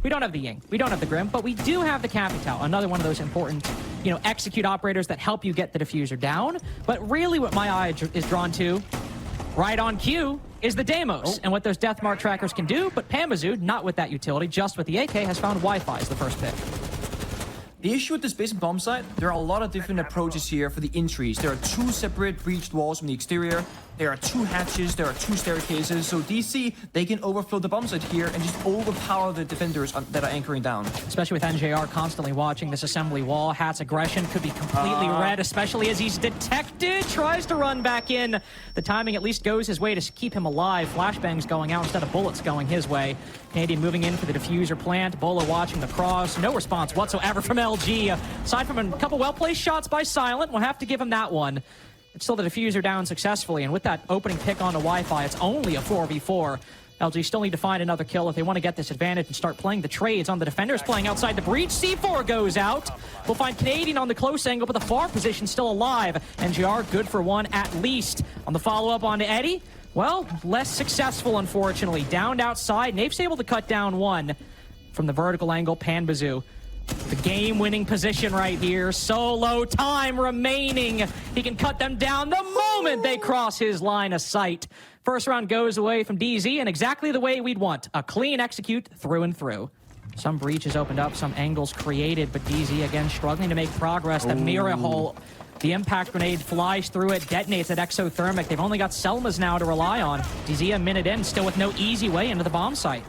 We don't have the Ying, we don't have the Grim, but we do have the Capital, another one of those important, you know, execute operators that help you get the diffuser down. But really what my eye is drawn to, right on cue, is the Deimos and what those death mark trackers can do. But Pamazoo, not with that utility, just with the AK, has found Wi-Fi as the first pick. The issue with this base and bomb site, there are a lot of different approaches here for the entries. There are 2 separate breached walls from the exterior. There are 2 hatches, there are 2 staircases. So DC, they can overflow the bomb site here and just overpower the defenders that are anchoring down. Especially with NJR constantly watching this assembly wall. Hat's aggression could be completely red, especially as he's detected. Tries to run back in. The timing at least goes his way to keep him alive. Flashbangs going out instead of bullets going his way. Canadian moving in for the diffuser plant. Beaulo watching the cross. No response whatsoever from LG. Aside from a couple well-placed shots by Silent, we'll have to give him that one. It's still the diffuser down successfully, and with that opening pick onto Wi-Fi, it's only a 4v4. LG still need to find another kill if they want to get this advantage and start playing the trades on the defenders playing outside the breach. C4 goes out. We'll find Canadian on the close angle, but the far position still alive. NGR good for one at least. On the follow-up on Eddie, well, less successful, unfortunately. Downed outside. Nape's able to cut down one from the vertical angle. Panbazoo. The game-winning position right here. Solo time remaining. He can cut them down the moment they cross his line of sight. First round goes away from DZ, and exactly the way we'd want. A clean execute through and through. Some breaches opened up, some angles created, but DZ again struggling to make progress. The mirror hole, the impact grenade flies through it, detonates at exothermic. They've only got Selmas now to rely on. DZ a minute in, still with no easy way into the bomb site.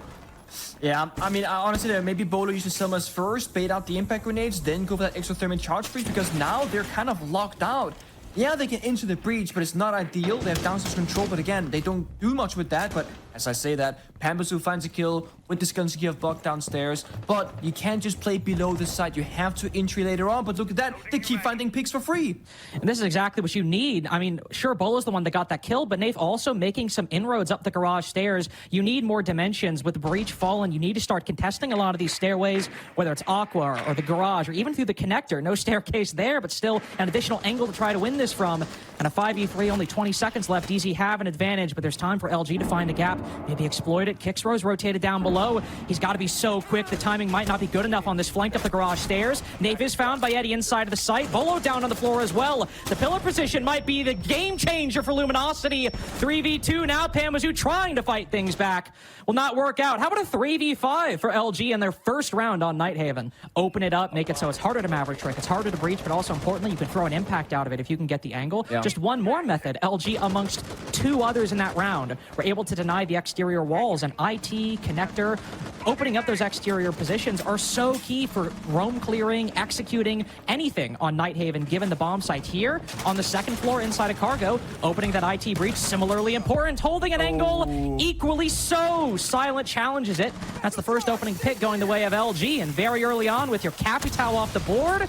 Yeah, I mean, honestly, maybe Beaulo used to Selmas first, bait out the impact grenades, then go for that exothermic charge breach, because now they're kind of locked out. Yeah, they can enter the breach, but it's not ideal. They have downstairs control, but again, they don't do much with that. But as I say that, Pambasu finds a kill with this Gunsky of block downstairs. But you can't just play below the site. You have to entry later on. But look at that. They keep finding picks for free. And this is exactly what you need. I mean, sure, Bolo's the one that got that kill, but Nafe also making some inroads up the garage stairs. You need more dimensions. With the breach fallen, you need to start contesting a lot of these stairways, whether it's Aqua or the garage or even through the connector. No staircase there, but still an additional angle to try to win this from. And a 5v3, only 20 seconds left. DZ have an advantage, but there's time for LG to find a gap. Maybe exploit it. Kixrose rotated down below. He's got to be so quick. The timing might not be good enough on this flank up the garage stairs. Nafe is found by Eddie inside of the site. Beaulo down on the floor as well. The pillar position might be the game changer for Luminosity. 3v2 now. Pamazoo trying to fight things back. Will not work out. How about a 3v5 for LG in their first round on Nighthaven? Open it up, make it so it's harder to Maverick trick. It's harder to breach, but also importantly, you can throw an impact out of it if you can get the angle. Yeah. Just one more method. LG, amongst two others in that round, were able to deny the exterior walls, and IT, connector, opening up those exterior positions are so key for roam clearing, executing anything on Nighthaven, given the bomb site here on the second floor inside a cargo. Opening that IT breach, similarly important. Holding an angle, equally so. Silent challenges it. That's the first opening pick going the way of LG, and very early on with your Capital off the board,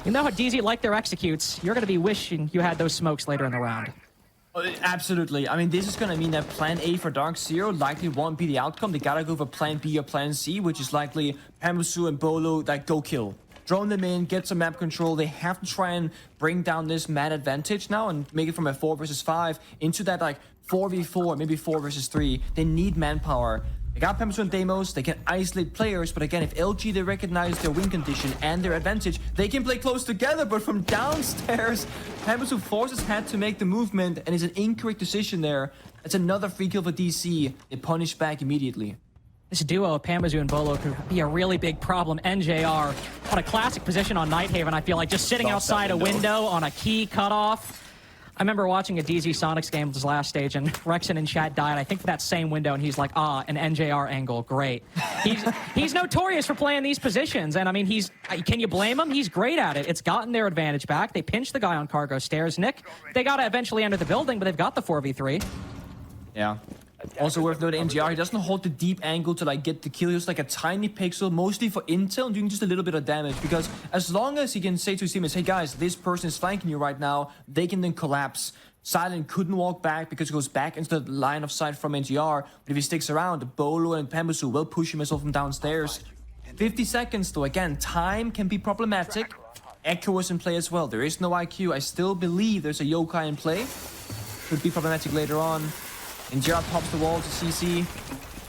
you know how DZ like their executes. You're going to be wishing you had those smokes later in the round. Absolutely. I mean, this is going to mean that plan A for DarkZero likely won't be the outcome. They got to go for plan B or plan C, which is likely Pamazoo and Beaulo, like, go kill. Drone them in, get some map control. They have to try and bring down this man advantage now and make it from a 4 versus 5 into that, like, 4v4, maybe 4 versus 3. They need manpower. They got Pamazoo and Deimos, they can isolate players, but again, if LG, they recognize their win condition and their advantage, they can play close together, but from downstairs, Pamazoo forces Hat to make the movement, and it's an incorrect decision there. It's another free kill for DC. They punish back immediately. This duo of Pamazoo and Beaulo could be a really big problem. NJR on a classic position on Nighthaven, I feel like, just sitting outside a window on a key cutoff. I remember watching a DZ Sonics game this last stage, and Rexon in chat died, I think, for that same window, and he's like, an NJR angle, great. He's notorious for playing these positions, and I mean, can you blame him? He's great at it. It's gotten their advantage back. They pinched the guy on cargo stairs. Nick, they got to eventually enter the building, but they've got the 4v3. Yeah. Also worth noting, NGR, he doesn't hold the deep angle to, like, get the kill. He's like a tiny pixel, mostly for intel and doing just a little bit of damage, because as long as he can say to his teammates, hey guys, this person is flanking you right now, they can then collapse. Silent couldn't walk back because he goes back into the line of sight from NGR, but if he sticks around, Beaulo and Pamazoo will push him as well from downstairs. 50 seconds though, again, time can be problematic. Echo is in play as well. There is no IQ. I still believe there's a yokai in play. Could be problematic later on. And Gerard pops the wall to CC.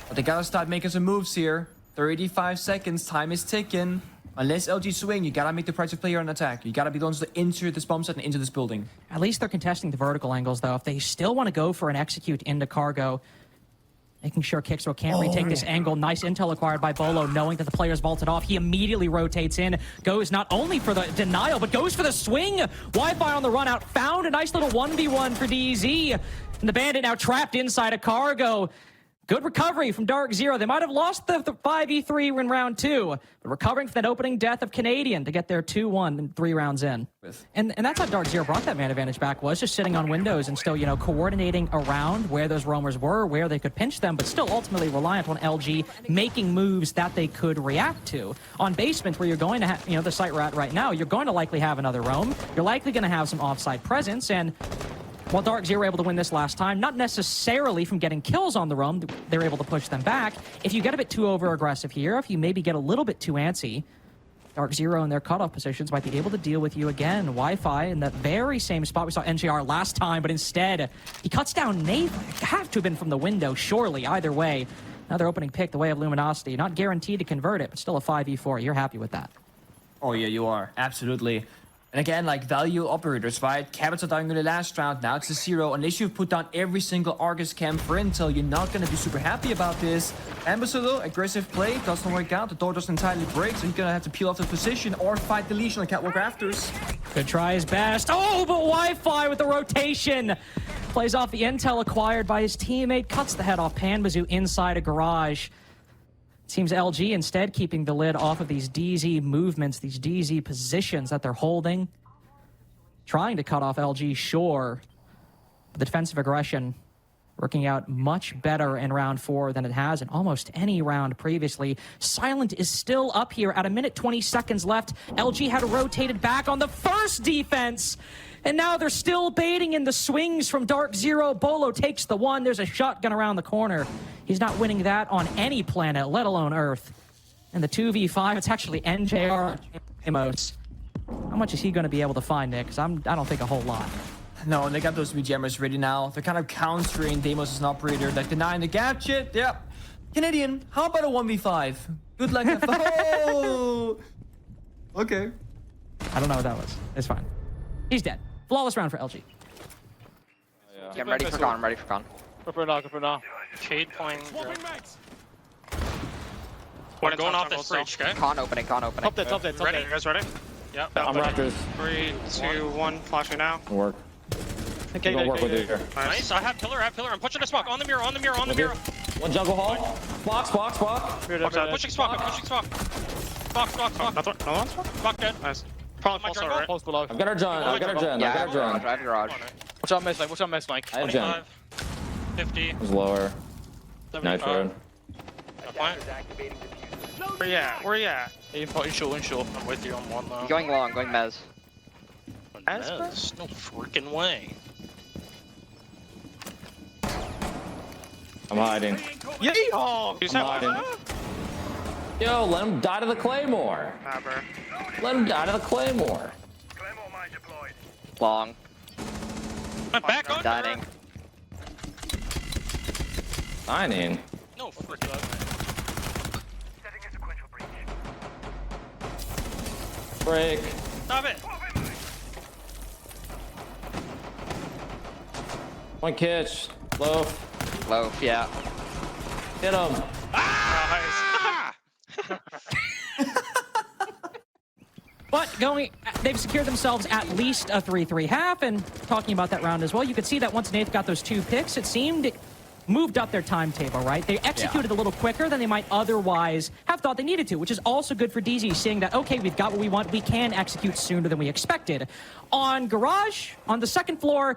But they gotta start making some moves here. 35 seconds. Time is ticking. Unless LG swing, you gotta make the proactive player on attack. You gotta be the ones to enter this bomb set and into this building. At least they're contesting the vertical angles, though. If they still want to go for an execute into cargo, making sure Kixro can't retake this angle. Nice intel acquired by Beaulo, knowing that the player's vaulted off. He immediately rotates in, goes not only for the denial, but goes for the swing. Wi-Fi on the run out, found a nice little 1v1 for DZ. And the Bandit now trapped inside a cargo. Good recovery from DarkZero. They might have lost the 5v3 in round 2, but recovering from that opening death of Canadian to get their 2-1 and 3 rounds in. And that's how DarkZero brought that man advantage back, was just sitting on windows and still, you know, coordinating around where those roamers were, where they could pinch them, but still ultimately reliant on LG making moves that they could react to. On basement, where you're going to have, you know, the site we're at right now, you're going to likely have another roam. You're likely going to have some offside presence, and while DarkZero were able to win this last time, not necessarily from getting kills on the roam, they're able to push them back. If you get a bit too over-aggressive here, if you maybe get a little bit too antsy, DarkZero in their cutoff positions might be able to deal with you again. Wi-Fi in the very same spot we saw NJR last time, but instead, he cuts down Nate. Have to have been from the window, surely, either way. Another opening pick, the way of Luminosity. Not guaranteed to convert it, but still a 5v4. You're happy with that. Oh yeah, you are. Absolutely. And again, like value operators, right? Cabins are dying in the last round. Now it's a 0. Unless you've put down every single Argus cam for intel, you're not going to be super happy about this. Ambassador, aggressive play, doesn't work out. The door doesn't entirely break, so he's going to have to peel off the position or fight the leash on the catwalk rafters. Could try his best. Oh, but Wi-Fi with the rotation. Plays off the intel acquired by his teammate. Cuts the head off Panbazoo inside a garage. Seems LG instead keeping the lid off of these DZ movements, these DZ positions that they're holding. Trying to cut off LG, sure. But the defensive aggression working out much better in round 4 than it has in almost any round previously. Silent is still up here at 1 minute 20 seconds left. LG had rotated back on the first defense. And now they're still baiting in the swings from DarkZero. Beaulo takes the 1. There's a shotgun around the corner. He's not winning that on any planet, let alone Earth. And the 2v5, it's actually NJR Amos. How much is he going to be able to find, Nick? Because I don't think a whole lot. No, they got those jammers ready now. They're kind of countering Deimos as an operator, like denying the gadget. Yep. Canadian, how about a 1v5? Good luck. Oh! Okay. I don't know what that was. It's fine. He's dead. Flawless round for LG. Yeah, I'm ready for con. I'm ready for con. Go for now. Go for now. Shade playing. We're going off this breach, okay? Con opening. Con opening. Top dead. Top dead. Top Ready? dead. You guys ready? Yep. I'm Raptors. 3, 2, 1. Flashing now. Work. Okay, Gonna work with you here. Nice. I have pillar. I'm pushing the smoke. On the mirror. On the mirror. On the mirror. One jungle hall. Box. Pushing smoke. I'm pushing smoke. Box. No one's smoke dead. Nice. Probably My false jungle. right? Pulse below. I've got our gen. I've got our gen. Yeah, I've got our gen. I have garage. Watch out, miss. Like, watch out, miss. Like, I have gen. 25, 50, It was lower. 75. Nitro. Where you at? in short. I'm with you on one though. Going long. Going mez. Mez? No freaking way. I'm hiding. Yeehaw! You said I'm hiding. what? Yo, let him die to the Claymore. Abber. Let him die to the Claymore. Long. Went back on Dining. Dining. No freaking. Break. Stop it! One catch. Loaf. Loaf. Yeah. Hit him. But they've secured themselves at least a 3-3 half, and talking about that round as well, you could see that once Nath got those 2 picks, it seemed it moved up their timetable, right? They executed a little quicker than they might otherwise have thought they needed to, which is also good for DZ, seeing that, okay, we've got what we want, we can execute sooner than we expected. On Garage, on the second floor,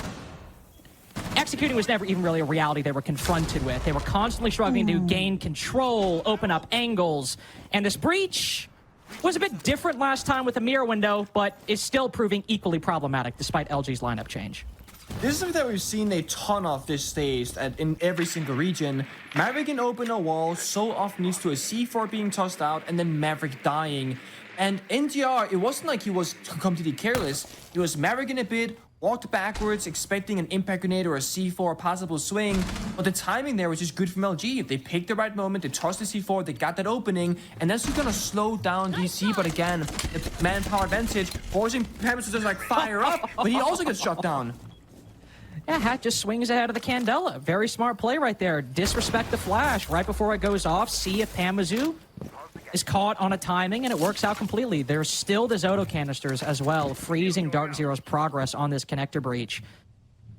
executing was never even really a reality they were confronted with. They were constantly struggling to gain control, open up angles, and this breach was a bit different last time with the mirror window, but is still proving equally problematic despite LG's lineup change. This is something that we've seen a ton of this stage in every single region. Maverick can open a wall so often leads to a C4 being tossed out and then Maverick dying. And NTR, it wasn't like he was completely careless. He was Maverick in a bit, walked backwards, expecting an impact grenade or a C4 possible swing, but the timing there was just good from LG. They picked the right moment, they tossed the C4, they got that opening, and that's just gonna slow down DC. But again, the manpower advantage, forcing Pamus to just like fire up, but he also gets shot down. Yeah, Hat just swings ahead of the Candela. Very smart play right there. Disrespect the flash right before it goes off. See if Pamazu is caught on a timing, and it works out completely. There's still the Zoto canisters as well, freezing DarkZero's progress on this connector breach.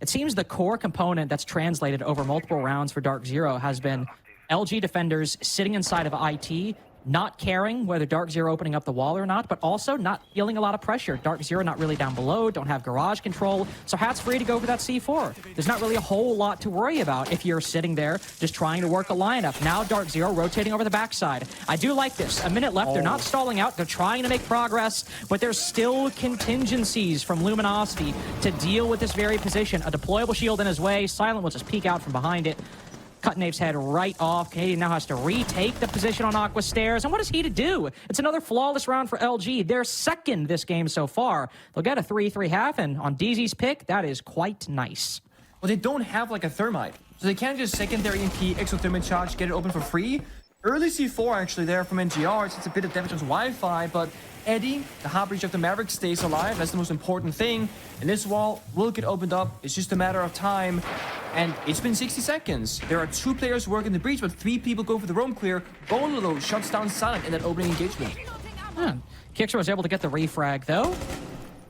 It seems the core component that's translated over multiple rounds for DarkZero has been LG defenders sitting inside of IT, not caring whether DarkZero opening up the wall or not, but also not feeling a lot of pressure. DarkZero not really down below, don't have garage control, so Hat's free to go for that C4. There's not really a whole lot to worry about if you're sitting there just trying to work a lineup. Now DarkZero rotating over the backside. I do like this. A minute left, they're not stalling out, they're trying to make progress, but there's still contingencies from Luminosity to deal with this very position. A deployable shield in his way, Silent will just peek out from behind it. Cut Nave's head right off. Canadian now has to retake the position on Aqua Stairs. And what is he to do? It's another flawless round for LG. They're second this game so far. They'll get a 3-3 half, and on DZ's pick, that is quite nice. Well, they don't have like a thermite, so they can't just secondary EMP, exothermic charge, get it open for free. Early C4 actually there from NGR. It's a bit of damage on Wi-Fi, but Eddie, the hard breach of the Maverick, stays alive. That's the most important thing. And this wall will get opened up. It's just a matter of time. And it's been 60 seconds. There are 2 players working the breach, but 3 people go for the roam clear. Beaulo shuts down Silent in that opening engagement. Kixer was able to get the refrag, though.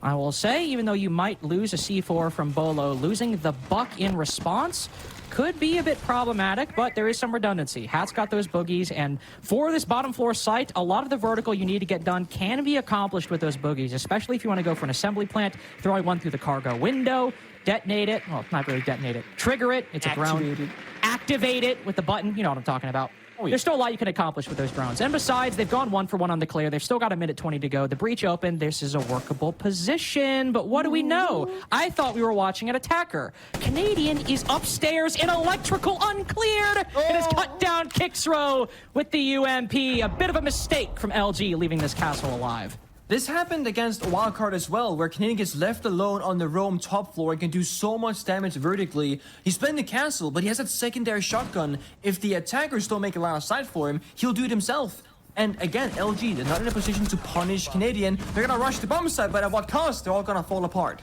I will say, even though you might lose a C4 from Beaulo, losing the buck in response could be a bit problematic, but there is some redundancy. Hat's got those boogies, and for this bottom floor site, a lot of the vertical you need to get done can be accomplished with those boogies, especially if you want to go for an assembly plant, throwing one through the cargo window, detonate it, well, not really detonate it, trigger it, it's a drone, activate it with the button, you know what I'm talking about. Oh, yeah. There's still a lot you can accomplish with those drones. And besides, they've gone 1 for 1 on the clear. They've still got a minute 20 to go. The breach open. This is a workable position. But what do we know? I thought we were watching an attacker. Canadian is upstairs in electrical uncleared. It has cut down Kixro with the UMP. A bit of a mistake from LG leaving this castle alive. This happened against Wildcard as well, where Canadian gets left alone on the roam top floor and can do so much damage vertically. He's playing the castle, but he has that secondary shotgun. If the attackers don't make a line of sight for him, he'll do it himself. And again, LG, they're not in a position to punish Canadian. They're gonna rush the bomb site, but at what cost? They're all gonna fall apart.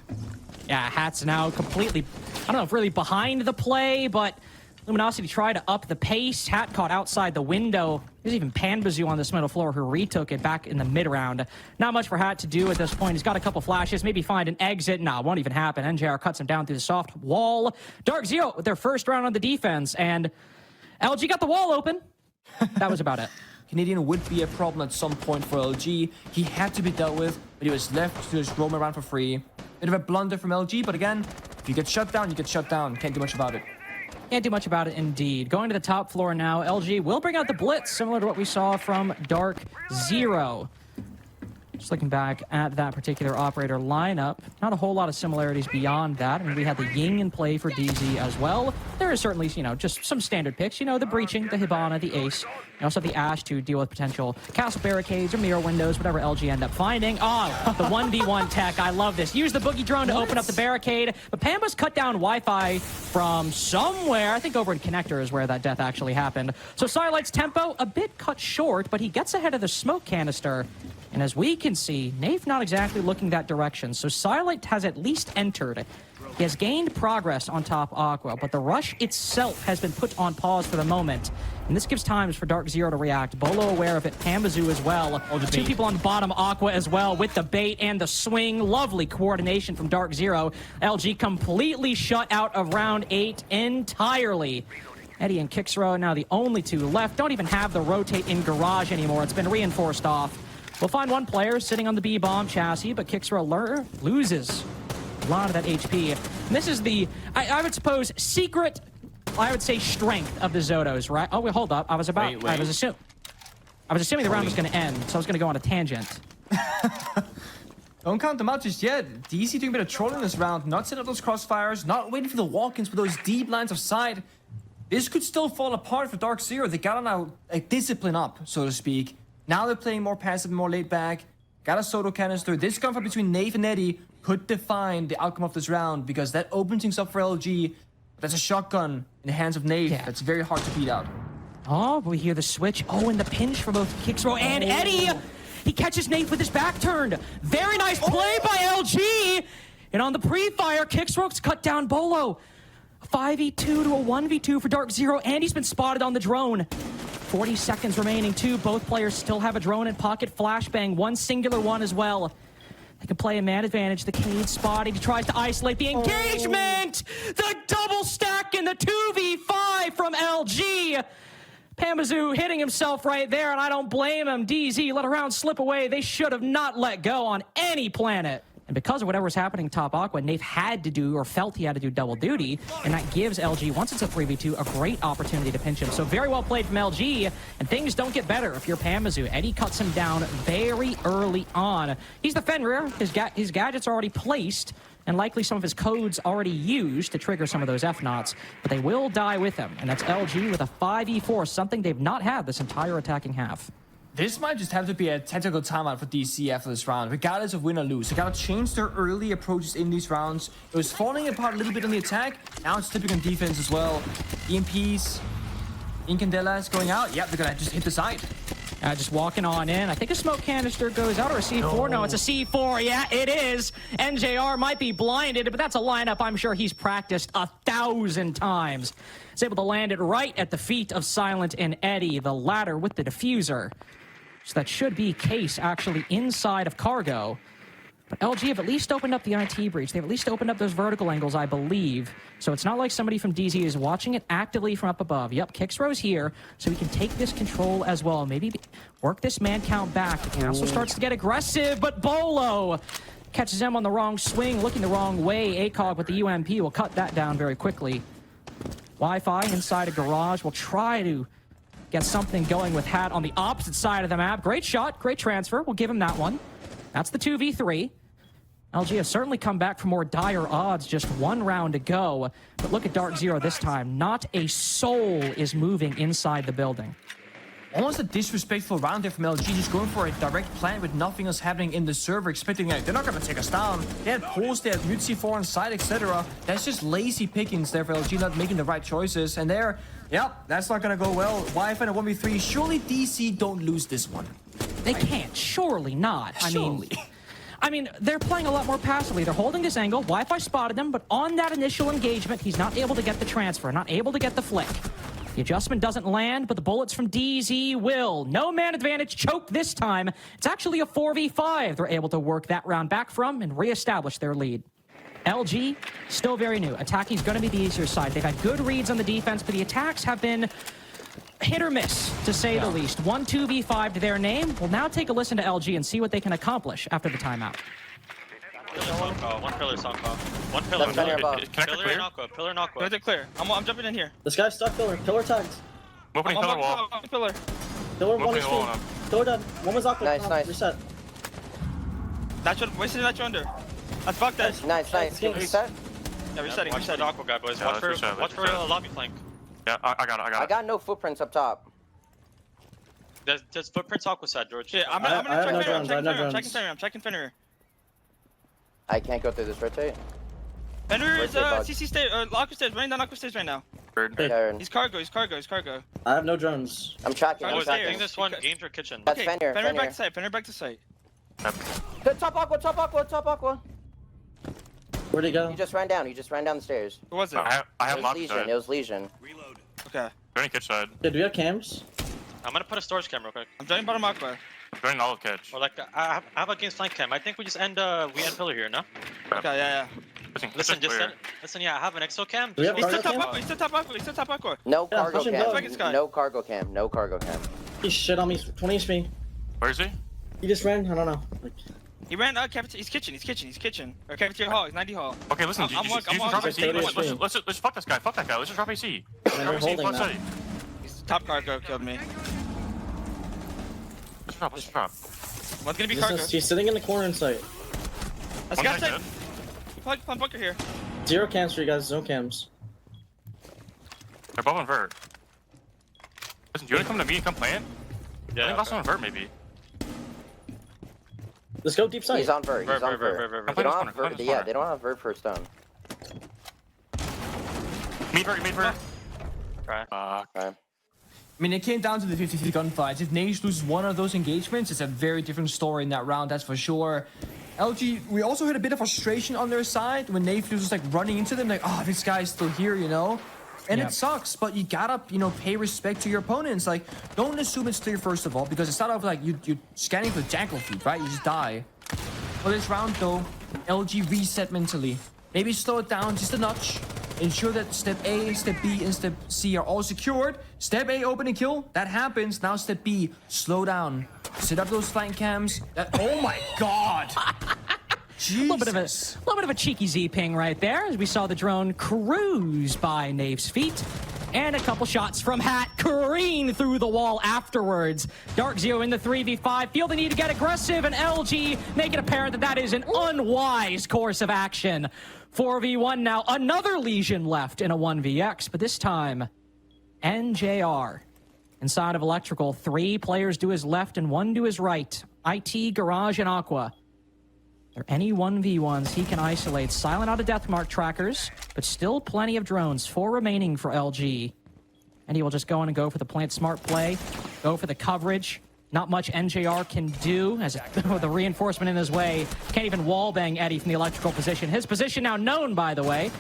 Yeah, Hat's now completely, I don't know if really behind the play, but Luminosity tried to up the pace. Hat caught outside the window. There's even Panbazoo on this middle floor who retook it back in the mid-round. Not much for Hat to do at this point. He's got a couple flashes, maybe find an exit. Nah, won't even happen. NJR cuts him down through the soft wall. DarkZero with their first round on the defense, and LG got the wall open. That was about it. Canadian would be a problem at some point for LG. He had to be dealt with, but he was left to just roam around for free. Bit of a blunder from LG, but again, if you get shut down, you get shut down. Can't do much about it. Can't do much about it, indeed. Going to the top floor now, LG will bring out the Blitz, similar to what we saw from DarkZero. Just looking back at that particular operator lineup, not a whole lot of similarities beyond that. I mean, we had the Ying in play for DZ as well. There is certainly, you know, just some standard picks. You know, the Breaching, the Hibana, the Ace. You also have the Ash to deal with potential castle barricades or mirror windows, whatever LG end up finding. Oh, the 1v1 tech. I love this. Use the Boogie Drone to open up the barricade. But Pamba's cut down Wi-Fi from somewhere. I think over in Connector is where that death actually happened. So Silight's tempo, a bit cut short, but he gets ahead of the smoke canister. And as we can see, Nave not exactly looking that direction, so Silent has at least entered. He has gained progress on top Aqua, but the rush itself has been put on pause for the moment. And this gives times for DarkZero to react. Beaulo aware of it, Pambazoo as well. Two people on the bottom, Aqua as well, with the bait and the swing. Lovely coordination from DarkZero. LG completely shut out of round 8 entirely. Eddie and Kixro now the only 2 left. Don't even have the rotate in garage anymore. It's been reinforced off. We'll find one player sitting on the B-bomb chassis, but Kixro loses a lot of that HP. And this is the, I would suppose, secret, I would say, strength of the Zotos, right? Oh, wait, hold up. I was assuming the round was going to end, so I was going to go on a tangent. Don't count them out just yet. DC doing a bit of trolling this round, not setting up those crossfires, not waiting for the walk-ins with those deep lines of sight. This could still fall apart for DarkZero. They gotta now discipline up, so to speak. Now they're playing more passive, more laid back. got a Soto canister. This gunfight between Nave and Eddie could define the outcome of this round because that opens things up for LG. That's a shotgun in the hands of Nave. Yeah. That's very hard to beat out. Oh, we hear the switch. Oh, and the pinch for both Kixro and Eddie. He catches Nate with his back turned. Very nice play by LG. And on the pre-fire, Kixro's cut down Beaulo. 5v2 to a 1v2 for DarkZero, and he's been spotted on the drone. 40 seconds remaining, too. Both players still have a drone in pocket. Flashbang, one singular one as well. They can play a man advantage. The Cade spotting. He tries to isolate the engagement. The double stack in the 2v5 from LG. Pamazoo hitting himself right there, and I don't blame him. DZ let a round slip away. They should have not let go on any planet. And because of whatever was happening top Aqua, Nate had to do, or felt he had to do double duty, and that gives LG, once it's a 3v2, a great opportunity to pinch him. So very well played from LG, and things don't get better if you're Pamazoo. Eddie cuts him down very early on. He's the Fenrir. His gadgets are already placed, and likely some of his codes already used to trigger some of those F-Knots, but they will die with him. And that's LG with a 5v4, something they've not had this entire attacking half. This might just have to be a tactical timeout for DC after this round, regardless of win or lose. They gotta change their early approaches in these rounds. It was falling apart a little bit on the attack. Now it's slipping on defense as well. EMPs, Incandelas going out. Yep, they're gonna just hit the side. Just walking on in. I think a smoke canister goes out, or a C4. No, it's a C4. Yeah, it is. NJR might be blinded, but that's a lineup I'm sure he's practiced 1,000 times. He's able to land it right at the feet of Silent and Eddie, the latter with the diffuser. So that should be Case actually inside of Cargo. But LG have at least opened up the IT breach. They've at least opened up those vertical angles, I believe. So it's not like somebody from DZ is watching it actively from up above. Yep, Kixro's here, so he can take this control as well. Maybe work this man count back. The castle starts to get aggressive, but Beaulo catches him on the wrong swing, looking the wrong way. ACOG with the UMP will cut that down very quickly. Wi-Fi inside a garage will try to get something going with Hat on the opposite side of the map. Great shot, great transfer. We'll give him that one. That's the 2v3. LG has certainly come back from more dire odds, just one round to go. But look at DarkZero this time. Not a soul is moving inside the building. Almost a disrespectful round there from LG, just going for a direct plant with nothing else happening in the server, expecting like, they're not going to take us down. They had pulls, they had mute C4 on side, etc. That's just lazy pickings there for LG, not making the right choices. And there, yep, that's not going to go well. Wi-Fi in a 1v3. Surely DC don't lose this one. They can't. Surely not. Surely. I mean, they're playing a lot more passively. They're holding this angle. Wi-Fi spotted them, but on that initial engagement, he's not able to get the transfer, not able to get the flick. The adjustment doesn't land, but the bullets from DZ will. No man advantage choke this time. It's actually a 4v5 they're able to work that round back from and reestablish their lead. LG, still very new. Attacking is going to be the easier side. They've had good reads on the defense, but the attacks have been hit or miss, to say the least. 1 2v5 to their name. We'll now take a listen to LG and see what they can accomplish after the timeout. One pillar, Sanko. One pillar. Left center above. Pillar and Aqua. Pillar and Aqua. Connector clear. I'm jumping in here. This guy's stuck pillar. Pillar tagged. Opening pillar wall. Pillar. Pillar one is Opening wall full. Pillar dead. One was aqua. Nice, nice. Reset. Natural. Wasting natural under. Let's fuck that. Nice. Reset. Yeah, resetting. Watch for the Aqua guy, boys. Watch for lobby flank. Yeah, I got it. I got no footprints up top. There's footprints Aqua side, George. Yeah, I'm I have gonna no check drones, I have no Fenrir. I'm drones. checking Fenrir. I can't go through this rotate. Fenrir is Rotate, CC stairs, Aqua stairs, running down Aqua stairs right now. Turn. He's cargo. I have no drones. I'm tracking. Cargo's I'm there. tracking. This one, games or kitchen. That's Fenrir. Fenrir back to site. Fenrir back to site. Top aqua. Where'd he go? He just ran down the stairs. Who was it? I have It was locked Legion. side. It was Legion. Okay. Joining kitchen side. Yeah, do we have cams? I'm gonna put a storage cam real quick. I'm joining bottom Aqua. Joining all of catch. Or like, I have a against flank cam. I think we just end pillar here, no? Okay, yeah. Listen, yeah, I have an exo cam. Do we have He's still cargo top cam? Aqua. He's still top Aqua. No Yeah, cargo push him cam. down. No cargo cam. He shit on me. 20 HP. Where is he? He just ran. I don't know. Like, He ran cafeteria. He's kitchen. Or cafeteria hall. He's 90 hall. Okay, listen, I'm you just walking. drop AC. Thirty Let's fuck this guy. Fuck that guy. Let's just drop AC. they're Drop AC. holding Let's now. He's top cargo killed me. Let's drop. One's gonna be cargo. he's sitting in the corner in sight. Let's One get guy it. Plug bunker here. 0 cams for you guys. No cams. They're both on vert. Listen, do you want to come to me and come plant? I Yeah. think last one on vert maybe. Let's go deep side. He's on vert. He's Vert, on vert, vert. vert, vert, They vert. don't have Corner, vert. corner. Yeah, they don't have vert for a stone. Meet vert. Try. Fuck. Okay. I mean, it came down to the 50-50 gunfights. If Naves loses one of those engagements, it's a very different story in that round, that's for sure. LG, we also had a bit of frustration on their side when Naves was like running into them, like, oh, this guy's still here, you know? And Yep. it sucks, but you gotta, you know, pay respect to your opponents. Like, don't assume it's clear, first of all, because it's not of like you're scanning for jackal feet, right? You just die. For this round, though, LG reset mentally. Maybe slow it down just a notch. Ensure that step A, step B, and step C are all secured. Step A, open and kill. That happens. Now step B, slow down. Set up those flank cams. Oh my god! Jesus. A little bit of a cheeky Z ping right there as we saw the drone cruise by Nave's feet. And a couple shots from Hat careen through the wall afterwards. DarkZero in the 3v5. Feel the need to get aggressive, and LG make it apparent that that is an unwise course of action. 4v1 now. Another Legion left in a 1vx, but this time, NJR. Inside of Electrical, 3 players to his left and 1 to his right. IT, Garage, and Aqua. There are any 1v1s he can isolate. Silent out of deathmark trackers, but still plenty of drones. 4 remaining for LG. And he will just go in and go for the plant smart play. Go for the coverage. Not much NJR can do as the reinforcement in his way. Can't even wallbang Eddie from the electrical position. His position now known, by the way.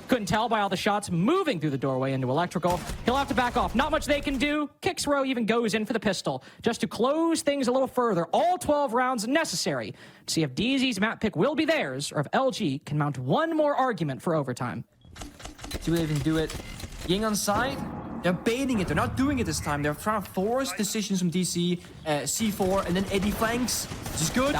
Couldn't tell by all the shots moving through the doorway into electrical. He'll have to back off. Not much they can do. Kixrow even goes in for the pistol just to close things a little further. All 12 rounds necessary to see if DZ's map pick will be theirs or if LG can mount one more argument for overtime. See what they can do it. Ying on side. They're baiting it. They're not doing it this time. They're trying to force decisions from DC, C4, and then Eddie flanks, which is good.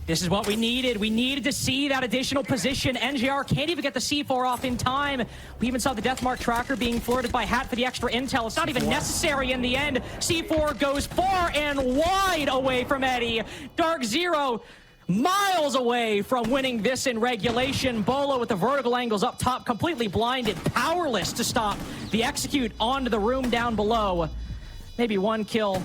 This is what we needed. We needed to see that additional position. NJR can't even get the C4 off in time. We even saw the Deathmark tracker being flirted by Hat for the extra intel. It's not even necessary in the end. C4 goes far and wide away from Eddie. DarkZero miles away from winning this in regulation. Beaulo with the vertical angles up top, completely blinded, powerless to stop the execute onto the room down below. Maybe 1 kill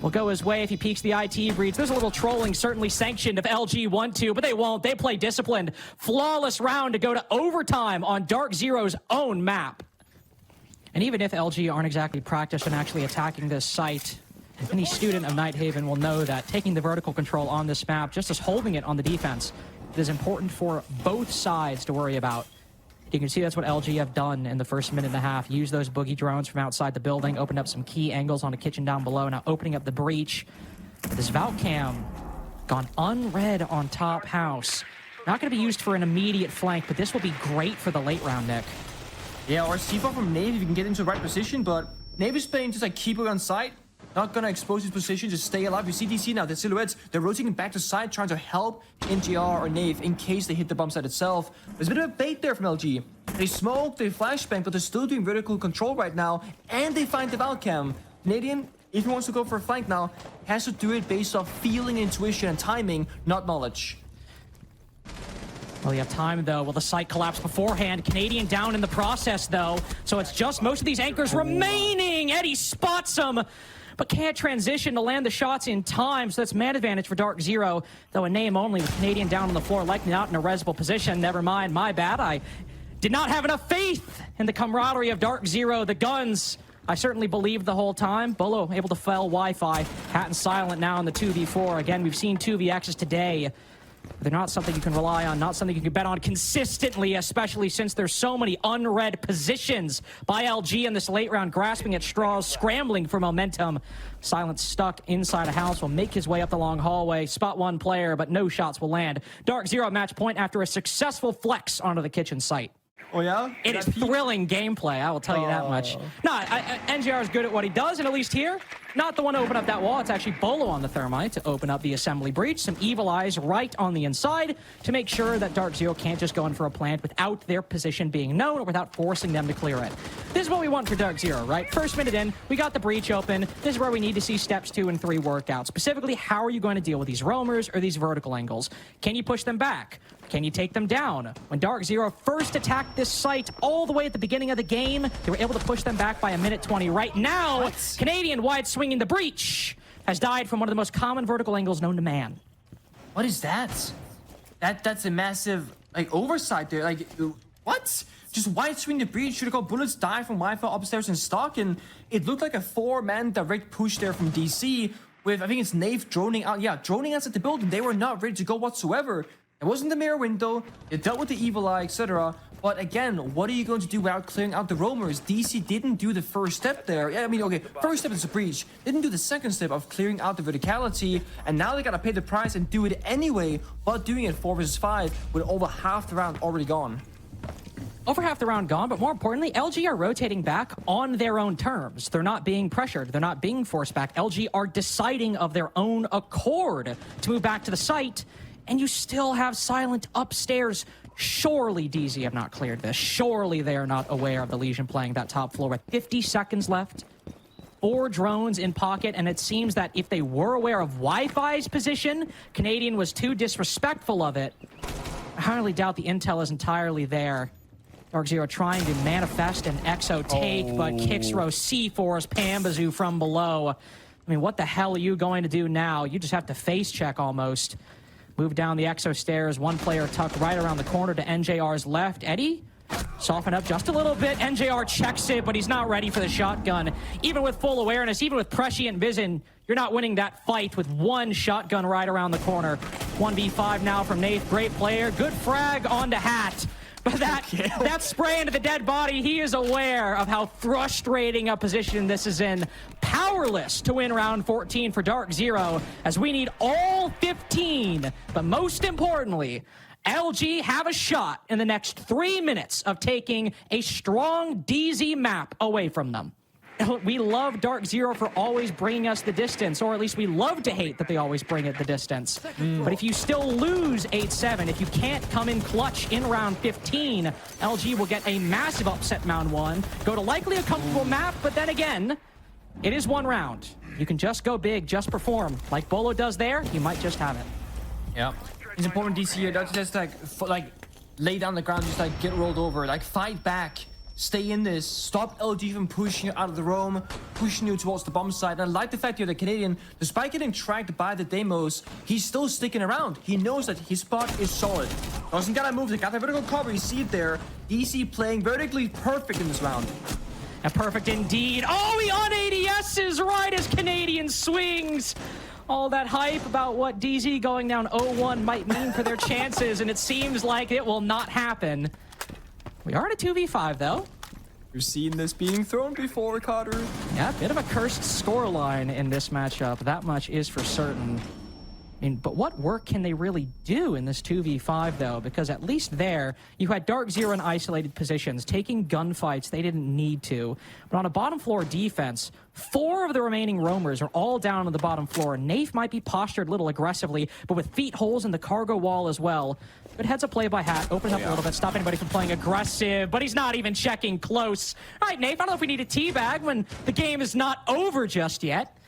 will go his way if he peeks the IT breach. There's a little trolling certainly sanctioned if LG want to, but they won't. They play disciplined. Flawless round to go to overtime on DarkZero's own map. And even if LG aren't exactly practiced in actually attacking this site, any student of Nighthaven will know that taking the vertical control on this map, just as holding it on the defense, is important for both sides to worry about. You can see that's what LG have done in the first minute and a half. Use those boogie drones from outside the building, opened up some key angles on the kitchen down below, now opening up the breach. This Valcam gone unread on top house. Not going to be used for an immediate flank, but this will be great for the late round, Nick. Yeah, or C4 from Nave if you can get into the right position, but Nave is playing just like keep it on site. Not gonna expose his position, just stay alive. You see DC now, the silhouettes, they're rotating back to side, trying to help NGR or Nave in case they hit the bomb site itself. There's a bit of a bait there from LG. They smoke, they flashbang, but they're still doing vertical control right now, and they find the Valcam. Canadian, if he wants to go for a flank now, has to do it based off feeling, intuition, and timing, not knowledge. Well, you have time, though. Will the site collapse beforehand? Canadian down in the process, though. So it's just most of these anchors remaining. Eddie spots them, but can't transition to land the shots in time. So that's man advantage for DarkZero, though a name only with Canadian down on the floor, likely not in a resable position. Never mind, my bad. I did not have enough faith in the camaraderie of DarkZero. The guns, I certainly believed the whole time. Beaulo able to fell Wi-Fi. Hat and Silent now in the 2v4. Again, we've seen 2vx's today. They're not something you can rely on, not something you can bet on consistently, especially since there's so many unread positions by LG in this late round, grasping at straws, scrambling for momentum. Silent stuck inside a house, will make his way up the long hallway, spot 1 player, but no shots will land. DarkZero match point after a successful flex onto the kitchen site. Oh yeah? It is thrilling gameplay, I will tell you that much. No, NGR is good at what he does, and at least here, not the one to open up that wall. It's actually Beaulo on the thermite to open up the assembly breach. Some evil eyes right on the inside to make sure that DarkZero can't just go in for a plant without their position being known or without forcing them to clear it. This is what we want for DarkZero, right? First minute in, we got the breach open. This is where we need to see steps 2 and 3 work out. Specifically, how are you going to deal with these roamers or these vertical angles? Can you push them back? Can you take them down? When DarkZero first attacked this site all the way at the beginning of the game, they were able to push them back by a minute 20. Right now, Canadian wide swinging the breach has died from one of the most common vertical angles known to man. What is that? That's a massive like oversight there. Like what? Just wide swing the breach. Should have got bullets die from Wi-Fi upstairs in stock, and it looked like a 4-man direct push there from DC with I think it's Nave droning out. Yeah, droning outside the building. They were not ready to go whatsoever. It wasn't the mirror window. It dealt with the evil eye, etc. But again, what are you going to do without clearing out the roamers? DC didn't do the first step there. Yeah, I mean, okay, first step is a breach. Didn't do the second step of clearing out the verticality, and now they gotta pay the price and do it anyway, but doing it 4 versus 5 with over half the round already gone. Over half the round gone, but more importantly, LG are rotating back on their own terms. They're not being pressured. They're not being forced back. LG are deciding of their own accord to move back to the site, and you still have Silent upstairs. Surely DZ have not cleared this. Surely they are not aware of the Legion playing that top floor with 50 seconds left. 4 drones in pocket, and it seems that if they were aware of Wi-Fi's position, Canadian was too disrespectful of it. I highly doubt the intel is entirely there. DarkZero trying to manifest an exo take, but kicks row C4's Pambazoo from below. I mean, what the hell are you going to do now? You just have to face check almost. Move down the exo stairs. One player tucked right around the corner to NJR's left. Eddie, soften up just a little bit. NJR checks it, but he's not ready for the shotgun. Even with full awareness, even with prescient vision, you're not winning that fight with one shotgun right around the corner. 1v5 now from Nath. Great player. Good frag onto Hat. But that spray into the dead body, he is aware of how frustrating a position this is in. Powerless to win round 14 for DarkZero, as we need all 15. But most importantly, LG have a shot in the next 3 minutes of taking a strong DZ map away from them. We love DarkZero for always bringing us the distance, or at least we love to hate that they always bring it the distance. But if you still lose 8-7, if you can't come in clutch in round 15, LG will get a massive upset round 1, go to likely a comfortable map, but then again, it is 1 round. You can just go big, just perform. Like Beaulo does there, you might just have it. Yeah. It's important DC here, don't just like lay down the ground, just like get rolled over, like fight back. Stay in this, stop LG from pushing you out of the roam, pushing you towards the bomb site. And I like the fact here that Canadian, despite getting tracked by the demos, he's still sticking around. He knows that his spot is solid. Doesn't gotta move, they got the vertical cover, you see it there. DC playing vertically perfect in this round. And perfect indeed. Oh, he on ADS's right as Canadian swings. All that hype about what DZ going down 0-1 might mean for their chances, and it seems like it will not happen. We are at a 2v5, though. You've seen this being thrown before, Carter. Yeah, a bit of a cursed scoreline in this matchup. That much is for certain. I mean, but what work can they really do in this 2v5, though? Because at least there, you had DarkZero in isolated positions, taking gunfights they didn't need to. But on a bottom floor defense, 4 of the remaining roamers are all down on the bottom floor. Nath might be postured a little aggressively, but with feet holes in the cargo wall as well. Good heads up play by Hat, open up a little bit, stop anybody from playing aggressive, but he's not even checking close. All right, Nath, I don't know if we need a teabag when the game is not over just yet.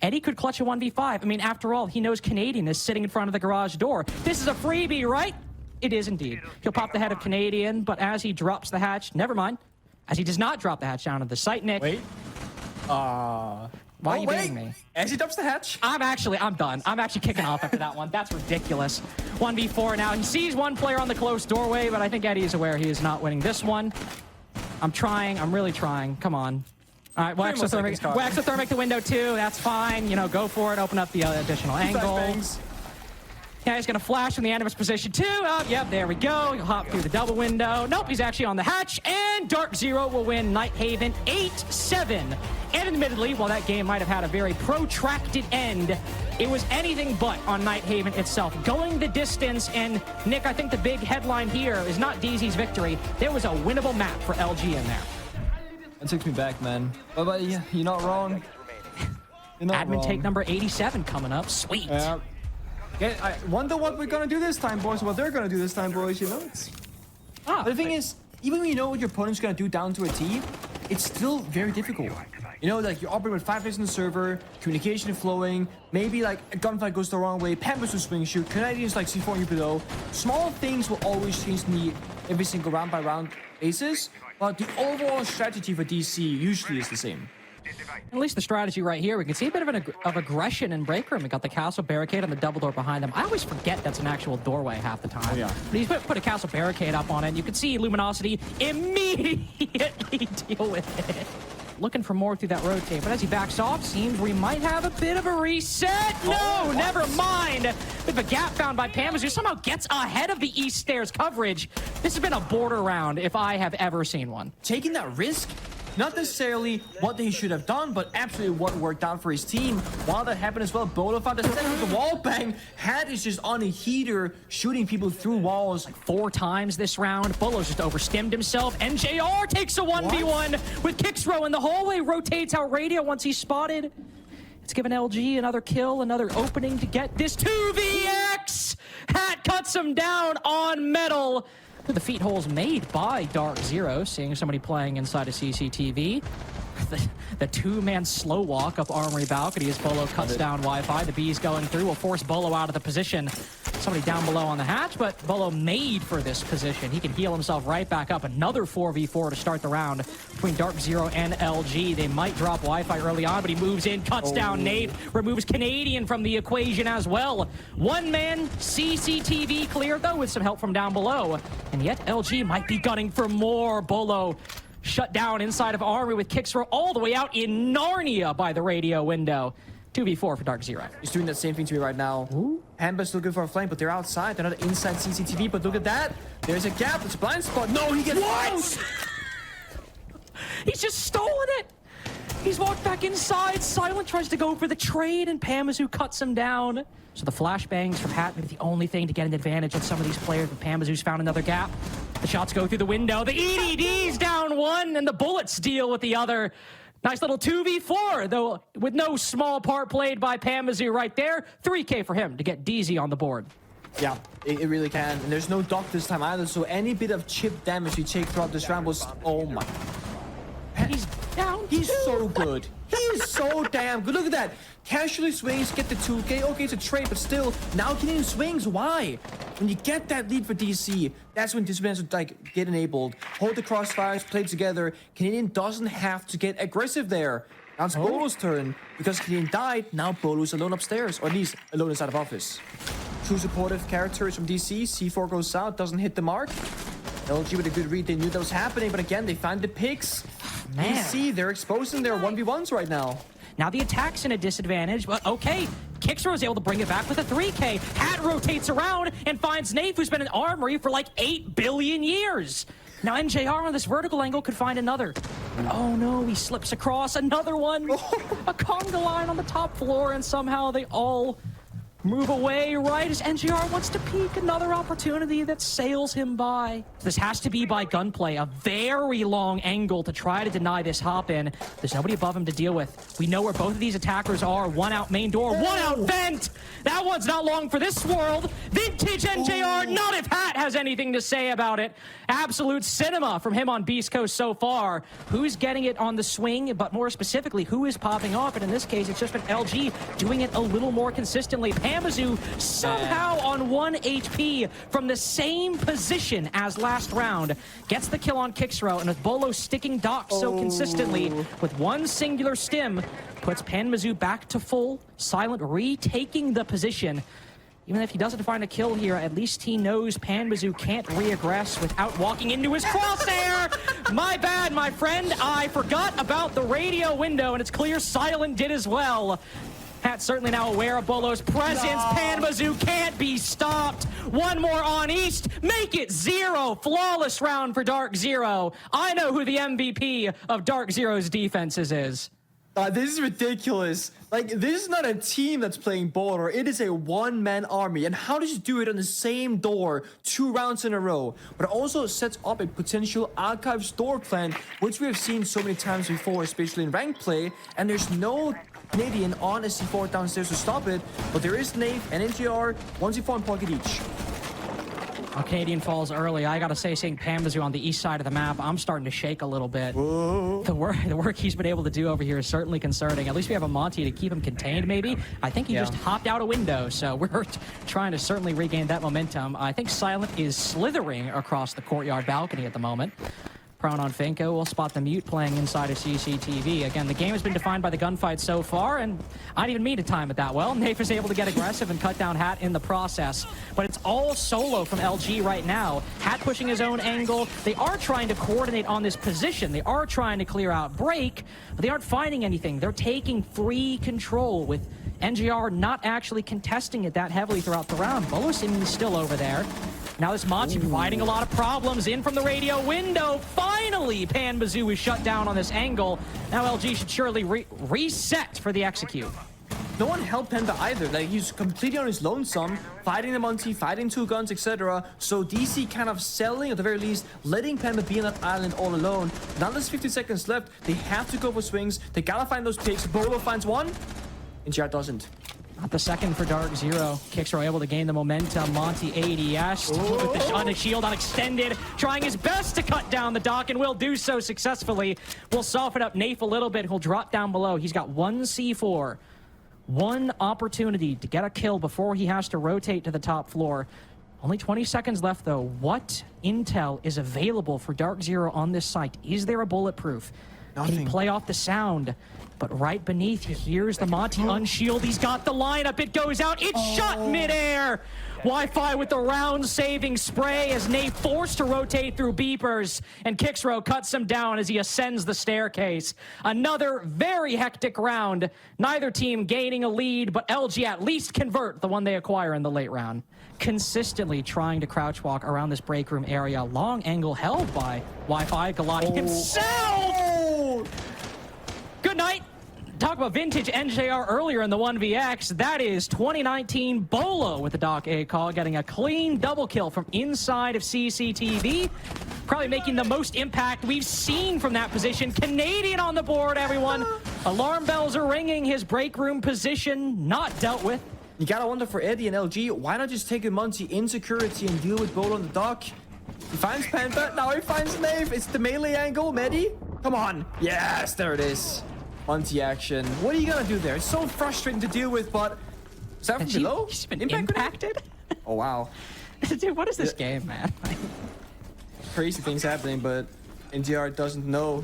Eddie could clutch a 1v5. I mean, after all, he knows Canadian is sitting in front of the garage door. This is a freebie, right? It is indeed. He'll pop the head of Canadian, but as he drops the hatch, never mind. As he does not drop the hatch down to the site, Nick. Wait. Why are you beating me? As he dumps the hatch. I'm done. I'm actually kicking off after that one. That's ridiculous. 1v4 now. He sees one player on the closed doorway, but I think Eddie is aware he is not winning this one. I'm trying. I'm really trying. Come on. All right, we'll exothermic the window too. That's fine. You know, go for it. Open up the additional angle. Yeah, he's going to flash from the end of his position too. Oh, yep, there we go. He'll hop through the double window. Nope, he's actually on the hatch. And DarkZero will win Nighthaven 8-7. And admittedly, while that game might have had a very protracted end, it was anything but on Nighthaven itself. Going the distance, and Nick, I think the big headline here is not DZ's victory. There was a winnable map for LG in there. That takes me back, man. But yeah, you're not wrong. You're not Admin wrong. take number 87 coming up. Sweet. Yeah. Okay, I wonder what we're gonna do this time, boys. What they're gonna do this time, boys. You know, the thing is, even when you know what your opponent's gonna do down to a T, it's still very difficult. You know, like you're operating with 5 players on the server, communication flowing, maybe like a gunfight goes the wrong way, Pampers will swing shoot, Canadians like C4 you below. Small things will always change the every single round by round basis, but the overall strategy for DC usually is the same. At least the strategy right here, we can see a bit of aggression in break room. We got the castle barricade and the double door behind them. I always forget that's an actual doorway half the time. Oh, yeah. But he's put a castle barricade up on it. You can see Luminosity immediately deal with it. Looking for more through that rotate, but as he backs off, seems we might have a bit of a reset. No, never mind. Bit of a gap found by Pamaz, who somehow gets ahead of the East Stairs coverage. This has been a border round if I have ever seen one. Taking that risk, not necessarily what he should have done, but absolutely what worked out for his team. While that happened as well, Beaulo found the center of the wall bang. Hat is just on a heater, shooting people through walls. 4 times this round. Beaulo's just overstimmed himself. NJR takes a 1v1 with Kixro in the hallway, rotates out radio once he's spotted. It's given LG another kill, another opening to get this 2vx. Hat cuts him down on metal. The feet holes made by DarkZero, seeing somebody playing inside a CCTV. The 2-man slow walk up Armory balcony as Beaulo cuts down Wi-Fi. The B's going through will force Beaulo out of the position. Somebody down below on the hatch, but Beaulo made for this position. He can heal himself right back up. Another 4v4 to start the round between DarkZero and LG. They might drop Wi-Fi early on, but he moves in, cuts down Nate, removes Canadian from the equation as well. 1-man CCTV clear, though, with some help from down below. And yet LG might be gunning for more. Beaulo shut down inside of Armory with Kixro all the way out in Narnia by the radio window. 2v4 for DarkZero. He's doing that same thing to me right now. Hamba's looking for a flank, but they're outside. They're not inside CCTV, but look at that. There's a gap. It's a blind spot. No, he gets out. He's just stolen it. He's walked back inside. Silent tries to go for the trade, and Pamazu cuts him down. So the flashbangs from Hat may be the only thing to get an advantage on some of these players, but Pamazu's found another gap. The shots go through the window. The EDD's down one, and the bullets deal with the other. Nice little 2v4, though, with no small part played by Pamazu right there. 3K for him to get DZ on the board. Yeah, it really can. And there's no dock this time either, so any bit of chip damage you take throughout this round was... Oh my... He's down. He's so good. He is so damn good. Look at that. Casually swings, get the 2K. Okay, it's a trade, but still, now Canadian swings. Why? When you get that lead for DC, that's when disciplines would like get enabled. Hold the crossfires, play together. Canadian doesn't have to get aggressive there. Now it's Beaulo's turn. Because Canadian died, now Beaulo's alone upstairs, or at least alone inside of office. Two supportive characters from DC. C4 goes out, doesn't hit the mark. LG with a good read, they knew that was happening, but again, they find the picks. Man. DC, they're exposing their 1v1s right now. Now the attack's in a disadvantage, but okay. Kixer is able to bring it back with a 3K. Hat rotates around and finds Nate, who's been in Armory for like 8 billion years. Now NJR on this vertical angle could find another. Oh no, he slips across another one. A conga line on the top floor, and somehow they all move away right as NGR wants to peek. Another opportunity that sails him by. This has to be by gunplay, a very long angle to try to deny this hop-in. There's nobody above him to deal with. We know where both of these attackers are. One out main door, one out vent. That one's not long for this world. Vintage NJR, not if Hat has anything to say about it. Absolute cinema from him on Beastcoast so far. Who's getting it on the swing, but more specifically, who is popping off? And in this case, it's just been LG doing it a little more consistently. Pamazu somehow on 1 HP from the same position as last round. Gets the kill on Kixro, and with Beaulo sticking Doc so consistently with one singular stim, puts Pamazu back to full. Silent retaking the position. Even if he doesn't find a kill here, at least he knows Pamazu can't re-aggress without walking into his crosshair. My bad, my friend. I forgot about the radio window, and it's clear Silent did as well. Hat's certainly now aware of Beaulo's presence. No. Pamazu can't be stopped. One more on East. Make it 0. Flawless round for DarkZero. I know who the MVP of DarkZero's defenses is. This is ridiculous. Like, this is not a team that's playing border. It is a one-man army. And how does you do it on the same door 2 rounds in a row? But it also sets up a potential archive door plan, which we have seen so many times before, especially in ranked play. And there's no Canadian on a C4 downstairs to stop it. But there is Nate and NGR, 1 C4 in pocket each. Canadian falls early. I gotta say, seeing Pamazu on the east side of the map, I'm starting to shake a little bit. The work he's been able to do over here is certainly concerning. At least we have a Monty to keep him contained, maybe. I think he just hopped out a window, so we're trying to certainly regain that momentum. I think Silent is slithering across the courtyard balcony at the moment. Prone on Finko will spot the mute playing inside of CCTV. Again, the game has been defined by the gunfight so far, and I didn't even mean to time it that well. Nafe is able to get aggressive and cut down Hat in the process. But it's all solo from LG right now. Hat pushing his own angle. They are trying to coordinate on this position. They are trying to clear out Break, but they aren't finding anything. They're taking free control with NGR not actually contesting it that heavily throughout the round. Beaulo seemingly still over there. Now this Monty providing a lot of problems in from the radio window. Finally, Pan Bazoo is shut down on this angle. Now LG should surely reset for the execute. No one helped Panda either. Like, he's completely on his lonesome, fighting the Monty, fighting two guns, etc. So DC kind of selling, at the very least, letting Panda be on that island all alone. Now there's 50 seconds left. They have to go for swings. They gotta find those picks. Beaulo finds one, and JR doesn't. Not the second for DarkZero. Kicks are able to gain the momentum. Monty ADS with the shield unextended, trying his best to cut down the dock, and will do so successfully. Will soften up Nafe a little bit. He'll drop down below. He's got one C4. One opportunity to get a kill before he has to rotate to the top floor. Only 20 seconds left, though. What intel is available for DarkZero on this site? Is there a bulletproof? Nothing. Can he play off the sound? But right beneath, he hears the Monty unshield. He's got the lineup. It goes out. It's shot midair. Wi-Fi with the round-saving spray as Nate forced to rotate through beepers. And Kixrow cuts him down as he ascends the staircase. Another very hectic round. Neither team gaining a lead, but LG at least convert the one they acquire in the late round. Consistently trying to crouch walk around this break room area. Long angle held by Wi-Fi. Galati himself! Good night. Talk about vintage NJR earlier in the 1vx. That is 2019 Beaulo with the Doc A call, getting a clean double kill from inside of CCTV. Probably making the most impact we've seen from that position. Canadian on the board, everyone. Alarm bells are ringing. His break room position not dealt with. You gotta wonder for Eddie and LG, why not just take a Monty in security and deal with Beaulo on the dock? He finds Penta, now he finds Nave. It's the melee angle, Medi. Come on. Yes, there it is. Monty action. What are you gonna do there? It's so frustrating to deal with, but is that from below? He's been impacted? Oh wow. Dude, what is this game, man? Crazy things happening, but NDR doesn't know.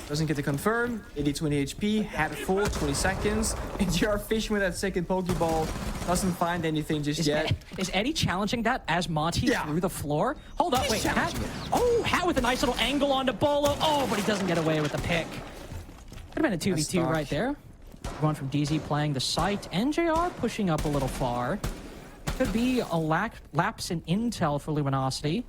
Doesn't get to confirm. 80-20 HP, had full 20 seconds. NDR fishing with that second Pokeball. Doesn't find anything just yet. Is Eddie challenging that as Monty through the floor? Hold up, wait, Hat. Oh, Hat with a nice little angle onto Beaulo. Oh, but he doesn't get away with the pick. Could have been a 2v2 right there. Going from DZ playing the site. NJR pushing up a little far. Could be a lapse in intel for Luminosity.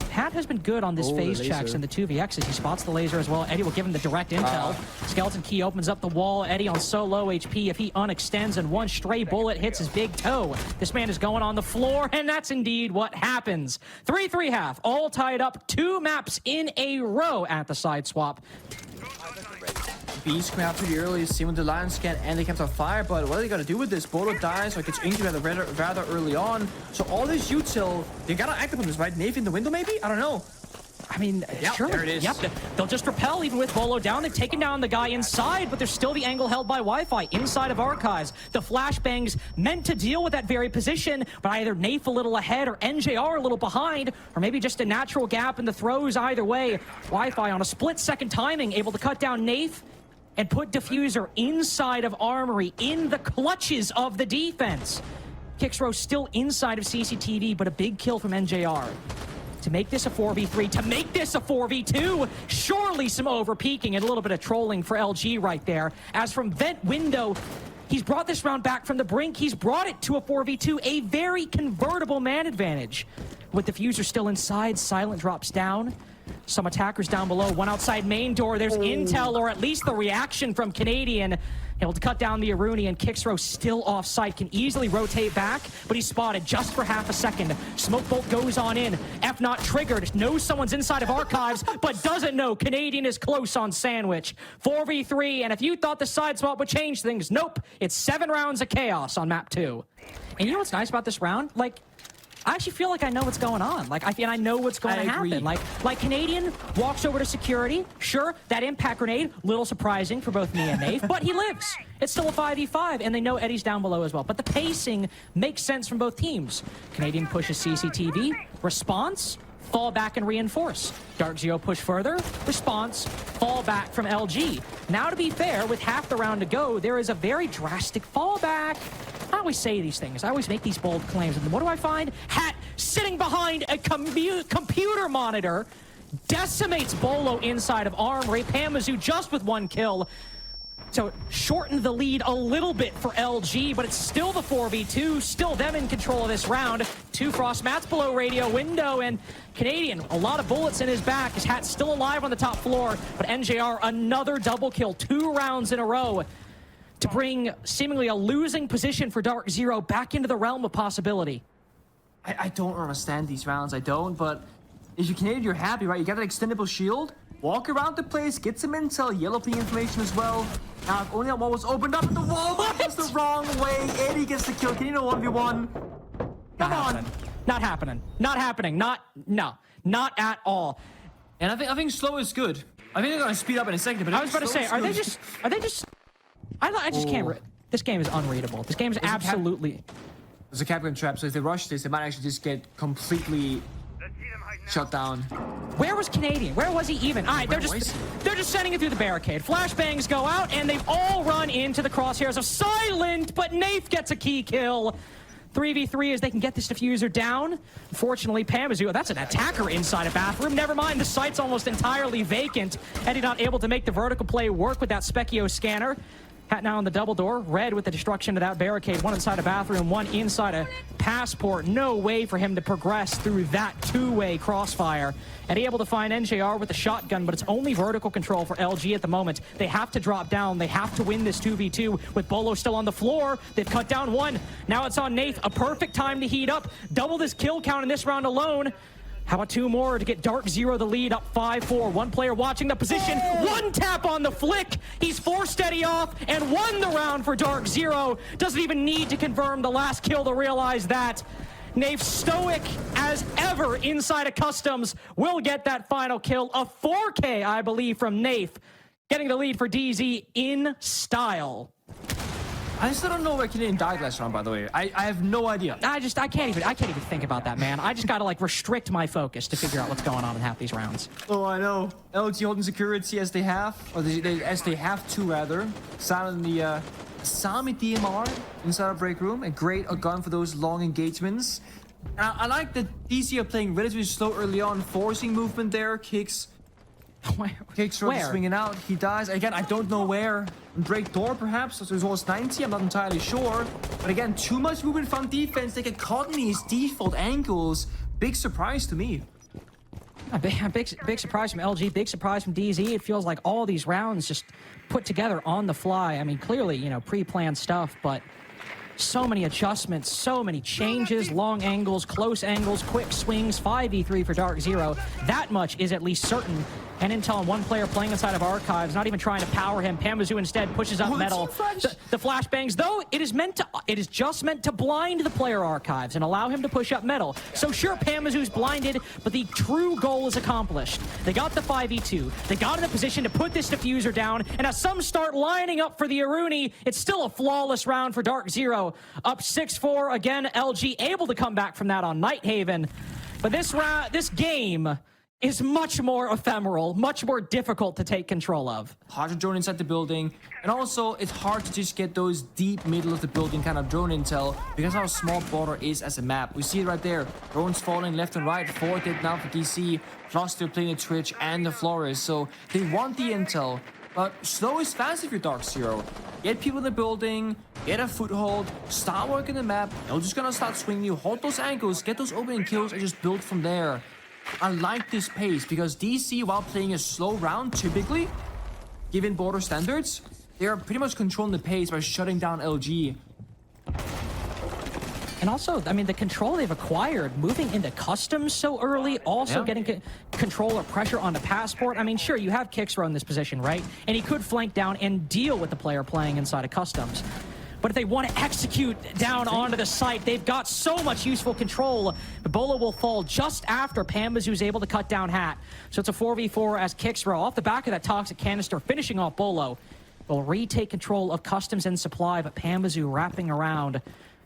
Hat has been good on this phase checks in the 2vx's. He spots the laser as well. Eddie will give him the direct intel. Skeleton Key opens up the wall. Eddie on so low HP. If he unextends and one stray bullet hits his big toe, this man is going on the floor, and that's indeed what happens. 3-3 half, all tied up. 2 maps in a row at the side swap. Beast came out pretty early, seen with the Lion scan and they kept on fire, but what are they gonna do with this? Beaulo dies, so it gets injured rather early on. So all this util, they gotta act upon this, right? Nave in the window maybe? I don't know. I mean, sure. There it is. Yep, they'll just repel even with Beaulo down. They've taken down the guy inside, but there's still the angle held by Wi-Fi inside of Archives. The flashbangs meant to deal with that very position, but either Nafe a little ahead or NJR a little behind, or maybe just a natural gap in the throws either way. Wi-Fi on a split-second timing, able to cut down Nafe and put Diffuser inside of Armory in the clutches of the defense. Kixrow still inside of CCTV, but a big kill from NJR. To make this a 4v3, to make this a 4v2, surely some over-peaking and a little bit of trolling for LG right there. As from vent window, he's brought this round back from the brink. He's brought it to a 4v2, a very convertible man advantage. With Diffuser still inside, Silent drops down. Some attackers down below, one outside main door. There's intel, or at least the reaction from Canadian. Able to cut down the Aruni, and Kixrow still off site. Can easily rotate back, but he's spotted just for half a second. Smoke bolt goes on in. F not triggered. Knows someone's inside of Archives, but doesn't know Canadian is close on Sandwich. 4v3, and if you thought the side swap would change things, nope. It's 7 rounds of chaos on map 2. And you know what's nice about this round? Like, I actually feel like I know what's going on. Like, I know what's going to happen. Like Canadian walks over to security. Sure, that impact grenade, little surprising for both me and Nave, but he lives. It's still a 5v5, and they know Eddie's down below as well. But the pacing makes sense from both teams. Canadian pushes CCTV. Response? fall back and reinforce. DarkZero push further, response, fall back from LG. Now, to be fair, with half the round to go, there is a very drastic fallback. I always say these things. I always make these bold claims. And what do I find? Hat sitting behind a computer monitor decimates Beaulo inside of Armory. Pamazoo just with 1 kill. So shortened the lead a little bit for LG, but it's still the 4v2, still them in control of this round. 2 Frost Mats below radio window, and Canadian, a lot of bullets in his back. His Hat's still alive on the top floor, but NJR, another double kill, 2 rounds in a row to bring seemingly a losing position for DarkZero back into the realm of possibility. I don't understand these rounds, I don't, but if you're Canadian, you're happy, right? You got that extendable shield, walk around the place, get some intel, yellow ping information as well. Now, if only that wall was opened up, and the wall goes the wrong way. Eddie gets the kill. Canadian 1v1. Come on. Not happening. Not happening. Not at all. And I think slow is good. I think they're gonna speed up in a second. But I was about to say, are they just? I just can't. This game is unreadable. This game is absolutely. There's a Capcom trap, so if they rush this, they might actually just get completely shut down. Where was Canadian? Where was he even? All right, they're just sending it through the barricade. Flashbangs go out, and they've all run into the crosshairs of Silent, but Nath gets a key kill. 3v3 as they can get this diffuser down. Unfortunately, Pamazoo, that's an attacker inside a bathroom. Never mind, the site's almost entirely vacant. Eddie not able to make the vertical play work with that Specchio scanner. Hat now on the double door. Red with the destruction of that barricade. 1 inside a bathroom, 1 inside a passport. No way for him to progress through that 2-way crossfire. Eddie able to find NJR with the shotgun, but it's only vertical control for LG at the moment. They have to drop down. They have to win this 2v2 with Beaulo still on the floor. They've cut down 1. Now it's on Nath. A perfect time to heat up. Double this kill count in this round alone. How about 2 more to get DarkZero the lead up 5-4. 1 player watching the position. 1 tap on the flick. He's forced Eddie off and won the round for DarkZero. Doesn't even need to confirm the last kill to realize that. Nath, stoic as ever inside of Customs, will get that final kill. A 4K, I believe, from Nath. Getting the lead for DZ in style. I still don't know where Canadian died last round, by the way. I have no idea. I can't even think about that, man. I just gotta like restrict my focus to figure out what's going on in half these rounds. Oh, I know. LG holding security as they have, or as they have to rather. Silent the Sami DMR inside a break room. A great gun for those long engagements. I like that DC are playing relatively slow early on, forcing movement there. Kicks swinging out. He dies. Again, I don't know where. Break door, perhaps. So it was 90. I'm not entirely sure. But again, too much movement from defense. They get caught in these default angles. Big surprise to me. A big surprise from LG. Big surprise from DZ. It feels like all these rounds just put together on the fly. I mean, clearly, you know, pre-planned stuff, but so many adjustments, so many changes, long angles, close angles, quick swings, 5v3 for DarkZero. That much is at least certain. And intel on 1 player playing inside of Archives, not even trying to power him. Pamazoo instead pushes up metal. The flashbangs, though, it is just meant to blind the player Archives and allow him to push up metal. So sure, Pamazoo's blinded, but the true goal is accomplished. They got the 5v2. They got in a position to put this diffuser down, and as some start lining up for the Aruni, it's still a flawless round for DarkZero. Up 6-4, again, LG able to come back from that on Nighthaven. But this game is much more ephemeral, much more difficult to take control of. Hard to drone inside the building, and also it's hard to just get those deep middle of the building kind of drone intel because how small border is as a map. We see it right there. Drones falling left and right, 4 dead now for DC, plus they're playing the Twitch and the Flores, so they want the intel. But slow is fast if you're DarkZero. Get people in the building, get a foothold, start working the map. They're just gonna start swinging you, hold those angles, get those opening kills, and just build from there. I like this pace because DC, while playing a slow round, typically, given border standards, they are pretty much controlling the pace by shutting down LG. And also, I mean, the control they've acquired, moving into Customs so early, also getting control or pressure on the passport. I mean, sure, you have Kixro in this position, right? And he could flank down and deal with the player playing inside of Customs. But if they want to execute down onto the site, they've got so much useful control. But Beaulo will fall just after Pamazoo's able to cut down Hat. So it's a 4v4 as Kixro, off the back of that toxic canister, finishing off Beaulo, will retake control of Customs and supply, but Pamazoo wrapping around.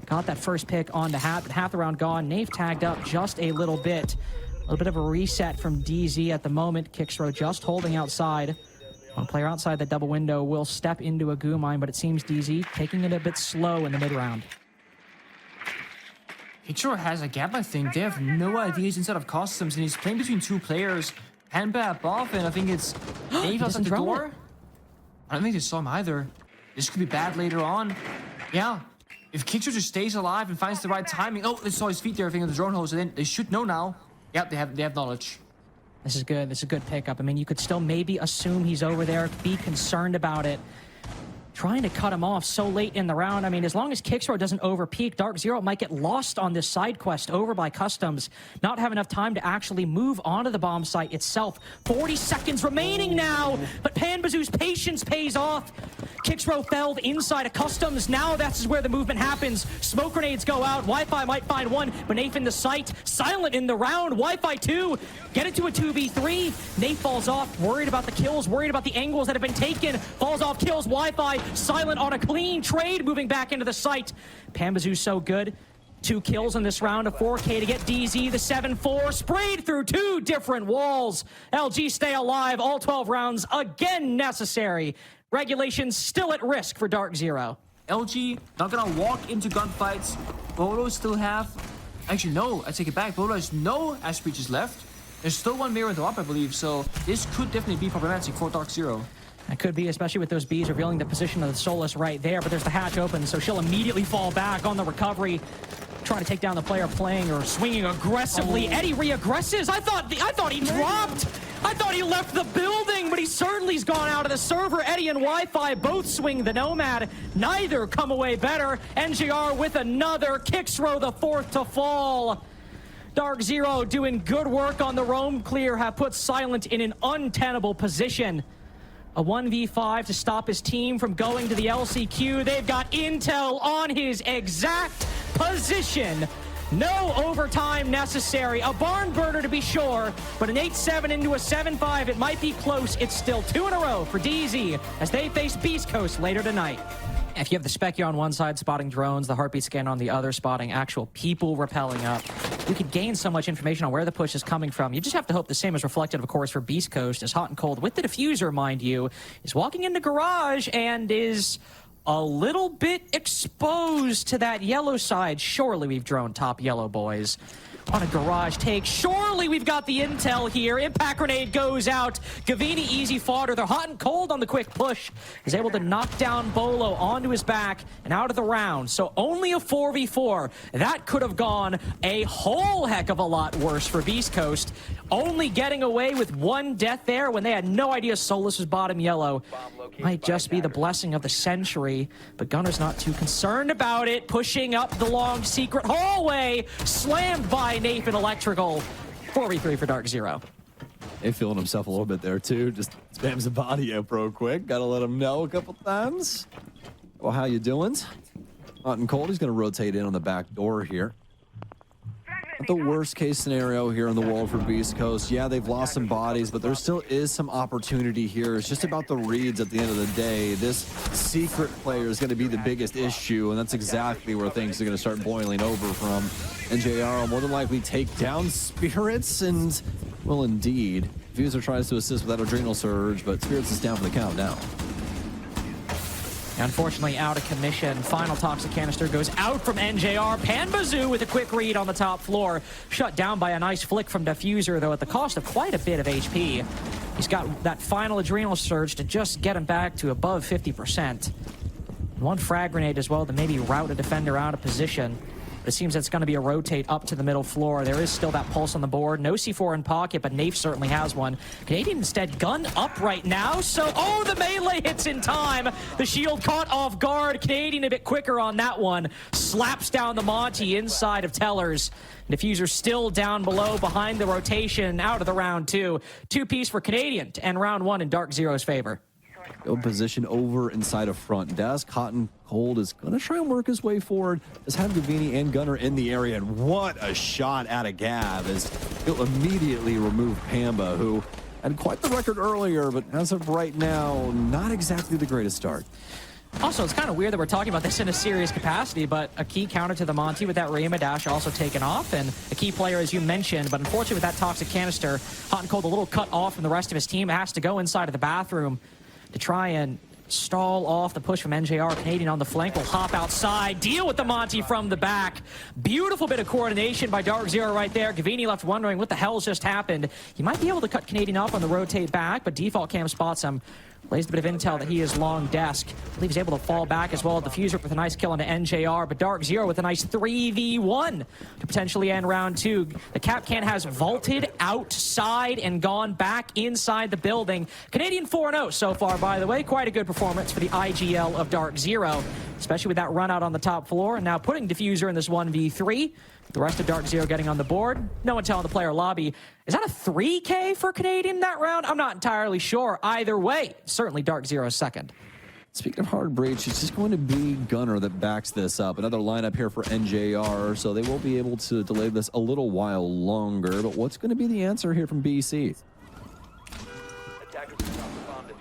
Got that first pick on the Hat, but half the round gone. Nave tagged up just a little bit. little bit of a reset from DZ at the moment. Kicksrow just holding outside. One player outside the double window will step into a goo mine, but it seems DZ taking it a bit slow in the mid-round. Kicksrow has a gap, I think. They have no ideas inside of customs, and he's playing between two players. Panda above, and I think it's Dave outside the door. I don't think they saw him either. This could be bad later on. Yeah. If Kicksrow just stays alive and finds the right timing. Oh, they saw his feet there, I think, on the drone hose, and then they should know now. Yep, they have knowledge. This is good. This is a good pickup. I mean, you could still maybe assume he's over there, be concerned about it. Trying to cut him off so late in the round. I mean, as long as Kicksrow doesn't overpeak, DarkZero might get lost on this side quest over by Customs. Not have enough time to actually move onto the bomb site itself. 40 seconds remaining now, but Panbazoo's patience pays off. Kicksrow fell inside of Customs. Now that's where the movement happens. Smoke grenades go out. Wi-Fi might find one, but Nafe in the site. Silent in the round. Wi-Fi 2. Get it to a 2v3. Nafe falls off. Worried about the kills. Worried about the angles that have been taken. Falls off, kills Wi-Fi. Silent on a clean trade, moving back into the site. Panbazoo's so good. 2 kills in this round, a 4K to get DZ, the 7-4, sprayed through 2 different walls. LG stay alive, all 12 rounds again necessary. Regulations still at risk for DarkZero. LG not gonna walk into gunfights. Beaulo still have... Actually, no, I take it back. Beaulo has no ash breaches left. There's still one mirror in the up, I believe, so this could definitely be problematic for DarkZero. That could be, especially with those Bs revealing the position of the Solus right there, but there's the hatch open, so she'll immediately fall back on the recovery, trying to take down the player playing or swinging aggressively. Eddie re-aggresses. I thought he dropped. I thought he left the building, but he certainly's gone out of the server. Eddie and Wi-Fi both swing the Nomad. Neither come away better. NJR with another. Kicksrow the 4th to fall. DarkZero doing good work on the roam clear, have put Silent in an untenable position. A 1v5 to stop his team from going to the LCQ. They've got intel on his exact position. No overtime necessary. A barn burner to be sure, but an 8-7 into a 7-5. It might be close. It's still 2 in a row for DZ as they face Beastcoast later tonight. If you have the Specular on one side spotting drones, the heartbeat scan on the other spotting actual people rappelling up, you could gain so much information on where the push is coming from. You just have to hope the same is reflected, of course, for Beastcoast, as Hot and Cold with the diffuser, mind you, is walking into garage and is a little bit exposed to that yellow side. Surely we've drone top yellow, boys. On a garage take. Surely we've got the intel here. Impact grenade goes out. Gavini easy fodder. They're Hot and Cold on the quick push. Is able to knock down Beaulo onto his back and out of the round. So only a 4v4. That could have gone a whole heck of a lot worse for Beastcoast. Only getting away with 1 death there when they had no idea Solus was bottom yellow. Might just be the blessing of the century, but Gunner's not too concerned about it. Pushing up the long secret hallway. Slammed by Nathan Electrical. 4v3 for DarkZero. Hey, feeling himself a little bit there too. Just spams the body up real quick. Gotta let him know a couple times. Well, how you doing? Hot and Cold, he's gonna rotate in on the back door here. Not the worst case scenario here in the world for Beastcoast. Yeah, they've lost some bodies, but there still is some opportunity here. It's just about the reads at the end of the day. This secret player is going to be the biggest issue, and that's exactly where things are going to start boiling over from. NJR will more than likely take down Spirits, and will indeed. Fuser tries to assist with that adrenal surge, but Spirits is down for the count now. Unfortunately, out of commission. Final toxic canister goes out from NJR. Panbazoo with a quick read on the top floor. Shut down by a nice flick from Diffuser, though, at the cost of quite a bit of HP. He's got that final adrenal surge to just get him back to above 50%. 1 frag grenade as well to maybe route a defender out of position. But it seems it's going to be a rotate up to the middle floor. There is still that pulse on the board. No C4 in pocket, but Nafe certainly has one. Canadian instead gun up right now. So, oh, the melee hits in time. The shield caught off guard. Canadian a bit quicker on that one. Slaps down the Monty inside of Tellers. Diffuser still down below behind the rotation out of the round 2. 2-piece for Canadian to end round 1 in DarkZero's favor. Good position over inside of front desk. Hot and Cold is going to try and work his way forward. Has had Gavini and Gunner in the area, and what a shot at a Gav as he'll immediately remove Pamba, who had quite the record earlier, but as of right now, not exactly the greatest start. Also, it's kind of weird that we're talking about this in a serious capacity, but a key counter to the Monty with that Rima dash also taken off, and a key player, as you mentioned, but unfortunately with that toxic canister, Hot and Cold a little cut off from the rest of his team, has to go inside of the bathroom to try and stall off the push from NJR. Canadian on the flank will hop outside, deal with the Monty from the back. Beautiful bit of coordination by DarkZero right there. Gavini left wondering what the hell's just happened. He might be able to cut Canadian off on the rotate back, but default cam spots him. Lays a bit of intel that he is long desk. I believe he's able to fall back as well. Diffuser with a nice kill into NJR, but DarkZero with a nice 3v1 to potentially end round 2. The Capcan has vaulted outside and gone back inside the building. Canadian 4-0 so far, by the way. Quite a good performance for the IGL of DarkZero, especially with that run out on the top floor. And now putting Diffuser in this 1v3. The rest of DarkZero getting on the board. No one telling the player lobby. Is that a 3K for Canadian that round? I'm not entirely sure. Either way, certainly DarkZero's second. Speaking of hard breach, it's just going to be Gunner that backs this up. Another lineup here for NJR, so they will be able to delay this a little while longer. But what's going to be the answer here from BC?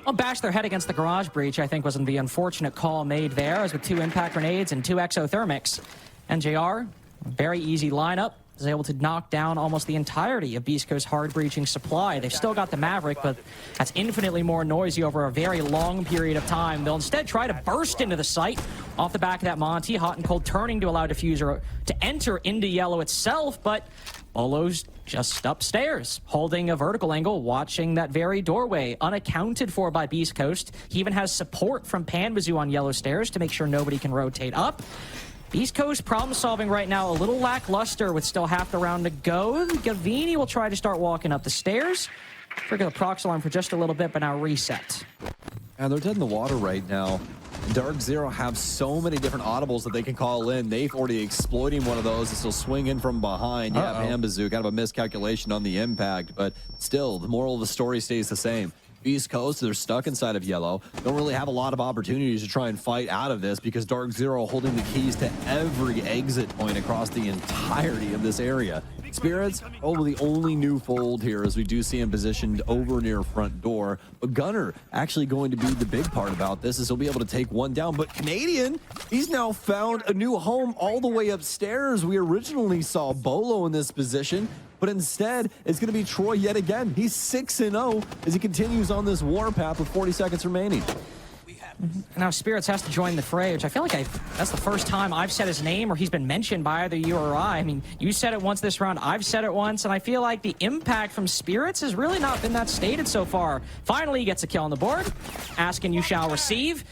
Well, bash their head against the garage breach, I think, was the unfortunate call made there, as with 2 impact grenades and 2 exothermics. NJR, very easy lineup, is able to knock down almost the entirety of Beastcoast's hard breaching supply. They've still got the Maverick, but that's infinitely more noisy over a very long period of time. They'll instead try to burst into the site off the back of that Monty. Hot and Cold turning to allow Diffuser to enter into yellow itself, but Olo's just upstairs, holding a vertical angle, watching that very doorway, unaccounted for by Beastcoast. He even has support from Panbazoo on yellow stairs to make sure nobody can rotate up. Beastcoast problem solving right now a little lackluster with still half the round to go. Gavini will try to start walking up the stairs. Trigger the prox alarm for just a little bit, but now reset. And they're dead in the water right now. DarkZero have so many different audibles that they can call in. They've already exploiting one of those. It's still swinging from behind. Yeah, Panbazoo, kind of a miscalculation on the impact, but still, the moral of the story stays the same. East Coast, they're stuck inside of yellow. Don't really have a lot of opportunities to try and fight out of this because DarkZero holding the keys to every exit point across the entirety of this area. Spirits, the only new fold here as we do see him positioned over near front door. But Gunner actually going to be the big part about this, is he'll be able to take one down. But Canadian, he's now found a new home all the way upstairs. We originally saw Beaulo in this position, but instead it's going to be Troy yet again. He's 6-0 as he continues on this warpath with 40 seconds remaining. Now Spirits has to join the fray, which I feel like that's the first time I've said his name or he's been mentioned by either you or I. I mean, you said it once this round, I've said it once, and I feel like the impact from Spirits has really not been that stated so far. Finally, he gets a kill on the board. Asking you shall receive.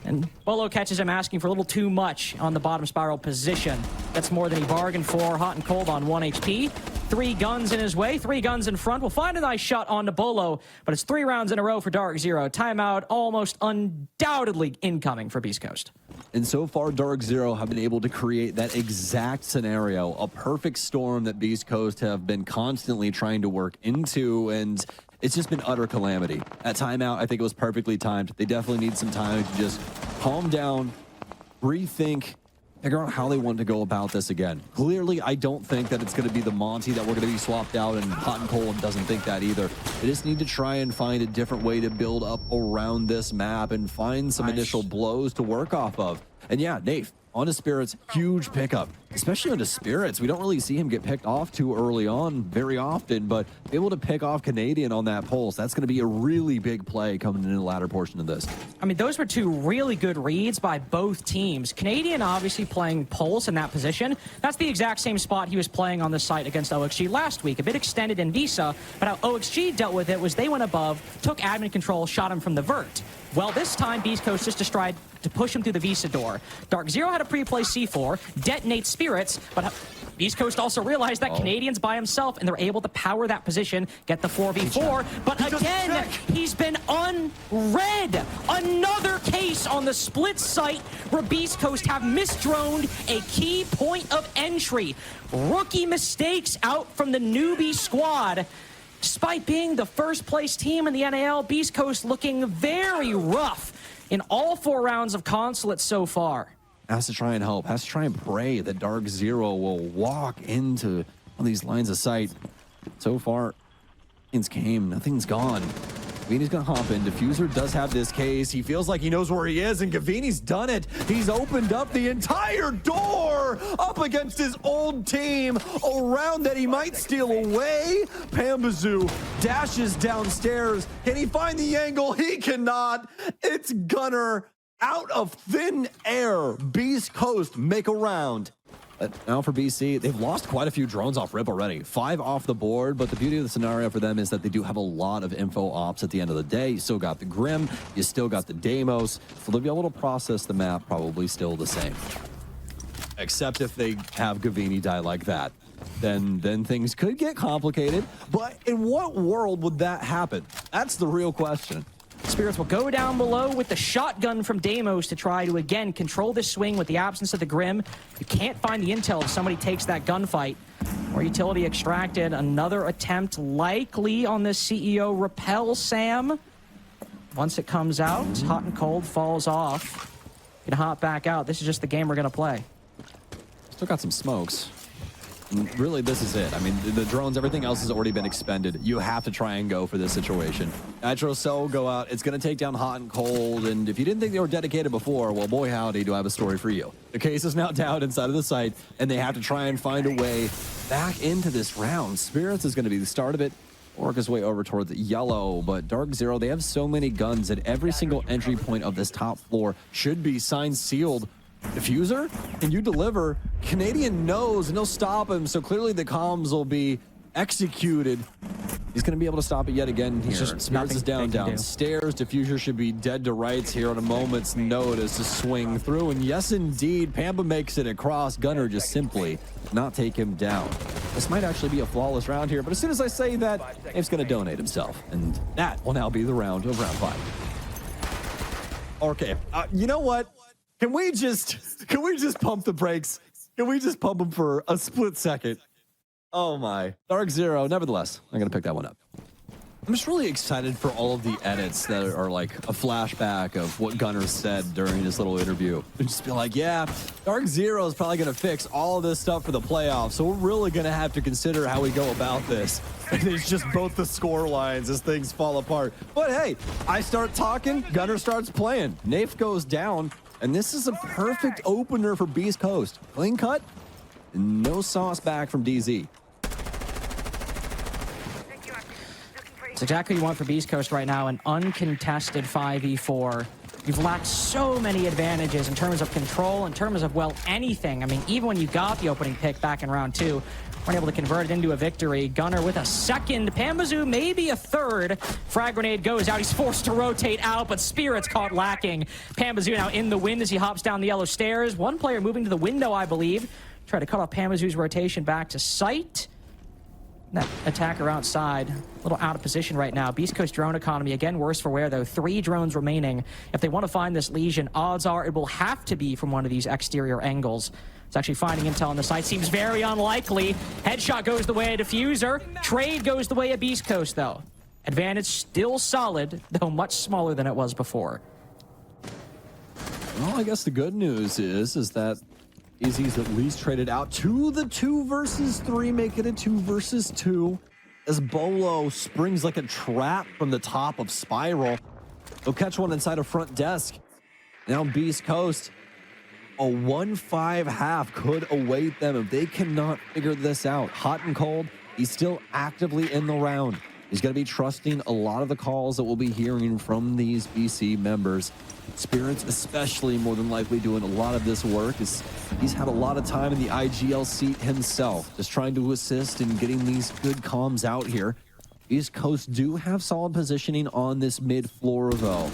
And Beaulo catches him asking for a little too much on the bottom spiral position. That's more than he bargained for. Hot and Cold on 1 HP. 3 guns in his way, 3 guns in front. We'll find a nice shot on to Beaulo, but it's 3 rounds in a row for DarkZero. Timeout almost undoubtedly incoming for Beastcoast. And so far, DarkZero have been able to create that exact scenario, a perfect storm that Beastcoast have been constantly trying to work into, and it's just been utter calamity. That timeout, I think it was perfectly timed. They definitely need some time to just calm down, rethink, figure out how they want to go about this again. Clearly, I don't think that it's going to be the Monty that we're going to be swapped out, and Hot and Cold doesn't think that either. They just need to try and find a different way to build up around this map and find some initial blows to work off of. And yeah, Nate, onto Spirits, huge pickup, especially onto Spirits. We don't really see him get picked off too early on very often, but be able to pick off Canadian on that pulse, that's going to be a really big play coming in the latter portion of this. I mean, those were 2 really good reads by both teams. Canadian obviously playing pulse in that position. That's the exact same spot he was playing on the site against OXG last week. A bit extended in Visa, but how OXG dealt with it was they went above, took admin control, shot him from the vert. Well, this time, Beastcoast just tried to push him through the Visa door. DarkZero had a pre-play C4, detonate Spirits, but Beastcoast also realized that Canadian's by himself, and they're able to power that position, get the 4v4. But again, he's been unread. Another case on the split site where Beastcoast have misdroned a key point of entry. Rookie mistakes out from the newbie squad. Despite being the first place team in the NAL, Beastcoast looking very rough in all 4 rounds of Consulate so far. Has to try and help, has to try and pray that DarkZero will walk into one of these lines of sight. So far, nothing's came, nothing's gone. Gavini's gonna hop in. Diffuser does have this case. He feels like he knows where he is, and Gavini's done it. He's opened up the entire door up against his old team. A round that he might steal away. Pambazoo dashes downstairs. Can he find the angle? He cannot. It's Gunner out of thin air. Beastcoast make a round. Now for BC, they've lost quite a few drones off rip already. 5 off the board, but the beauty of the scenario for them is that they do have a lot of info ops at the end of the day. You still got the Grim, you still got the Deimos, so they'll be able to process the map probably still the same. Except if they have Gavini die like that. Then things could get complicated, but in what world would that happen? That's the real question. Spirits will go down below with the shotgun from Deimos to try to, again, control this swing with the absence of the Grim. You can't find the intel if somebody takes that gunfight. More utility extracted. Another attempt likely on this CEO Repel Sam. Once it comes out, hot and cold falls off. Gonna hop back out. This is just the game we're gonna play. Still got some smokes. And really, this is it. I mean, the drones, everything else has already been expended. You have to try and go for this situation. Nitro Cell will go out. It's going to take down hot and cold. And if you didn't think they were dedicated before, well, boy, howdy, do I have a story for you. The case is now down inside of the site, and they have to try and find a way back into this round. Spirits is going to be the start of it. Work his way over towards yellow, but DarkZero, they have so many guns at every single entry point of this top floor should be signed sealed. Diffuser, can you deliver? Canadian knows, and he'll stop him, so clearly the comms will be executed. He's going to be able to stop it yet again here. Spirits is down downstairs. Diffuser should be dead to rights here on a moment's notice to swing through, and yes, indeed, Pamba makes it across. Gunner just simply not take him down. This might actually be a flawless round here, but as soon as I say that, Dave's going to donate himself, and that will now be the round of round 5. Okay, you know what? Can we just pump the brakes? Can we just pump them for a split second? Oh my. DarkZero, nevertheless, I'm going to pick that one up. I'm just really excited for all of the edits that are like a flashback of what Gunner said during his little interview. And just be like, yeah, DarkZero is probably going to fix all of this stuff for the playoffs, so we're really going to have to consider how we go about this. And it's just both the score lines as things fall apart. But hey, I start talking, Gunner starts playing. Nafe goes down. And this is a perfect opener for Beastcoast. Clean cut, no sauce back from DZ. It's exactly what you want for Beastcoast right now, an uncontested 5v4. You've lacked so many advantages in terms of control, in terms of, well, anything. I mean, even when you got the opening pick back in round 2, weren't able to convert it into a victory. Gunner with a second, Pambazoo maybe a third. Frag grenade goes out, he's forced to rotate out, but Spirit's caught lacking. Pambazoo now in the wind as he hops down the yellow stairs. One player moving to the window, I believe. Try to cut off Pambazoo's rotation back to sight. That attacker outside, a little out of position right now. Beastcoast drone economy, again, worse for wear, though. 3 drones remaining. If they want to find this Legion, odds are it will have to be from one of these exterior angles. It's actually finding intel on the site. Seems very unlikely. Headshot goes the way of Diffuser. Trade goes the way of Beastcoast, though. Advantage still solid, though much smaller than it was before. Well, I guess the good news is that Easy's at least traded out to the 2 versus 3, make it a 2 versus 2. As Beaulo springs like a trap from the top of Spiral. They'll catch one inside a front desk. Now Beastcoast, a 1-5 half could await them if they cannot figure this out. Hot and cold, he's still actively in the round. He's going to be trusting a lot of the calls that we'll be hearing from these BC members. Spirits especially more than likely doing a lot of this work. He's had a lot of time in the IGL seat himself, just trying to assist in getting these good comms out here. East Coast do have solid positioning on this mid floor though.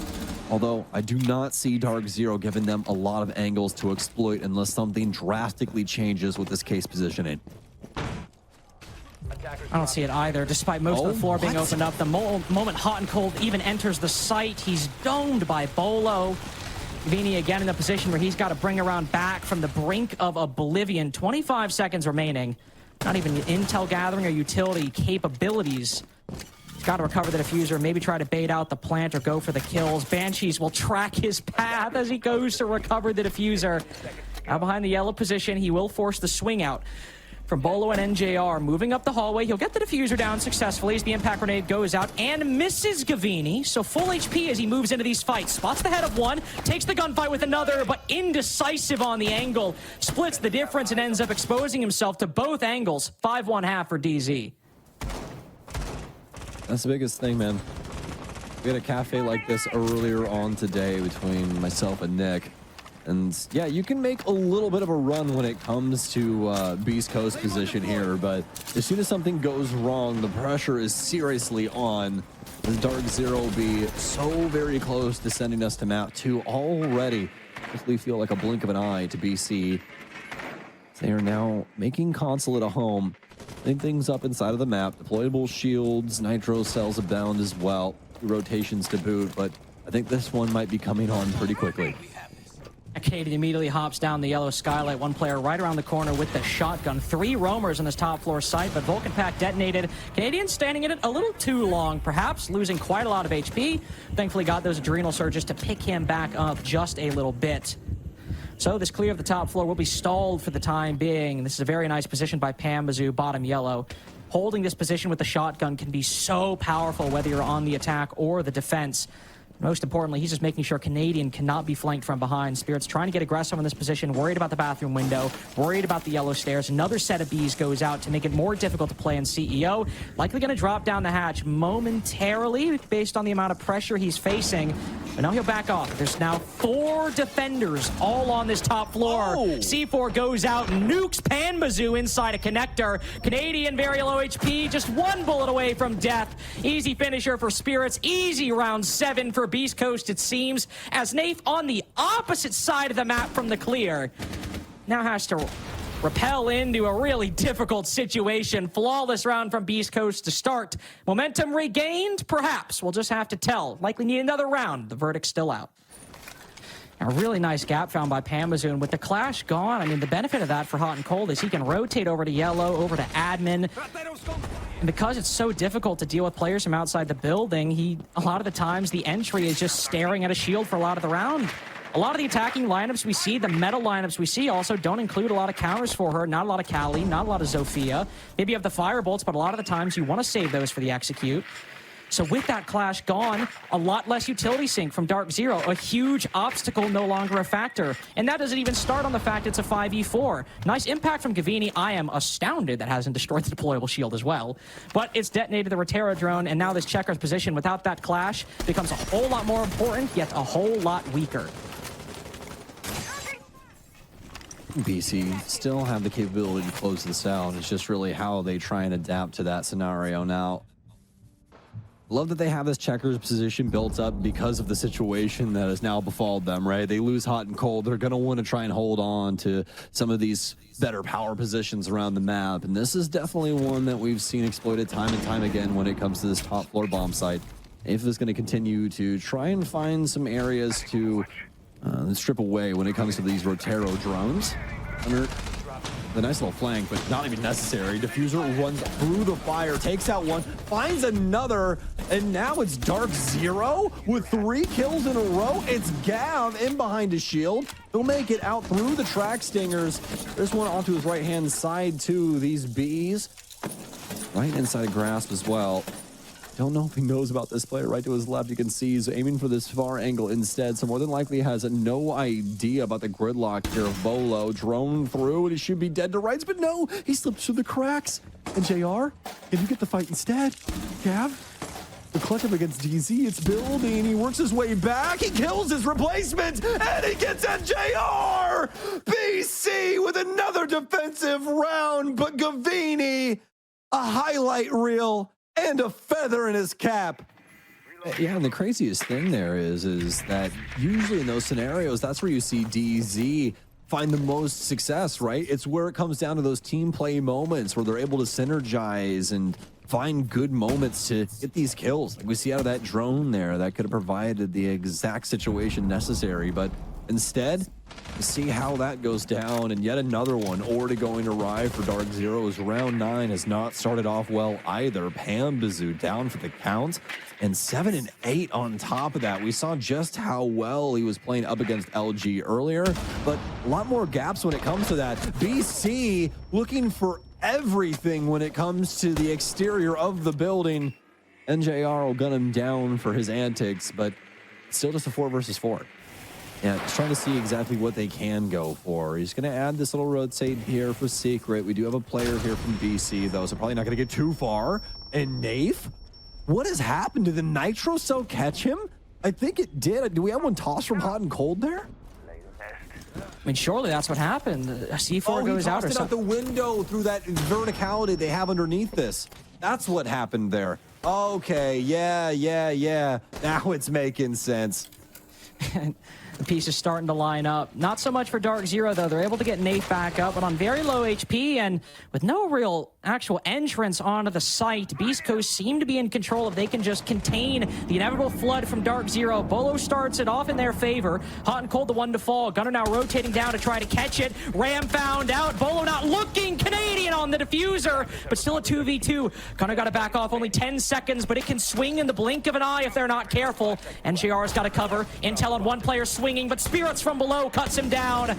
Although I do not see DarkZero giving them a lot of angles to exploit unless something drastically changes with this case positioning. I don't see it either, despite most of the floor being opened up. The moment Hot and Cold even enters the site, he's domed by Beaulo. Vini again in the position where he's got to bring around back from the brink of oblivion. 25 seconds remaining. Not even intel gathering or utility capabilities. He's got to recover the diffuser, maybe try to bait out the plant or go for the kills. Banshees will track his path as he goes to recover the diffuser. Now behind the yellow position, he will force the swing out. from Beaulo and NJR. Moving up the hallway, he'll get the diffuser down successfully as the impact grenade goes out and misses Gavini. So full HP as he moves into these fights. Spots the head of one, takes the gunfight with another, but indecisive on the angle. Splits the difference and ends up exposing himself to both angles. 5-1-1 for DZ. That's the biggest thing, man. We had a cafe like this earlier on today between myself and Nick. And yeah, you can make a little bit of a run when it comes to Beastcoast position here, but as soon as something goes wrong, the pressure is seriously on. As DarkZero will be so very close to sending us to map 2 already. We feel like a blink of an eye to BC. They are now making Consulate a home, putting things up inside of the map. Deployable shields, nitro cells abound as well. Rotations to boot, but I think this one might be coming on pretty quickly. Canadian immediately hops down the yellow skylight. One player right around the corner with the shotgun. 3 roamers on this top floor site, but Vulcan Pack detonated. Canadian standing in it a little too long, perhaps losing quite a lot of HP. Thankfully got those adrenal surges to pick him back up just a little bit. So this clear of the top floor will be stalled for the time being. This is a very nice position by Pambazoo, bottom yellow. Holding this position with the shotgun can be so powerful, whether you're on the attack or the defense. Most importantly, he's just making sure Canadian cannot be flanked from behind. Spirit's trying to get aggressive in this position, worried about the bathroom window, worried about the yellow stairs. Another set of Bs goes out to make it more difficult to play in CEO. Likely going to drop down the hatch momentarily based on the amount of pressure he's facing. But now he'll back off. There's now 4 defenders all on this top floor. Oh. C4 goes out, nukes Panbazoo inside a connector. Canadian very low HP, just 1 bullet away from death. Easy finisher for Spirits, easy round 7 for Beastcoast, it seems, as Nath on the opposite side of the map from the clear now has to rappel into a really difficult situation. Flawless round from Beastcoast to start. Momentum regained? Perhaps. We'll just have to tell. Likely need another round. The verdict's still out. A really nice gap found by Pambazoo, and with the clash gone, I mean, the benefit of that for Hot and Cold is he can rotate over to yellow, over to admin. And because it's so difficult to deal with players from outside the building, a lot of the times the entry is just staring at a shield for a lot of the round. A lot of the attacking lineups we see, the meta lineups we see, also don't include a lot of counters for her. Not a lot of Kali, not a lot of Zofia. Maybe you have the fire bolts, but a lot of the times you want to save those for the execute. So with that clash gone, a lot less utility sync from DarkZero. A huge obstacle, no longer a factor. And that doesn't even start on the fact it's a 5v4. Nice impact from Gavini. I am astounded that hasn't destroyed the deployable shield as well. But it's detonated the Rotera drone, and now this checker's position without that clash becomes a whole lot more important, yet a whole lot weaker. BC still have the capability to close this out. It's just really how they try and adapt to that scenario now. Love that they have this checkers position built up because of the situation that has now befallen them, right? They lose Hot and Cold. They're going to want to try and hold on to some of these better power positions around the map. And this is definitely one that we've seen exploited time and time again when it comes to this top floor bomb site. AFA is going to continue to try and find some areas to strip away when it comes to these Rotero drones. Under the nice little flank, but not even necessary. Diffuser runs through the fire, takes out one, finds another, and now it's DarkZero with 3 kills in a row. It's Gav in behind his shield. He'll make it out through the track stingers. There's one onto his right-hand side, too. These Bs right inside grasp as well. Don't know if he knows about this player right to his left. You can see he's aiming for this far angle instead, so more than likely has no idea about the gridlock here of Beaulo. Drone through, and he should be dead to rights, but no, he slips through the cracks. And JR, can you get the fight instead? Gav, the collective against DZ, it's building. He works his way back, he kills his replacement, and he gets at JR! BC with another defensive round, but Gavini, a highlight reel, and a feather in his cap. Yeah, and the craziest thing there is that usually in those scenarios, that's where you see DZ find the most success, right? It's where it comes down to those team play moments where they're able to synergize and find good moments to get these kills. Like we see out of that drone there, that could have provided the exact situation necessary, but instead, see how that goes down, and yet another one already going awry for DarkZero as round 9 has not started off well either. Pambazoo down for the count, and 7 and 8 on top of that. We saw just how well he was playing up against LG earlier, but a lot more gaps when it comes to that. BC looking for everything when it comes to the exterior of the building. NJR will gun him down for his antics, but still just a 4 versus 4. Yeah, just trying to see exactly what they can go for. He's going to add this little rotate here for Secret. We do have a player here from BC, though, so probably not going to get too far. And Nafe? What has happened? Did the Nitro Cell catch him? I think it did. Do we have one tossed from hot and cold there? I mean, surely that's what happened. C4 goes out or it out something. the window through that verticality they have underneath this. That's what happened there. Okay, yeah. Now it's making sense. The pieces starting to line up. Not so much for DarkZero, though. They're able to get Nate back up, but on very low HP and with no real actual entrance onto the site, Beastcoast seem to be in control if they can just contain the inevitable flood from DarkZero. Beaulo starts it off in their favor. Hot and cold, the one to fall. Gunner now rotating down to try to catch it. Ram found out. Beaulo not looking. Canadian on the diffuser, but still a 2v2. Gunner got to back off only 10 seconds, but it can swing in the blink of an eye if they're not careful. NJR's got to cover. Intel on one player swinging, but Spirits from below cuts him down.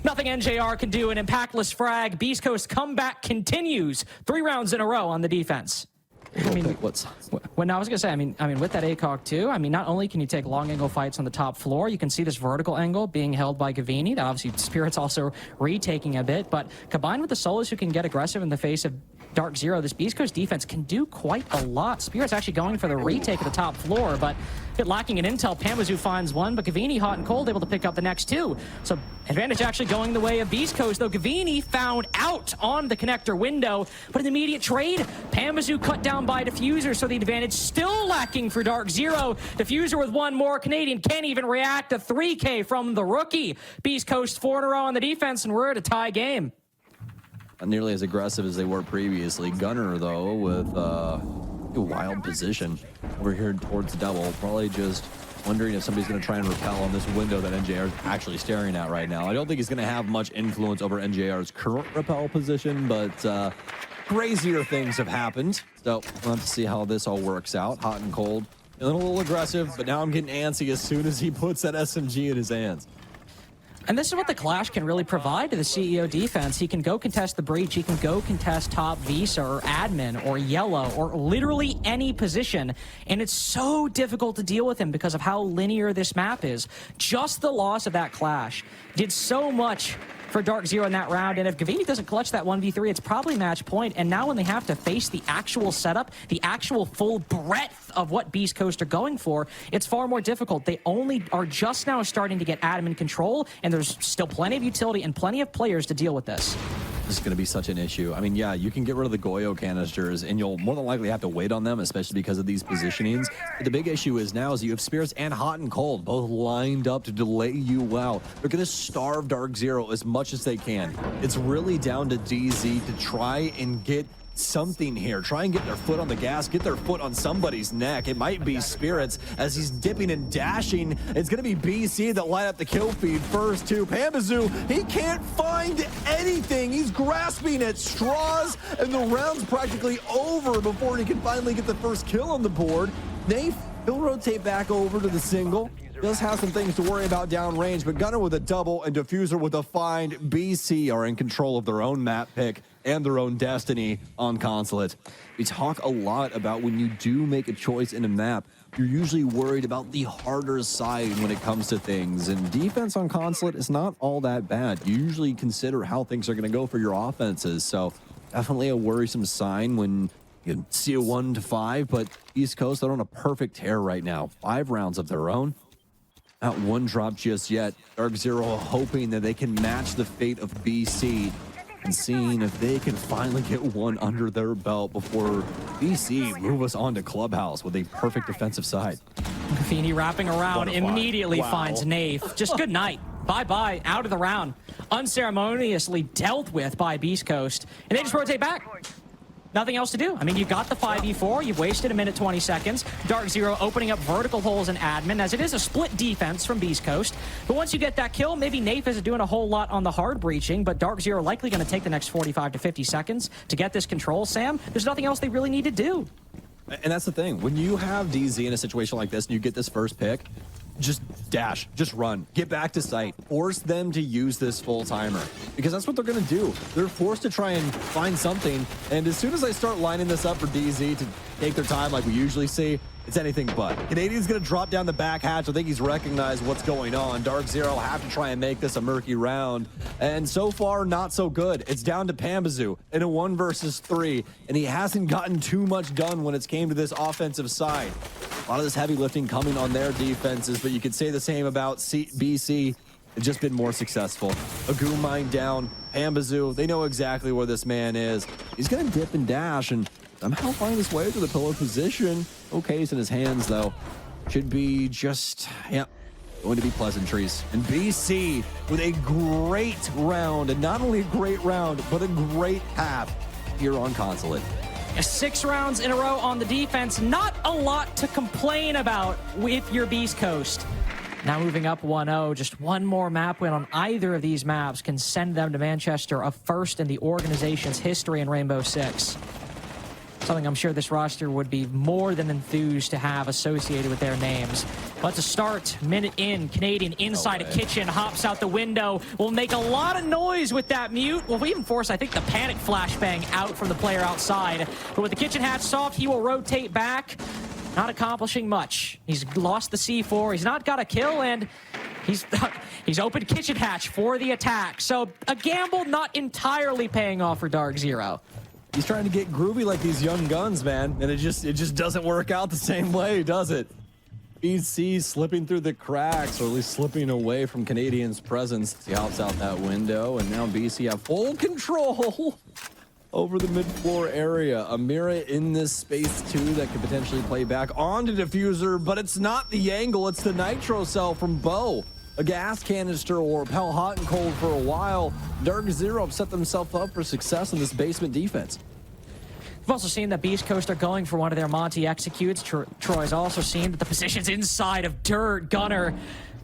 Nothing NJR can do. An impactless frag. Beastcoast comeback continues. 3 rounds in a row on the defense. I mean, when I was gonna say, I mean, with that ACOG too, I mean, not only can you take long angle fights on the top floor, you can see this vertical angle being held by Gavini. That obviously Spirit's also retaking a bit, but combined with the solos who can get aggressive in the face of DarkZero, this Beastcoast defense can do quite a lot. Spirit's actually going for the retake of the top floor, but a bit lacking in intel. Pamazoo finds one, but Gavini, hot and cold, able to pick up the next 2. So advantage actually going the way of Beastcoast, though Gavini found out on the connector window, but an immediate trade. Pamazoo cut down by Diffuser, so the advantage still lacking for DarkZero. Diffuser with one more. Canadian can't even react to 3K from the rookie. Beastcoast 4 in a row on the defense, and we're at a tie game. Not nearly as aggressive as they were previously. Gunner, though, with a wild position over here towards the double. Probably just wondering if somebody's going to try and repel on this window that NJR is actually staring at right now. I don't think he's going to have much influence over NJR's current repel position, but crazier things have happened. So we'll have to see how this all works out. Hot and cold. A little aggressive, but now I'm getting antsy as soon as he puts that SMG in his hands. And this is what the Clash can really provide to the CEO defense. He can go contest the breach. He can go contest top Visa or admin or yellow or literally any position. And it's so difficult to deal with him because of how linear this map is. Just the loss of that Clash did so much for DarkZero in that round, and if Gavini doesn't clutch that 1v3, it's probably match point. And now when they have to face the actual setup, the actual full breadth of what Beastcoast are going for, it's far more difficult. They only are just now starting to get Adam in control, and there's still plenty of utility and plenty of players to deal with this. This is going to be such an issue. I mean, yeah, you can get rid of the Goyo canisters, and you'll more than likely have to wait on them, especially because of these positionings. But the big issue is now is you have Spirits and Hot and Cold both lined up to delay you out. They're going to starve DarkZero as much as they can. It's really down to DZ to try and get something here. Try and get their foot on the gas, get their foot on somebody's neck. It might be Spirits as he's dipping and dashing. It's going to be BC that light up the kill feed first, too. Pamazoo, he can't find anything. He's grasping at straws, and the round's practically over before he can finally get the first kill on the board. He'll rotate back over to the single. Does have some things to worry about downrange, but Gunner with a double and Diffuser with a find. BC are in control of their own map pick and their own destiny on Consulate. We talk a lot about when you do make a choice in a map, you're usually worried about the harder side when it comes to things, and defense on Consulate is not all that bad. You usually consider how things are going to go for your offenses, so definitely a worrisome sign when you see a 1-5, but East Coast, they're on a perfect tear right now. 5 rounds of their own. Not one drop just yet. DarkZero hoping that they can match the fate of BC and seeing if they can finally get one under their belt before BC move us on to Clubhouse with a perfect defensive side. Gavini wrapping around immediately finds Nafe. Just good night. Bye-bye. Out of the round. Unceremoniously dealt with by Beastcoast. And they just rotate back. Nothing else to do. I mean, you've got the 5v4. You've wasted 1 minute 20 seconds. DarkZero opening up vertical holes in admin, as it is a split defense from Beastcoast. But once you get that kill, maybe Nafe isn't doing a whole lot on the hard breaching, but DarkZero likely going to take the next 45 to 50 seconds to get this control, Sam. There's nothing else they really need to do. And that's the thing. When you have DZ in a situation like this and you get this first pick, just dash, just run, get back to site, force them to use this full timer, because that's what they're going to do. They're forced to try and find something, and as soon as I start lining this up for DZ to take their time like we usually see, it's anything but. Canadian's going to drop down the back hatch. I think he's recognized what's going on. DarkZero have to try and make this a murky round, and so far, not so good. It's down to Pambazoo in a 1 versus 3, and he hasn't gotten too much done when it's came to this offensive side. A lot of this heavy lifting coming on their defenses, but you could say the same about BC. They've just been more successful. Agoo mine down, Pambazoo, they know exactly where this man is. He's going to dip and dash and somehow find his way to the pillar position. No case in his hands, though. Should be just, going to be pleasantries. And BC with a great round, and not only a great round, but a great half here on Consulate. 6 rounds in a row on the defense. Not a lot to complain about if you're Beastcoast. Now moving up 1-0, just one more map win on either of these maps can send them to Manchester, a first in the organization's history in Rainbow Six. Something I'm sure this roster would be more than enthused to have associated with their names. But to start, minute in, Canadian inside a kitchen, hops out the window, will make a lot of noise with that mute. Will even force, I think, the panic flashbang out from the player outside. But with the kitchen hatch soft, he will rotate back, not accomplishing much. He's lost the C4, he's not got a kill, and he's opened kitchen hatch for the attack. So a gamble not entirely paying off for DarkZero. He's trying to get groovy like these young guns, man, and it just doesn't work out the same way, does it? BC slipping through the cracks, or at least slipping away from Canadian's presence. He hops out that window, and now BC have full control over the mid-floor area. Amira in this space too that could potentially play back onto Diffuser, but it's not the angle, it's the nitro cell from Bo. A gas canister will repel hot and cold for a while. DarkZero have set themselves up for success in this basement defense. We've also seen that Beastcoast are going for one of their Monty executes. Troy's also seen that the positions inside of Dirt, Gunner,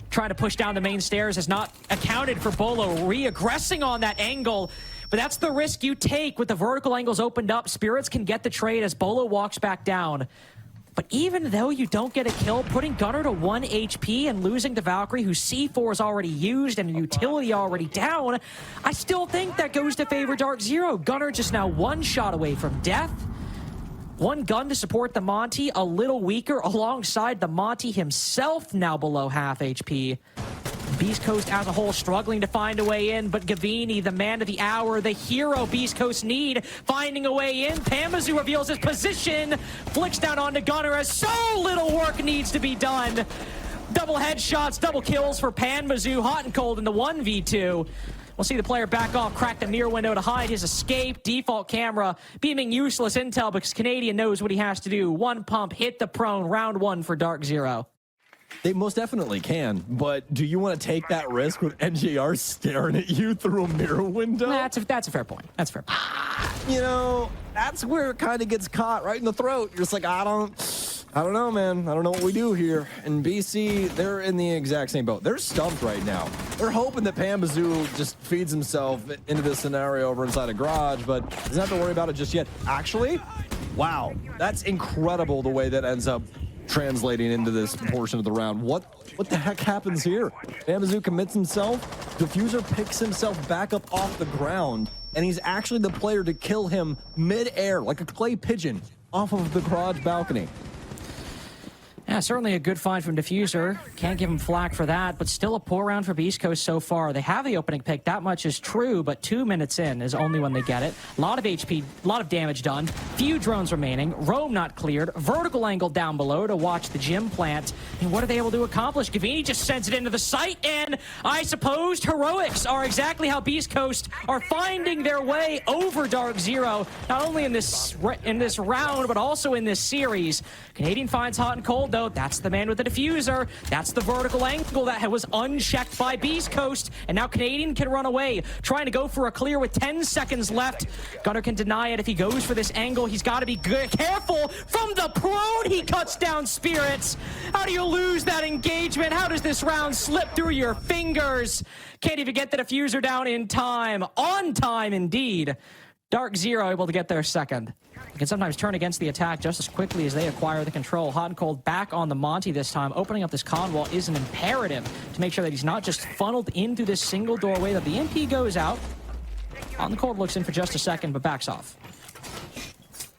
trying to push down the main stairs has not accounted for Beaulo re-aggressing on that angle. But that's the risk you take with the vertical angles opened up. Spirits can get the trade as Beaulo walks back down. But even though you don't get a kill, putting Gunner to 1 HP and losing to Valkyrie, whose C4 is already used and utility already down, I still think that goes to favor DarkZero. Gunner just now 1 shot away from death. 1 gun to support the Monty, a little weaker alongside the Monty himself, now below half HP. Beastcoast as a whole struggling to find a way in, but Gavini, the man of the hour, the hero Beastcoast need, finding a way in. Pambazoo reveals his position, flicks down onto Gunner as so little work needs to be done. Double headshots, double kills for Pambazoo, hot and cold in the 1v2. We'll see the player back off, crack the mirror window to hide his escape. Default camera beaming useless intel because Canadian knows what he has to do. 1 pump, hit the prone, round 1 for DarkZero. They most definitely can, but do you want to take that risk with NJR staring at you through a mirror window? That's a fair point. That's a fair point. You know, that's where it kind of gets caught right in the throat. You're just like, I don't know, man. I don't know what we do here. And BC, they're in the exact same boat. They're stumped right now. They're hoping that Pambazoo just feeds himself into this scenario over inside a garage, but doesn't have to worry about it just yet. Actually, wow, that's incredible the way that ends up translating into this portion of the round. What the heck happens here? Pambazoo commits himself. Diffuser picks himself back up off the ground, and he's actually the player to kill him mid-air, like a clay pigeon, off of the garage balcony. Yeah, certainly a good find from Diffuser. Can't give him flack for that, but still a poor round for Beastcoast so far. They have the opening pick, that much is true, but 2 minutes in is only when they get it. A lot of HP, a lot of damage done. Few drones remaining. Roam not cleared. Vertical angle down below to watch the gym plant. And what are they able to accomplish? Gavini just sends it into the site, and I suppose heroics are exactly how Beastcoast are finding their way over DarkZero, not only in this round, but also in this series. Canadian finds hot and cold, though. That's the man with the diffuser. That's the vertical angle that was unchecked by Beastcoast. And now Canadian can run away, trying to go for a clear with 10 seconds left. Gunner can deny it if he goes for this angle. He's got to be careful. From the prone, he cuts down Spirits. How do you lose that engagement? How does this round slip through your fingers? Can't even get the diffuser down in time. On time, indeed. DarkZero able to get their second. They can sometimes turn against the attack just as quickly as they acquire the control. Hot and Cold back on the Monty this time. Opening up this con wall is an imperative to make sure that he's not just funneled into this single doorway, that the MP goes out. Hot and Cold looks in for just a second, but backs off.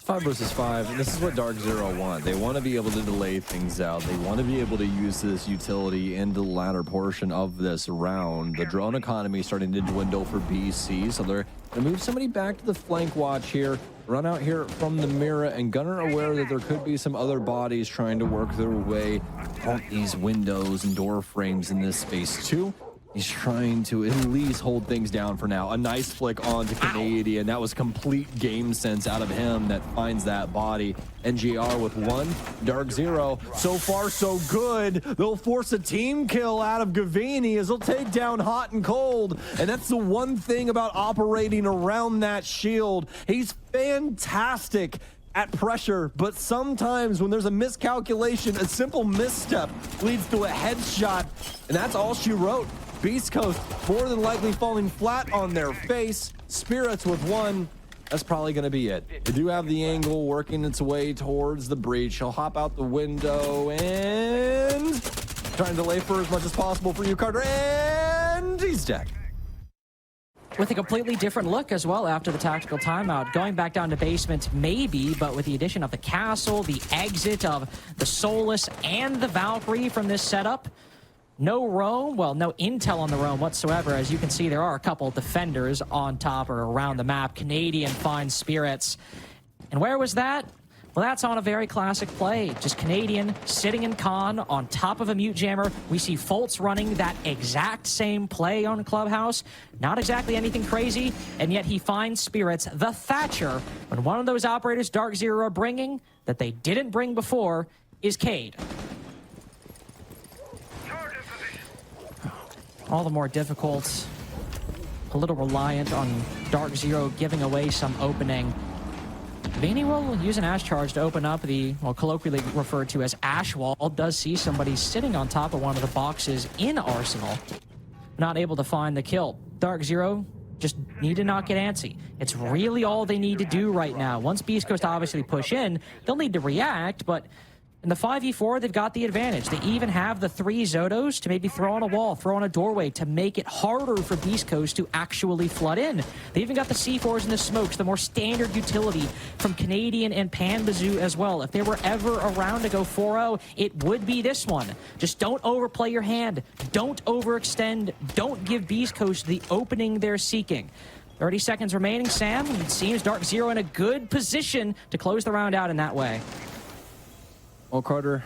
5 versus 5, and this is what DarkZero want. They want to be able to delay things out. They want to be able to use this utility into the latter portion of this round. The drone economy is starting to dwindle for BC, so they're going to move somebody back to the flank watch here, run out here from the mirror, and Gunner aware that there could be some other bodies trying to work their way out these windows and door frames in this space too. He's trying to at least hold things down for now. A nice flick onto Canadian. That was complete game sense out of him that finds that body. NGR with 1. DarkZero, so far so good. They'll force a team kill out of Gavini as they'll take down Hot and Cold. And that's the one thing about operating around that shield. He's fantastic at pressure, but sometimes when there's a miscalculation, a simple misstep leads to a headshot. And that's all she wrote. Beastcoast more than likely falling flat on their face. Spirits with 1. That's probably going to be it. They do have the angle working its way towards the breach. He'll hop out the window and trying to delay for as much as possible for you, Carter. And he's dead. With a completely different look as well after the tactical timeout. Going back down to basement, maybe, but with the addition of the castle, the exit of the Solus and the Valkyrie from this setup, no roam, well, no intel on the roam whatsoever. As you can see, there are a couple defenders on top or around the map. Canadian finds Spirits. And where was that? Well, that's on a very classic play. Just Canadian sitting in con on top of a mute jammer. We see Foltz running that exact same play on Clubhouse. Not exactly anything crazy, and yet he finds Spirits, the Thatcher, when one of those operators DarkZero are bringing that they didn't bring before is Cade. All the more difficult, a little reliant on DarkZero giving away some opening. Vaney will use an Ash Charge to open up the, well, colloquially referred to as Ash Wall. Does see somebody sitting on top of one of the boxes in Arsenal. Not able to find the kill. DarkZero just need to not get antsy. It's really all they need to do right now. Once Beastcoast obviously push in, they'll need to react, but in the 5v4, they've got the advantage. They even have the 3 Zotos to maybe throw on a wall, throw on a doorway to make it harder for Beastcoast to actually flood in. They even got the C4s and the smokes, the more standard utility from Canadian and Panbazoo as well. If they were ever around to go 4-0, it would be this one. Just don't overplay your hand. Don't overextend. Don't give Beastcoast the opening they're seeking. 30 seconds remaining, Sam. It seems DarkZero in a good position to close the round out in that way. Well, Carter,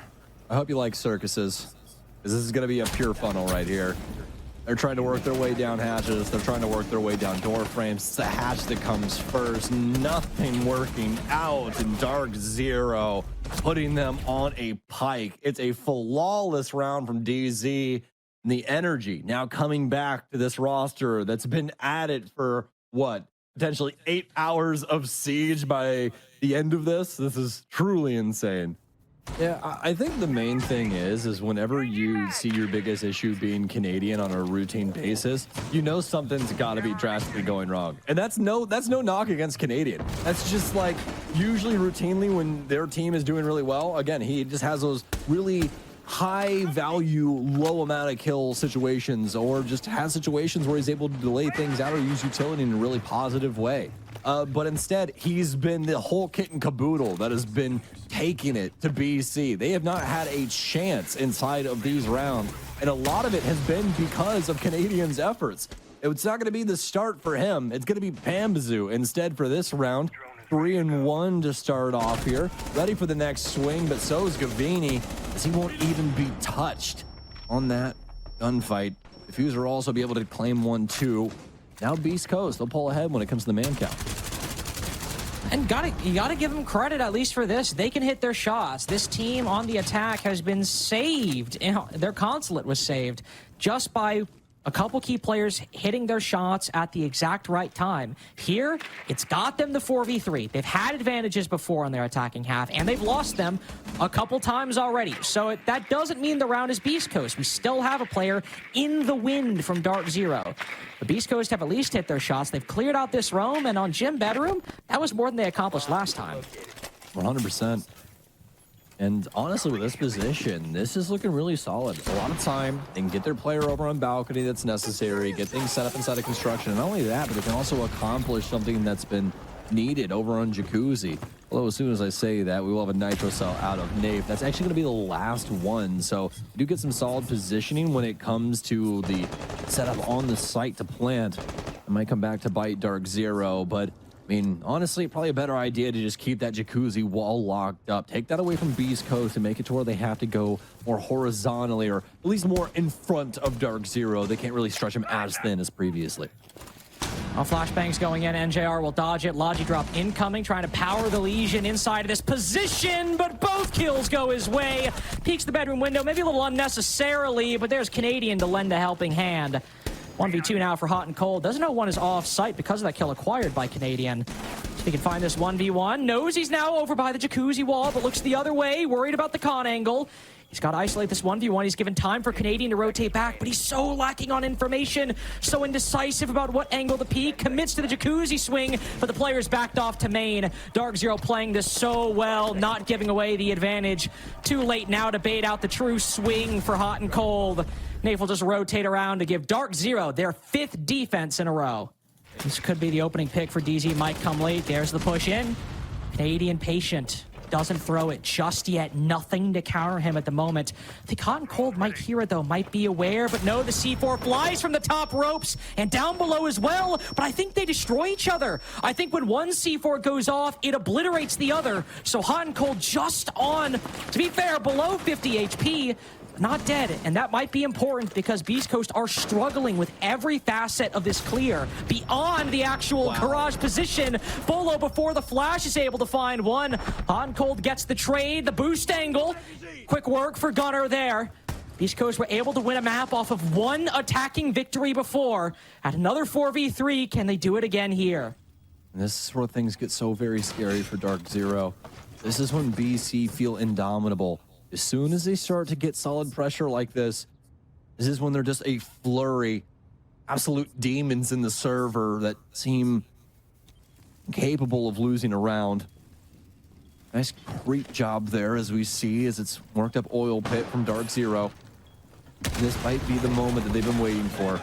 I hope you like circuses, because this is going to be a pure funnel right here. They're trying to work their way down hatches. They're trying to work their way down door frames. It's the hatch that comes first. Nothing working out. And DarkZero putting them on a pike. It's a flawless round from DZ. And the energy now coming back to this roster that's been added for, what, potentially 8 hours of siege by the end of this? This is truly insane. Yeah, I think the main thing is whenever you see your biggest issue being Canadian on a routine basis, you know something's got to be drastically going wrong. And that's no knock against Canadian. That's just like usually routinely when their team is doing really well. Again, he just has those really high value, low amount of kill situations, or just has situations where he's able to delay things out or use utility in a really positive way. But instead, he's been the whole kit and caboodle that has been taking it to BC. They have not had a chance inside of these rounds, and a lot of it has been because of Canadians' efforts. It's not going to be the start for him. It's going to be Panbazoo instead for this round. 3-1 to start off here. Ready for the next swing, but so is Gavini, as he won't even be touched on that gunfight. Diffuser will also be able to claim 1-2. Now Beastcoast, they'll pull ahead when it comes to the man count. And you gotta give them credit at least for this. They can hit their shots. This team on the attack has been saved. Their consulate was saved just by A couple key players hitting their shots at the exact right time. Here, it's got them the 4v3. They've had advantages before on their attacking half, and they've lost them a couple times already. So that doesn't mean the round is Beastcoast. We still have a player in the wind from DarkZero. The Beastcoast have at least hit their shots. They've cleared out this roam, and on Gym Bedroom, that was more than they accomplished last time. 100%. And honestly, with this position, this is looking really solid. A lot of time, they can get their player over on balcony that's necessary, get things set up inside of construction. And not only that, but they can also accomplish something that's been needed over on Jacuzzi. Although as soon as I say that, we will have a nitro cell out of Nave. That's actually going to be the last one. So you do get some solid positioning when it comes to the setup on the site to plant. It might come back to bite DarkZero, but I mean, honestly, probably a better idea to just keep that Jacuzzi wall locked up. Take that away from Beastcoast and make it to where they have to go more horizontally, or at least more in front of DarkZero. They can't really stretch him as thin as previously. Flashbangs going in. NJR will dodge it. Logi drop incoming, trying to power the Legion inside of this position, but both kills go his way. Peeks the bedroom window, maybe a little unnecessarily, but there's Canadian to lend a helping hand. 1v2 now for Hot and Cold. Doesn't know one is off site because of that kill acquired by Canadian. So he can find this 1v1. Knows he's now over by the Jacuzzi wall, but looks the other way, worried about the con angle. He's got to isolate this 1v1. He's given time for Canadian to rotate back, but he's so lacking on information, so indecisive about what angle to peek. Commits to the Jacuzzi swing, but the player's backed off to main. DarkZero playing this so well, not giving away the advantage. Too late now to bait out the true swing for Hot and Cold. Nave will just rotate around to give DarkZero their 5th defense in a row. This could be the opening pick for DZ. Might come late. There's the push in. Canadian patient. Doesn't throw it just yet. Nothing to counter him at the moment. I think Hot and Cold might hear it, though. Might be aware, but no, the C4 flies from the top ropes and down below as well. But I think they destroy each other. I think when one C4 goes off, it obliterates the other. So Hot and Cold just on, to be fair, below 50 HP. Not dead, and that might be important because Beastcoast are struggling with every facet of this clear beyond the actual garage position. Beaulo, before the flash, is able to find one. Hot and Cold gets the trade, the boost angle. Quick work for Gunner there. Beastcoast were able to win a map off of one attacking victory before. At another 4v3, can they do it again here? And this is where things get so very scary for DarkZero. This is when BC feel indomitable. As soon as they start to get solid pressure like this is when they're just a flurry. Absolute demons in the server that seem capable of losing a round. Nice creep job there as we see as it's worked up oil pit from DarkZero. This might be the moment that they've been waiting for.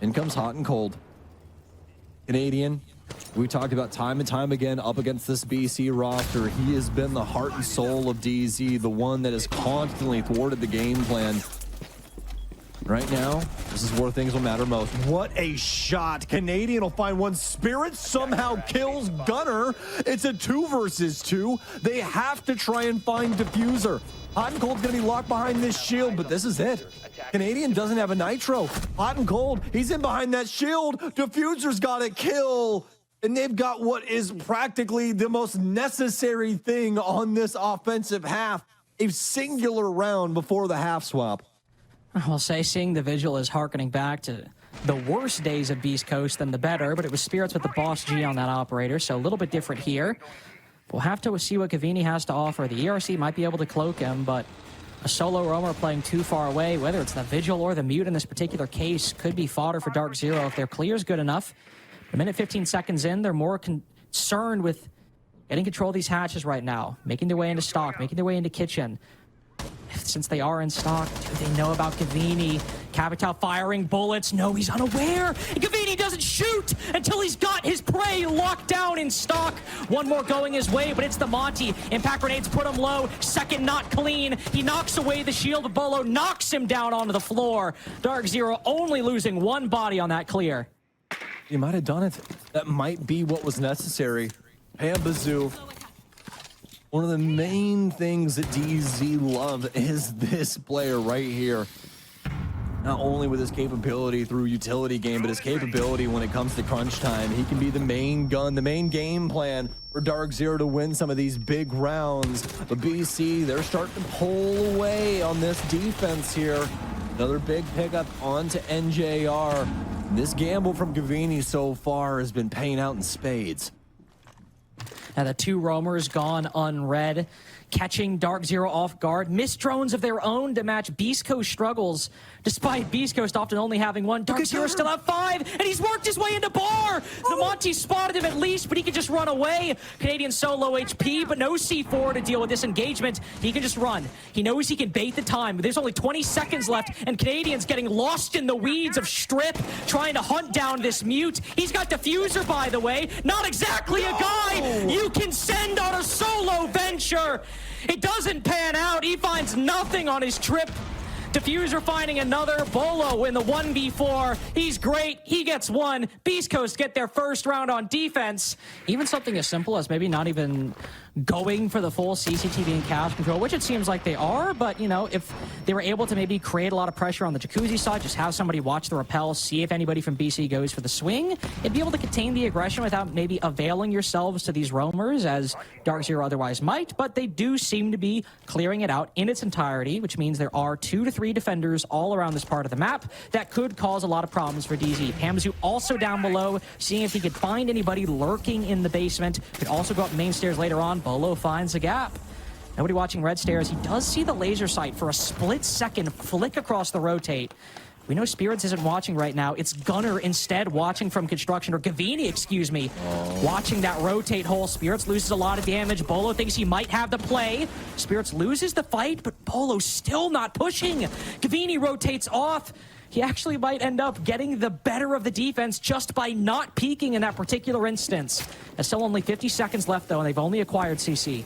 In comes Hot and Cold. Canadian. We talked about time and time again up against this BC roster. He has been the heart and soul of DZ, the one that has constantly thwarted the game plan. Right now, this is where things will matter most. What a shot. Canadian will find one. Spirit somehow kills Gunner. It's a 2 versus 2. They have to try and find Diffuser. Hot and Cold's gonna be locked behind this shield, but this is it. Canadian doesn't have a nitro. Hot and Cold, he's in behind that shield. Diffuser's got a kill. And they've got what is practically the most necessary thing on this offensive half. A singular round before the half swap. I'll say seeing the Vigil is hearkening back to the worst days of Beastcoast than the better, but it was Spirits with the Boss G on that operator, so a little bit different here. We'll have to see what Gavini has to offer. The ERC might be able to cloak him, but a solo roamer playing too far away, whether it's the Vigil or the Mute in this particular case, could be fodder for DarkZero if their clear's good enough. A minute 15 seconds in, they're more concerned with getting control of these hatches right now, making their way into stock, making their way into kitchen. Since they are in stock, do they know about Gavini? Capital firing bullets. No, he's unaware. And Gavini doesn't shoot until he's got his prey locked down in stock. One more going his way, but it's the Monty. Impact grenades put him low. Second not clean. He knocks away the shield, but Beaulo knocks him down onto the floor. DarkZero only losing one body on that clear. You might have done it. That might be what was necessary. Bazoo. One of the main things that DZ love is this player right here. Not only with his capability through utility game, but his capability when it comes to crunch time. He can be the main gun, the main game plan for DarkZero to win some of these big rounds. But BC, they're starting to pull away on this defense here. Another big pickup onto NJR. And this gamble from Gavini so far has been paying out in spades. Now the two roamers gone unread, catching DarkZero off guard. Missed drones of their own to match Beastcoast struggles, despite Beastcoast often only having one. DarkZero still at 5, and he's worked his way into bar. The Monty spotted him at least, but he can just run away. Canadian so low HP, but no C4 to deal with this engagement. He can just run. He knows he can bait the time, but there's only 20 seconds left, and Canadian's getting lost in the weeds of Strip, trying to hunt down this mute. He's got Diffuser, by the way. Not exactly a guy you can send on a solo venture. It doesn't pan out. He finds nothing on his trip. Diffuser finding another. Beaulo in the 1v4. He's great. He gets one. Beastcoast get their first round on defense. Even something as simple as maybe not even going for the full CCTV and cache control, which it seems like they are, but, you know, if they were able to maybe create a lot of pressure on the Jacuzzi side, just have somebody watch the rappel, see if anybody from BC goes for the swing, it'd be able to contain the aggression without maybe availing yourselves to these roamers, as DarkZero otherwise might, but they do seem to be clearing it out in its entirety, which means there are 2 to 3 defenders all around this part of the map that could cause a lot of problems for DZ. Pamzu also down below, seeing if he could find anybody lurking in the basement. Could also go up main stairs later on. Beaulo finds a gap. Nobody watching red stairs. He does see the laser sight for a split second flick across the rotate. We know Spirits isn't watching right now. It's Gunner instead watching from construction, or Gavini, excuse me, watching that rotate hole. Spirits loses a lot of damage. Beaulo thinks he might have the play. Spirits loses the fight, but Beaulo still not pushing. Gavini rotates off. He actually might end up getting the better of the defense just by not peeking in that particular instance. There's still only 50 seconds left, though, and they've only acquired CC.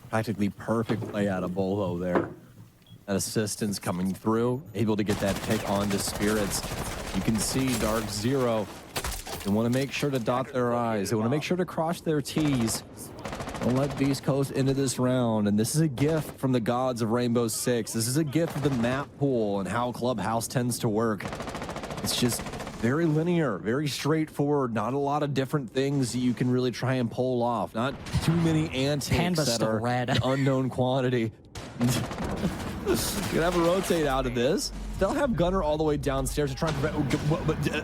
Practically perfect play out of Beaulo there. That assistance coming through, able to get that pick onto Spirits. You can see DarkZero. They want to make sure to dot their I's. They want to make sure to cross their T's. Don't let Beastcoast into this round, and this is a gift from the gods of Rainbow Six. This is a gift of the map pool and how Clubhouse tends to work. It's just very linear, very straightforward, not a lot of different things that you can really try and pull off. Not too many antics that are an unknown quantity. You're gonna have a rotate out of this. They'll have Gunner all the way downstairs to try and prevent,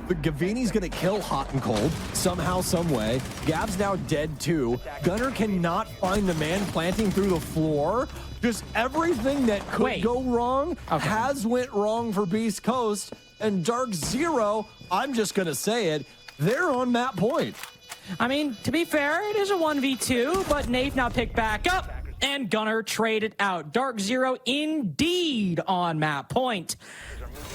but Gavini's gonna kill Hot and Cold somehow, some way. Gab's now dead too. Gunner cannot find the man planting through the floor. Just everything that could go wrong has went wrong for Beastcoast, and DarkZero, I'm just gonna say it, they're on map point. I mean, to be fair, it is a 1v2, but Nate now picked back up, and Gunner traded out. DarkZero indeed on map point.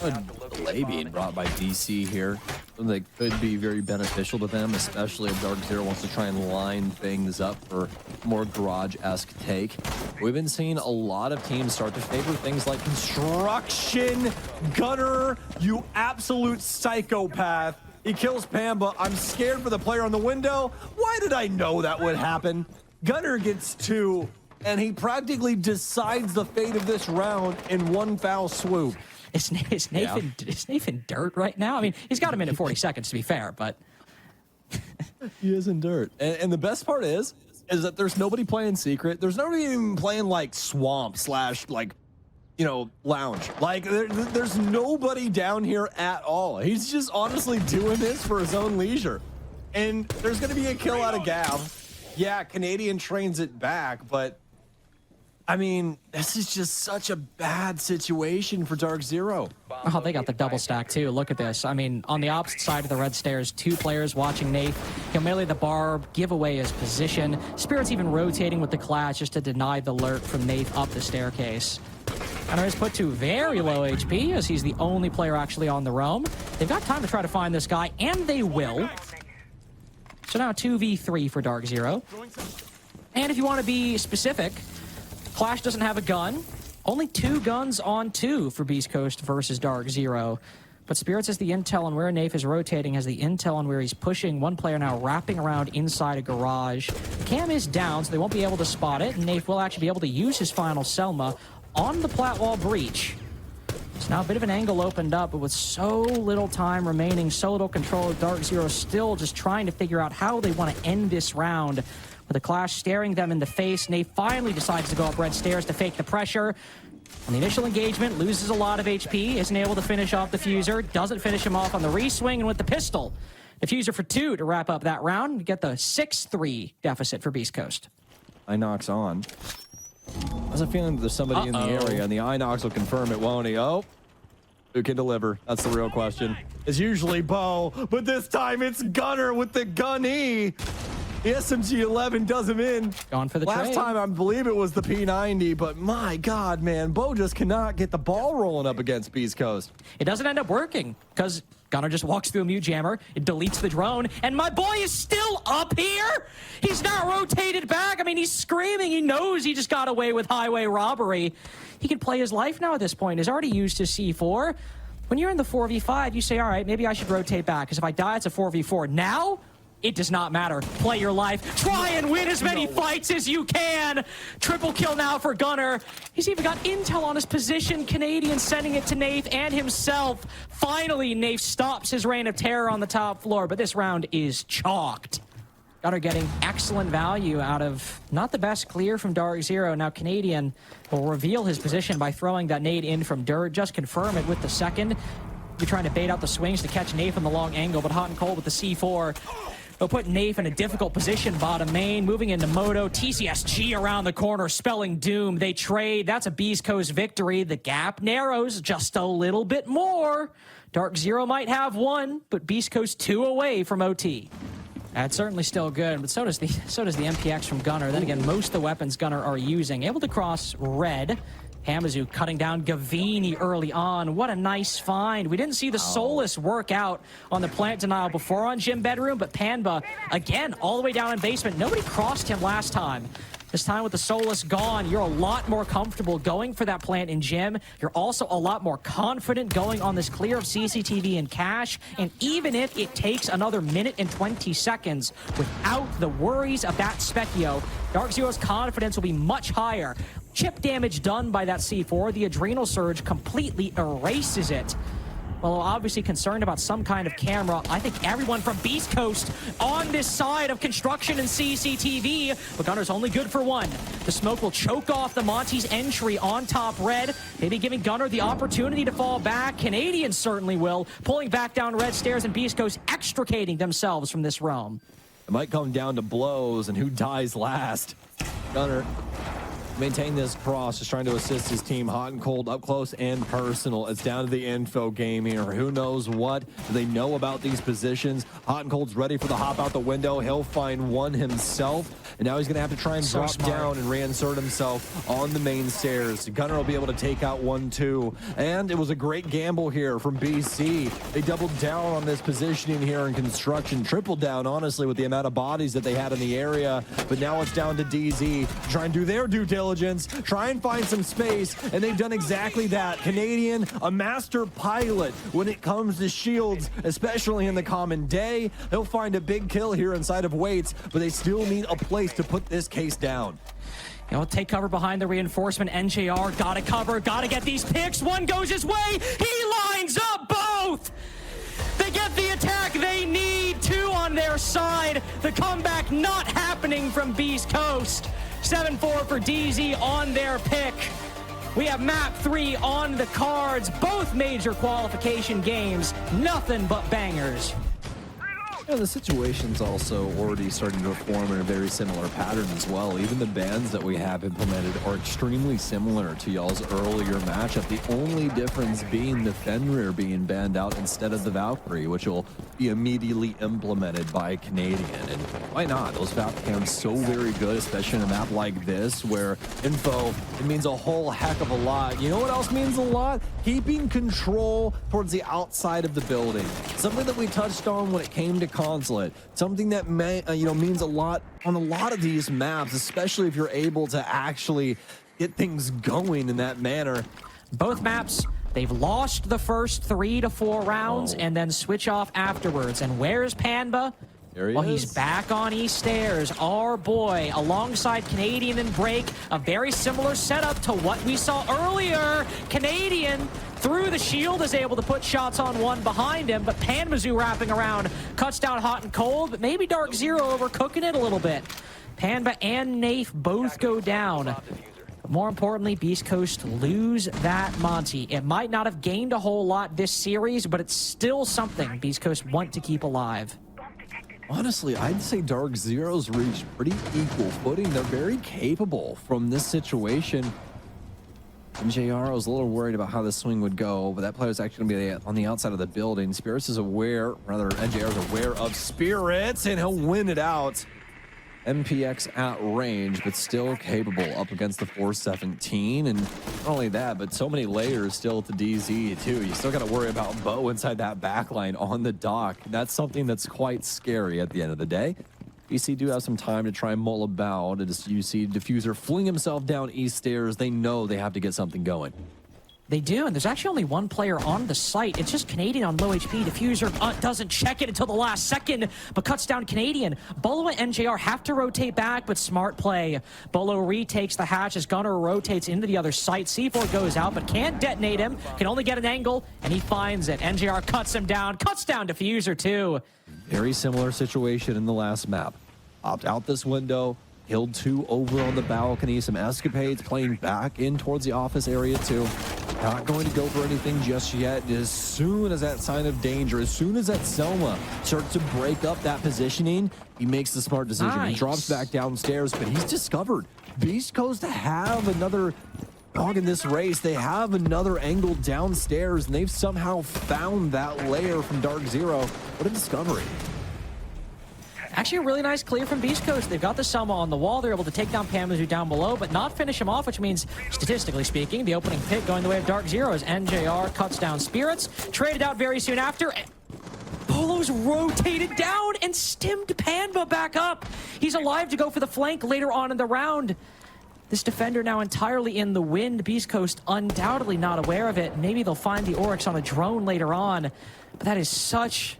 A delay being brought by DC here. Something that could be very beneficial to them, especially if DarkZero wants to try and line things up for a more garage-esque take. We've been seeing a lot of teams start to favor things like construction. Gunner, you absolute psychopath. He kills Pamba. I'm scared for the player on the window. Why did I know that would happen? Gunner gets 2, and he practically decides the fate of this round in one foul swoop. Is Nathan dirt right now? I mean, he's got a minute 40 seconds to be fair, but he is in dirt. And the best part is that there's nobody playing secret. There's nobody even playing like swamp / like, you know, lounge. Like there's nobody down here at all. He's just honestly doing this for his own leisure. And there's gonna be a kill out of Gav. Yeah, Canadian trains it back, but I mean, this is just such a bad situation for DarkZero. Oh, they got the double stack too. Look at this. I mean, on the opposite side of the red stairs, 2 players watching Nate. He'll melee the barb, give away his position. Spirit's even rotating with the clash just to deny the lurk from Nate up the staircase. Gunner is put to very low HP as he's the only player actually on the roam. They've got time to try to find this guy, and they will. So now 2v3 for DarkZero. And if you want to be specific, Clash doesn't have a gun. Only 2 guns on 2 for Beastcoast versus DarkZero. But Spirits has the intel on where Nafe is rotating, has the intel on where he's pushing. One player now wrapping around inside a garage. Cam is down, so they won't be able to spot it. And Nafe will actually be able to use his final Selma on the plat wall breach. So now a bit of an angle opened up, but with so little time remaining, so little control, DarkZero still just trying to figure out how they want to end this round. With the clash staring them in the face, Nate finally decides to go up red stairs to fake the pressure. On the initial engagement, loses a lot of HP, isn't able to finish off the Fuser, doesn't finish him off on the re-swing, and with the pistol, the Fuser for 2 to wrap up that round and get the 6-3 deficit for Beastcoast. Inox on. I was a feeling that there's somebody in the area, and the Inox will confirm it, won't he? Oh, who can deliver? That's the real question. It's usually Bo, but this time it's Gunner with the gun-E. The SMG-11 does him in. Gone for the Last trade. time, I believe it was the P90, but my God, man, Bo just cannot get the ball rolling up against Beastcoast. It doesn't end up working because Gunner just walks through a mute jammer, it deletes the drone, and my boy is still up here. He's not rotated back. I mean, he's screaming. He knows he just got away with highway robbery. He can play his life now at this point. He's already used his C4. When you're in the 4v5, you say, all right, maybe I should rotate back because if I die, it's a 4v4. Now, it does not matter. Play your life. Try and win as many fights as you can. Triple kill now for Gunner. He's even got intel on his position. Canadian sending it to Nath and himself. Finally, Nath stops his reign of terror on the top floor, but this round is chalked. Gunner getting excellent value out of not the best clear from DarkZero. Now Canadian will reveal his position by throwing that nade in from dirt. Just confirm it with the second. You're trying to bait out the swings to catch Nath on the long angle, but hot and cold with the C4. They'll put Nath in a difficult position, bottom main, moving into Moto. TCSG around the corner, spelling doom. They trade. That's a Beastcoast victory. The gap narrows just a little bit more. DarkZero might have 1, but Beastcoast 2 away from OT. That's certainly still good, but so does the MPX from Gunner. Then again, most of the weapons Gunner are using. Able to cross red. Hamazu cutting down Gavini early on. What a nice find. We didn't see the Solus work out on the plant denial before on Gym Bedroom, but Panba, again, all the way down in basement. Nobody crossed him last time. This time with the Solus gone, you're a lot more comfortable going for that plant in Gym. You're also a lot more confident going on this clear of CCTV and cash. And even if it takes another minute and 20 seconds without the worries of that Specchio, DarkZero's confidence will be much higher. Chip damage done by that C4, the Adrenal Surge completely erases it. Well, obviously concerned about some kind of camera. I think everyone from Beastcoast on this side of construction and CCTV, but Gunner's only good for 1. The smoke will choke off the Monty's entry on top red, maybe giving Gunner the opportunity to fall back. Canadians certainly will, pulling back down red stairs, and Beastcoast extricating themselves from this realm. It might come down to blows and who dies last. Gunner maintain this cross, just trying to assist his team hot and cold, up close and personal. It's down to the info game here. Who knows what? Do they know about these positions? Hot and cold's ready for the hop out the window. He'll find one himself, and now he's going to have to try and drop down and reinsert himself on the main stairs. Gunner will be able to take out 1-2, and it was a great gamble here from BC. They doubled down on this positioning here in construction, tripled down, honestly, with the amount of bodies that they had in the area, but now it's down to DZ to try and do their due diligence, try and find some space, and they've done exactly that. Canadian, a master pilot when it comes to shields, especially in the common day. He'll find a big kill here inside of Waits, but they still need a place to put this case down. He'll take cover behind the reinforcement. NJR gotta cover, gotta get these picks. One goes his way, he lines up both! They get the attack they need, 2 on their side. The comeback not happening from Beastcoast. 7-4 for DZ on their pick. We have map 3 on the cards. Both major qualification games. Nothing but bangers. Yeah, the situation's also already starting to form in a very similar pattern as well. Even the bans that we have implemented are extremely similar to y'all's earlier matchup. The only difference being the Fenrir being banned out instead of the Valkyrie, which will be immediately implemented by Canadian. And why not? Those Valkyries so very good, especially in a map like this, where info, it means a whole heck of a lot. You know what else means a lot? Keeping control towards the outside of the building. Something that we touched on when it came to Consulate. Something that means a lot on a lot of these maps, especially if you're able to actually get things going in that manner. Both maps, they've lost the first 3 to 4 rounds and then switch off afterwards. And where's Panba? There he well, is. He's back on East Stairs. Our boy, alongside Canadian and Break, a very similar setup to what we saw earlier. Canadian, through the shield, is able to put shots on one behind him, but Panmazu wrapping around, cuts down hot and cold, but maybe DarkZero overcooking it a little bit. Panba and Nath both go down. more importantly, Beastcoast lose that Monty. It might not have gained a whole lot this series, but it's still something Beastcoast want to keep alive. Honestly, I'd say DarkZero's reached pretty equal footing. They're very capable from this situation. And JR was a little worried about how the swing would go, but that player is actually going to be on the outside of the building. Spirits is aware, rather, NJR is aware of Spirits, and he'll win it out. MPX at range, but still capable up against the 417. And not only that, but so many layers still to DZ, too. You still got to worry about Bo inside that backline on the dock. That's something that's quite scary at the end of the day. BC do have some time to try and mull about. As you see Diffuser fling himself down east stairs, they know they have to get something going. They do, and there's actually only one player on the site. It's just Canadian on low HP. Diffuser doesn't check it until the last second, but cuts down Canadian. Bolo and NJR have to rotate back, but smart play. Bolo retakes the hatch as Gunner rotates into the other site. C4 goes out, but can't detonate him. Can only get an angle, and he finds it. NJR cuts him down, cuts down Diffuser too. Very similar situation in the last map. Opt out this window, killed 2 over on the balcony, some escapades, playing back in towards the office area too. Not going to go for anything just yet. As soon as that sign of danger, as soon as that Selma starts to break up that positioning, he makes the smart decision. Nice. He drops back downstairs, but he's discovered Beastcoast to have another dog in this race. They have another angle downstairs, and they've somehow found that layer from DarkZero. What a discovery. Actually, a really nice clear from Beastcoast. They've got the Selma on the wall. They're able to take down Pamazu down below, but not finish him off, which means, statistically speaking, the opening pick going the way of DarkZero as NJR cuts down Spirits. Traded out very soon after. Polo's rotated down and stemmed Panba back up. He's alive to go for the flank later on in the round. This defender now entirely in the wind. Beastcoast undoubtedly not aware of it. Maybe they'll find the Oryx on a drone later on. But that is such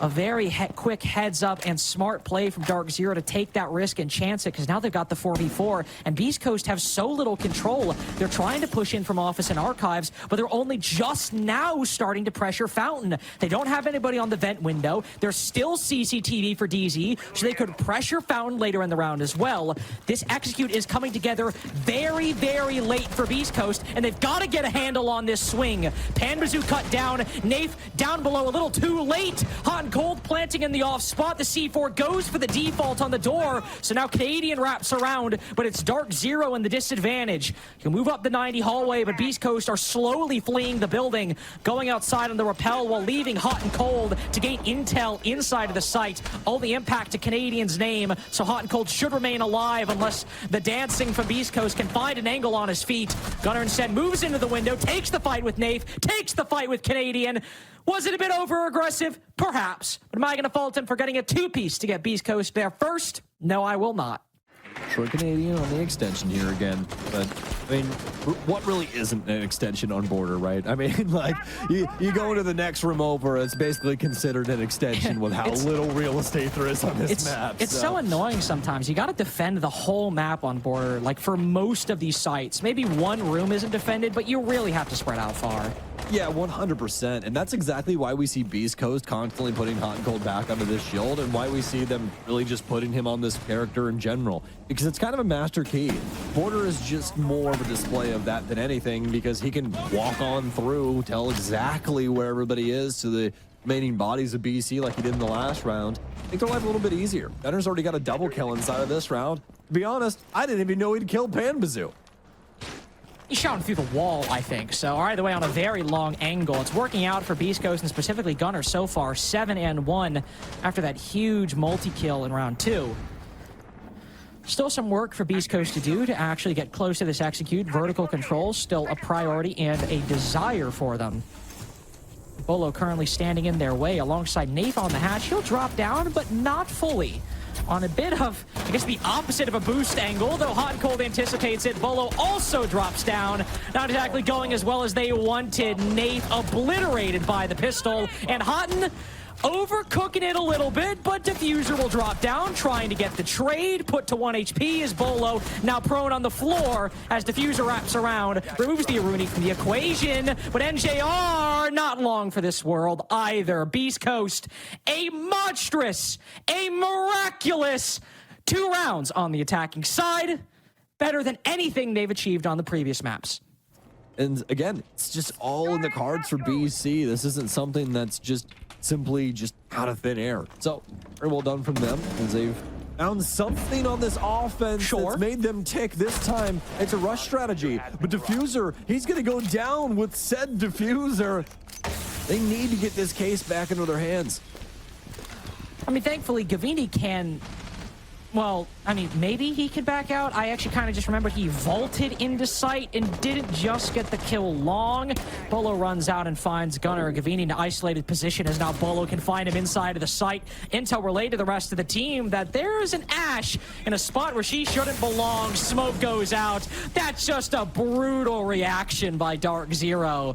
a very quick heads up and smart play from DarkZero to take that risk and chance it, because now they've got the 4v4, and Beastcoast have so little control. They're trying to push in from office and archives, but they're only just now starting to pressure Fountain. They don't have anybody on the vent window. There's still CCTV for DZ, so they could pressure Fountain later in the round as well. This execute is coming together very, very late for Beastcoast, and they've got to get a handle on this swing. Panbazoo cut down, Nafe down below a little too late. Hot and Cold planting in the off spot. The C4 goes for the default on the door. So now Canadian wraps around, but it's DarkZero in the disadvantage. He'll move up the 90 hallway, but Beastcoast are slowly fleeing the building, going outside on the rappel while leaving Hot and Cold to gain intel inside of the site. All the impact to Canadian's name, so Hot and Cold should remain alive unless the dancing from Beastcoast can find an angle on his feet. Gunner instead moves into the window, takes the fight with Nafe, takes the fight with Canadian. Was it a bit over-aggressive? Perhaps. But am I going to fault him for getting a 2-piece to get Beastcoast there first? No, I will not. Sure, Canadian on the extension here again, but I mean, what really isn't an extension on border, right? I mean, like, you go into the next room over, it's basically considered an extension with how little real estate there is on this map. It's so annoying sometimes. You got to defend the whole map on border, like for most of these sites. Maybe one room isn't defended, but you really have to spread out far. Yeah, 100%. And that's exactly why we see Beastcoast constantly putting Hot and Cold back under this shield, and why we see them really just putting him on this character in general. Because it's kind of a master key. Border is just more of a display of that than anything, because he can walk on through, tell exactly where everybody is to the remaining bodies of BC like he did in the last round. Make their life a little bit easier. Gunner's already got a double kill inside of this round. To be honest, I didn't even know he'd killed Panbazoo. He shot him through the wall, I think. So either way, on a very long angle. It's working out for Beastcoast and specifically Gunner so far. 7-1 after that huge multi-kill in round 2. Still some work for Beastcoast to do to actually get close to this execute. Vertical control still a priority and a desire for them. Bolo currently standing in their way alongside Nafe on the hatch. He'll drop down, but not fully. On a bit of, I guess, the opposite of a boost angle, though Hot and Cold anticipates it. Bolo also drops down. Not exactly going as well as they wanted. Nafe obliterated by the pistol. And Hotton overcooking it a little bit, but Diffuser will drop down, trying to get the trade. Put to 1 HP is Bolo, now prone on the floor as Diffuser wraps around, removes the Aruni from the equation, but NJR not long for this world either. Beastcoast, a monstrous, a miraculous 2 rounds on the attacking side. better than anything they've achieved on the previous maps. And again, it's just all in the cards for BC. This isn't something that's just simply just out of thin air. So very well done from them, as they've found something on this offense that's made them tick this time. It's a rush strategy, but Diffuser, he's going to go down with said Diffuser. They need to get this case back into their hands. I mean, thankfully, Gavini can... Well, I mean, maybe he could back out. I actually kind of just remembered he vaulted into sight and didn't just get the kill long. Beaulo runs out and finds Gunner. Gavini in an isolated position as now Beaulo can find him inside of the site. Intel relayed to the rest of the team that there is an Ash in a spot where she shouldn't belong. Smoke goes out. That's just a brutal reaction by DarkZero.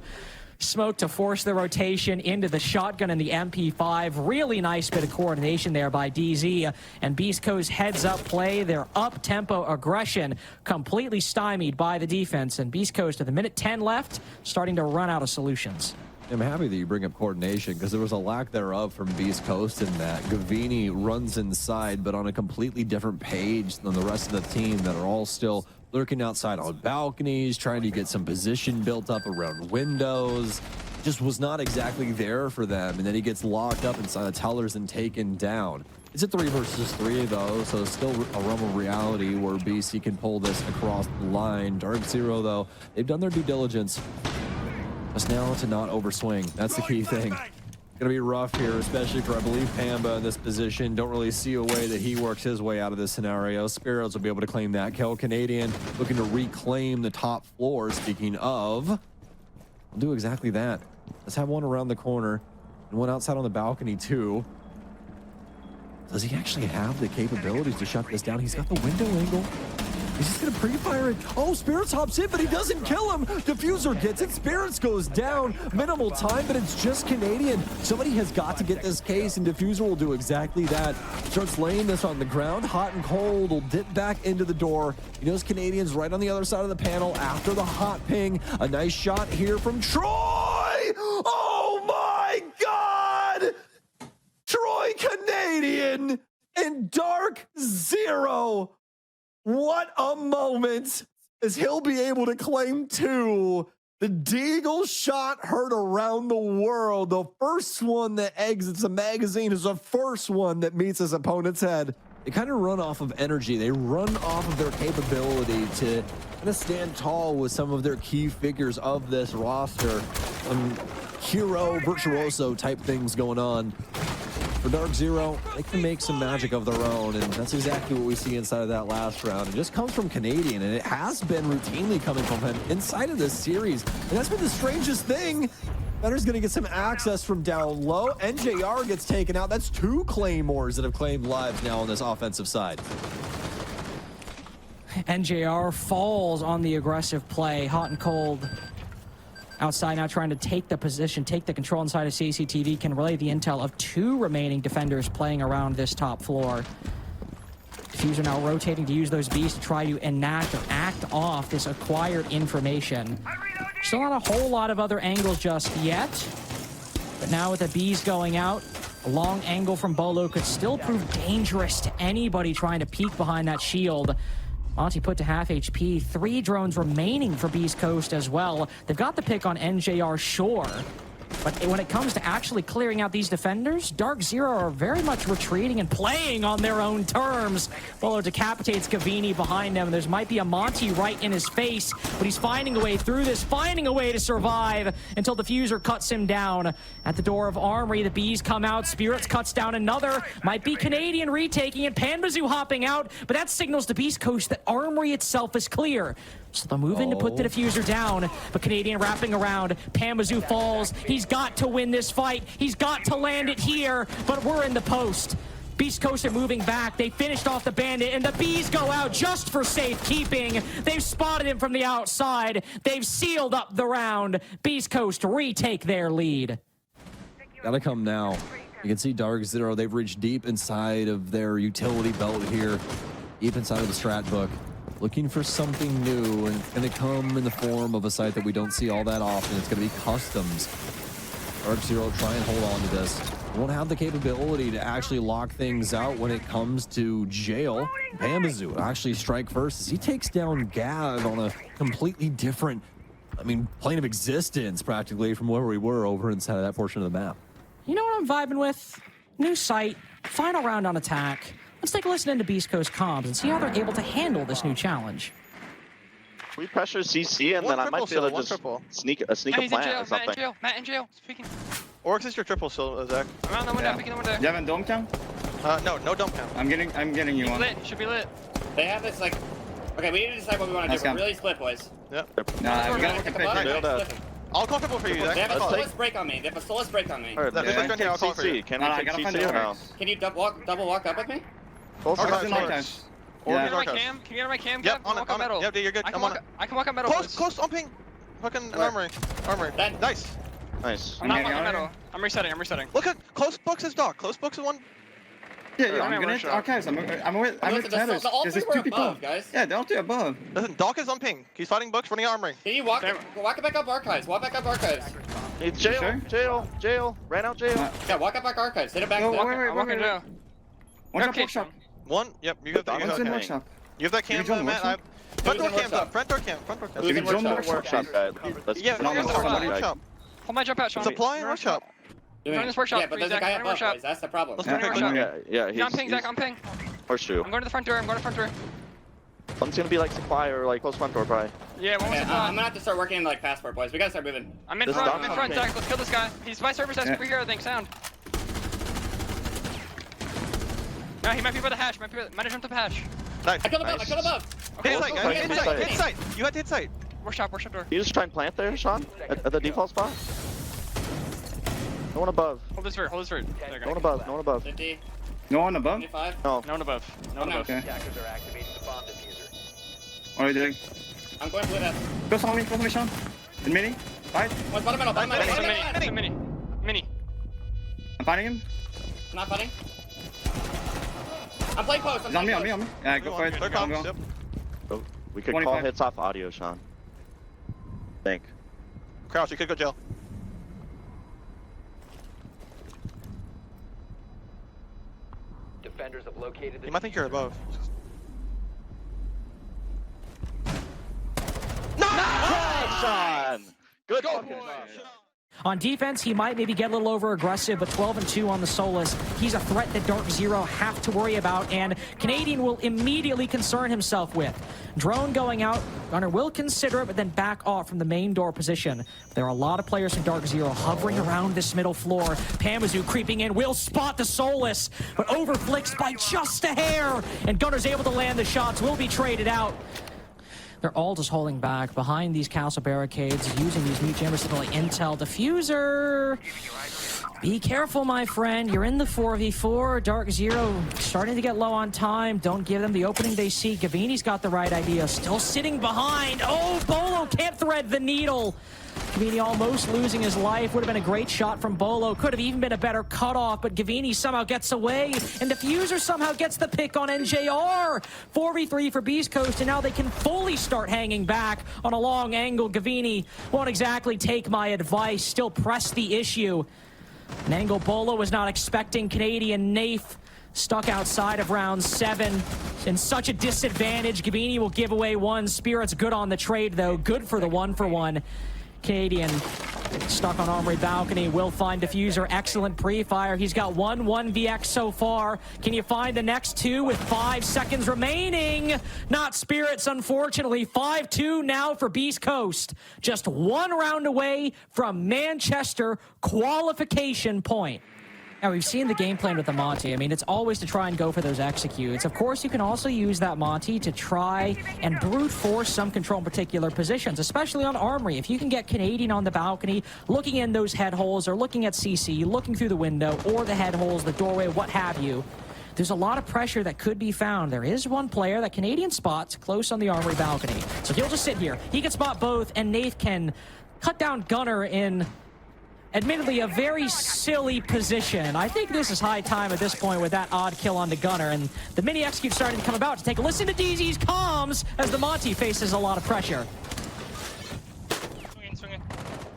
Smoke to force the rotation into the shotgun and the MP5. Really nice bit of coordination there by DZ. And Beastcoast heads up play. Their up-tempo aggression completely stymied by the defense. And Beastcoast, with a minute 10 left, starting to run out of solutions. I'm happy that you bring up coordination, because there was a lack thereof from Beastcoast in that. Gavini runs inside, but on a completely different page than the rest of the team that are all still lurking outside on balconies, trying to get some position built up around windows. Just was not exactly there for them. And then he gets locked up inside the tellers and taken down. It's a 3 versus 3 though, so it's still a realm of reality where BC can pull this across the line. DarkZero though, they've done their due diligence. Just now to not overswing. That's the key thing. Gonna be rough here, especially for, I believe, Pamba in this position. Don't really see a way that he works his way out of this scenario. Spirits will be able to claim that kill. Canadian looking to reclaim the top floor. Speaking of, we'll do exactly that. Let's have one around the corner and one outside on the balcony too. Does he actually have the capabilities to shut this down? He's got the window angle. He's just gonna pre-fire it. Oh, Spirits hops in, but he doesn't kill him. Diffuser gets it. Spirits goes down. Minimal time, but it's just Canadian. Somebody has got to get this case, and Diffuser will do exactly that. Starts laying this on the ground. Hot and cold will dip back into the door. He knows Canadian's right on the other side of the panel after the hot ping. A nice shot here from Troy. Oh my God! Troy Canadian and DarkZero. What a moment, as he'll be able to claim 2. The Deagle shot heard around the world. The first one that exits a magazine is the first one that meets his opponent's head. They kind of run off of energy. They run off of their capability to kind of stand tall with some of their key figures of this roster. Hero, virtuoso type things going on. For DarkZero, they can make some magic of their own, and that's exactly what we see inside of that last round. It just comes from Canadian, and it has been routinely coming from him inside of this series. And that's been the strangest thing. Better's going to get some access from down low. NJR gets taken out. That's 2 Claymores that have claimed lives now on this offensive side. NJR falls on the aggressive play. Hot and cold. Outside now trying to take the position, take the control inside of CCTV, can relay the intel of 2 remaining defenders playing around this top floor. Diffuser now rotating to use those bees to try to enact or act off this acquired information. Still not a whole lot of other angles just yet, but now with the bees going out, a long angle from Beaulo could still prove dangerous to anybody trying to peek behind that shield. Monty put to half HP. 3 drones remaining for Beastcoast as well. They've got the pick on NJR, sure. But when it comes to actually clearing out these defenders, DarkZero are very much retreating and playing on their own terms. Beaulo decapitates Gavini behind him. There might be a Monty right in his face, but he's finding a way through this, finding a way to survive until Diffuser cuts him down. At the door of Armory, the bees come out. Spirits cuts down another. Might be Canadian retaking it. Panbazoo hopping out, but that signals to Beastcoast that Armory itself is clear. So they'll move in to put the Diffuser down, but Canadian wrapping around. Panbazoo falls. He's got to win this fight. He's got to land it here, but we're in the post. Beastcoast are moving back. They finished off the bandit, and the bees go out just for safekeeping. They've spotted him from the outside. They've sealed up the round. Beastcoast retake their lead. Gotta come now. You can see DarkZero, they've reached deep inside of their utility belt here, deep inside of the strat book. Looking for something new, and it's going to come in the form of a site that we don't see all that often. It's going to be customs. DarkZero try and hold on to this. won't have the capability to actually lock things out when it comes to jail. Pamazoo will actually strike first as he takes down Gav on a completely different, plane of existence practically from where we were over inside of that portion of the map. You know what I'm vibing with? New site, final round on attack. Let's take a listen into Beastcoast comms and see how they're able to handle this new challenge. We pressure CC and then I might be able to just sneak a plant or something. Matt in jail. Speaking. Oryx is your triple still, Zach. Around the window, picking the window. You have a dome cam? No dome cam. I'm getting you one. Lit, should be lit. They have this like. Okay, we need to decide what we want to do. We're really split, boys. Yep. Nah, we gotta Get the pick All comfortable for you, Zach. They have a soulless break on me. Alright, Let's can we take take I'll call for you. CC? Can we take CC or no? Can you double walk up with me? Close Oryx, enough. Oryx. Can you get on my Darkhouse. cam? Can you get on my cam? Yep, Gab? I can walk on metal. Yep, dude, you're good. I can walk on metal. boys. Close, on ping. Fucking armory. Nice. Nice. I'm not walking metal. I'm resetting. Look at close books is Doc. Close books is one. Yeah, I'm gonna hit archives. I'm with Tethers. All three were above, guys. Yeah, don't do above. Listen, Doc is on ping. He's fighting books, running armory. Can you walk it back up archives? Walk back up archives. It's jail. Ran out jail. Yeah, walk up back archives. Hit it back. No, up. wait. One shot, workshop. One. Yep. You have that. One's in workshop. You have that cam, Matt. Front door cam, Front door cam. You can join the workshop, guys. Yeah, workshop. Hold my jump out, Sean. Supply and workshop. Join this workshop. Yeah, but there's a guy above, boys. That's the problem. Let's go to workshop. Yeah, Yeah, I'm ping, Zach. I'm ping. Horseshoe. I'm going to the front door. One's gonna be like supply or like close front door probably. Yeah, one was I'm supply. gonna have to start working in like passport, boys. We gotta start moving. I'm in This front, Doc's Zach. Let's kill this guy. He's my service desk over here, I think. Sound. No, he might be by the hatch. Might have jumped up hatch. Nice. I killed above. Hit site, guys. Hit site. You had to hit site. Workshop door. You just try and plant there, Sean? At the default spot? No one above. Hold this vert. There you No go. one above. 50, No one above? 25. No. No one above. Okay. What are you doing? I'm going blue that. Close on me, Sean. In mini. Fight. One's bottom metal. It's a mini. I'm fighting him. I'm not fighting. I'm playing post. He's on me. Yeah, go for it. They're Go. comms. Yep. Oh, we could 25. call hits off audio, Sean. Think. Crouch, you could go jail. Defenders have located the You might think you're above. Sean! Good fucking job. On defense, he might maybe get a little over aggressive, but 12-2 on the Solus. He's a threat that DarkZero have to worry about, and Canadian will immediately concern himself with. Drone going out, Gunner will consider it, but then back off from the main door position. There are a lot of players from DarkZero hovering around this middle floor. Pamazoo creeping in, will spot the Solus, but overflicks by just a hair, and Gunner's able to land the shots, will be traded out. They're all just holding back behind these castle barricades, using these mute jammers to delay intel. Diffuser! Be careful, my friend. You're in the 4v4. DarkZero starting to get low on time. Don't give them the opening they see. Gavini's got the right idea. Still sitting behind. Oh, Beaulo can't thread the needle. Gavini almost losing his life. Would have been a great shot from Beaulo. Could have even been a better cutoff, but Gavini somehow gets away, and Diffuser somehow gets the pick on NJR. 4v3 for Beastcoast, and now they can fully start hanging back on a long angle. Gavini won't exactly take my advice, still press the issue. An angle Beaulo was not expecting. Canadian Nath stuck outside of round 7 in such a disadvantage. Gavini will give away one. Spirit's good on the trade, though. Good for the 1-for-1. Canadian stuck on Armory balcony, will find Diffuser. Excellent pre-fire. He's got 1-1VX so far. Can you find the next 2 with 5 seconds remaining? Not Spirits, unfortunately. 5-2 now for Beastcoast. Just 1 round away from Manchester qualification point. Now, we've seen the game plan with the Monty. I mean, it's always to try and go for those executes. Of course, you can also use that Monty to try and brute force some control in particular positions, especially on Armory. If you can get Canadian on the balcony, looking in those head holes, or looking at CC, looking through the window, or the head holes, the doorway, what have you, there's a lot of pressure that could be found. There is one player that Canadian spots close on the Armory balcony. So he'll just sit here. He can spot both, and Nath can cut down Gunner in admittedly a very silly position. I think this is high time at this point with that odd kill on the Gunner, and the mini execute starting to come about. To take a listen to DZ's comms as the Monty faces a lot of pressure. Swing in.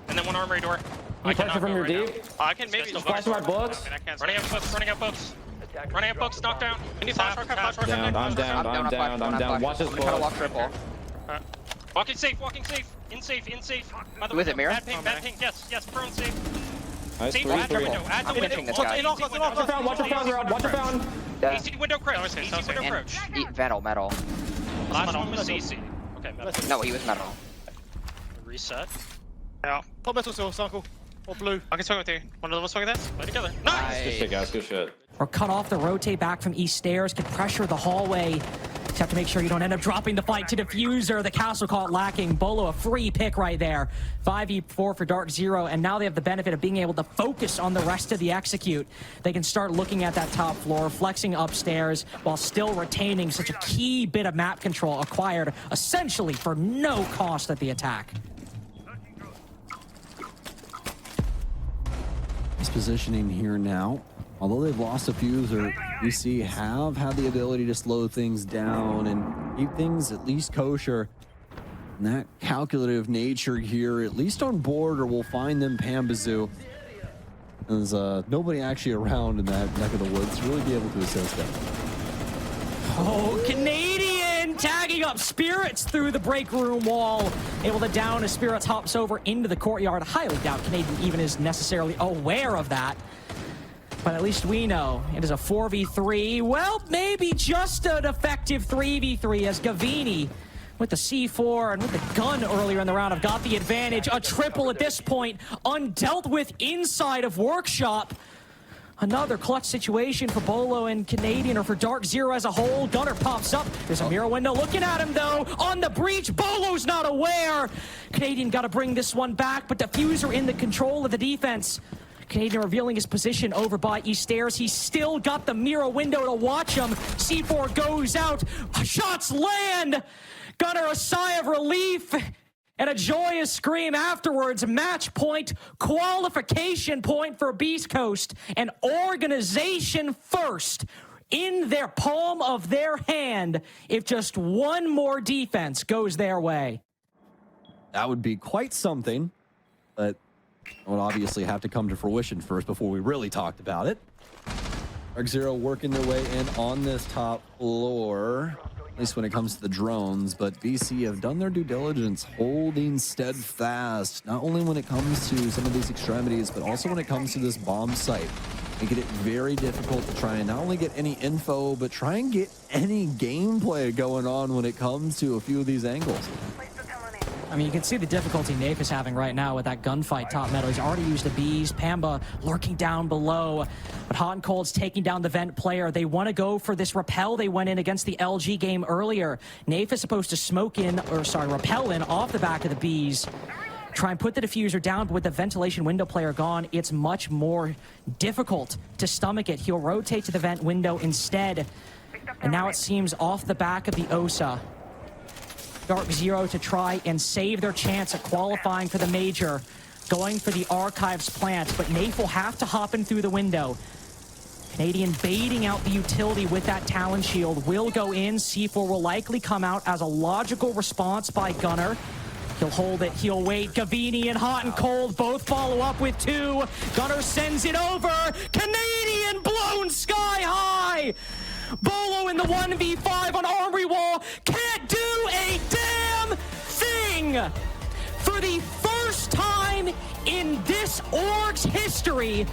And then one armory door. You pressure from your deep. I can maybe Just flash my books. running up books, running up books. Running up books, knockdown. Any flash, flash, Down, I'm down, I'm down, I'm down. Watch this I'm trying to walk book. triple. Walking safe, walking safe. In safe, in safe. By the Who is it, Mirror? Bad ping, yes, prone safe. Nice, Safe, 3, add the 3. window, add the I'm window. pinching this guy. Watch your fountain, Watch your fountain, Rob. Watch your fountain. AC window crouch, AC window And crouch. metal. Last one was CC. Okay, metal. No, he was metal. Reset. Yeah. Top metal still, circle. Or blue. I can swing with you. One of them will swing with us. Play together. Nice! Good shit, guys. Good shit. Or cut off the rotate back from east stairs, can pressure the hallway. Just have to make sure you don't end up dropping the fight to Diffuser. The castle caught lacking. Beaulo, a free pick right there. 5v4 for DarkZero, and now they have the benefit of being able to focus on the rest of the execute. They can start looking at that top floor, flexing upstairs, while still retaining such a key bit of map control acquired essentially for no cost at the attack. This positioning here now. Although they've lost a few, BC have had the ability to slow things down and keep things at least kosher. And that calculative nature here, at least on border, will find them Pambazoo. There's nobody actually around in that neck of the woods to really be able to assist them. Oh, Canadian tagging up Spirits through the break room wall. Able to down as Spirits hops over into the courtyard. Highly doubt Canadian even is necessarily aware of that. But at least we know it is a 4v3. Well, maybe just an effective 3v3 as Gavini with the C4 and with the gun earlier in the round have got the advantage. A triple at this point, undealt with inside of Workshop. Another clutch situation for Beaulo and Canadian, or for DarkZero as a whole. Gunner pops up. There's a mirror window looking at him, though. On the breach, Bolo's not aware. Canadian got to bring this one back, but Diffuser in the control of the defense. Canadian revealing his position over by East Stairs. He's still got the mirror window to watch him. C4 goes out. Shots land. Gunner, a sigh of relief and a joyous scream afterwards. Match point, qualification point for Beastcoast. And organization first in their palm of their hand if just one more defense goes their way. That would be quite something, but it would obviously have to come to fruition first before we really talked about it. DarkZero working their way in on this top floor, at least when it comes to the drones, but BC have done their due diligence, holding steadfast, not only when it comes to some of these extremities, but also when it comes to this bomb site, making it very difficult to try and not only get any info, but try and get any gameplay going on when it comes to a few of these angles. I mean, you can see the difficulty Nafe is having right now with that gunfight top metal. He's already used the bees. Pamba lurking down below. But Hot and Cold's taking down the vent player. They want to go for this rappel they went in against the LG game earlier. Nafe is supposed to smoke in, or sorry, rappel in off the back of the bees. Try and put the diffuser down, but with the ventilation window player gone, it's much more difficult to stomach it. He'll rotate to the vent window instead. And now it seems off the back of the OSA. DarkZero to try and save their chance at qualifying for the major, going for the Archives plant, but Nafe will have to hop in through the window. Canadian baiting out the utility with that Talon shield will go in. C4 will likely come out as a logical response by Gunner. He'll hold it, he'll wait. Gavini and Hot and Cold both follow up with 2. Gunner sends it over. Canadian blown sky high. Beaulo in the 1v5 on Armory Wall can't do a damn thing! For the first time in this org's history,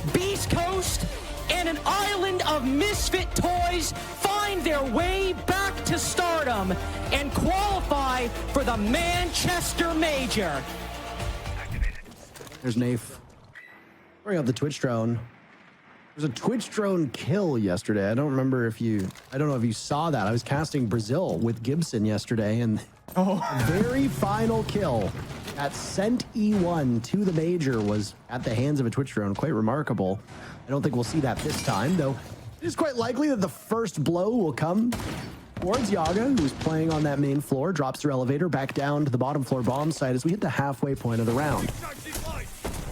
Beastcoast and an island of misfit toys find their way back to stardom and qualify for the Manchester Major. There's Nafe. Bring up the Twitch drone. There's a Twitch drone kill yesterday. I don't know if you saw that. I was casting Brazil with Gibson yesterday, and the very final kill that sent E1 to the major was at the hands of a Twitch drone. Quite remarkable. I don't think we'll see that this time, though. It is quite likely that the first blow will come towards Yaga, who's playing on that main floor, drops through elevator back down to the bottom floor bomb site as we hit the halfway point of the round.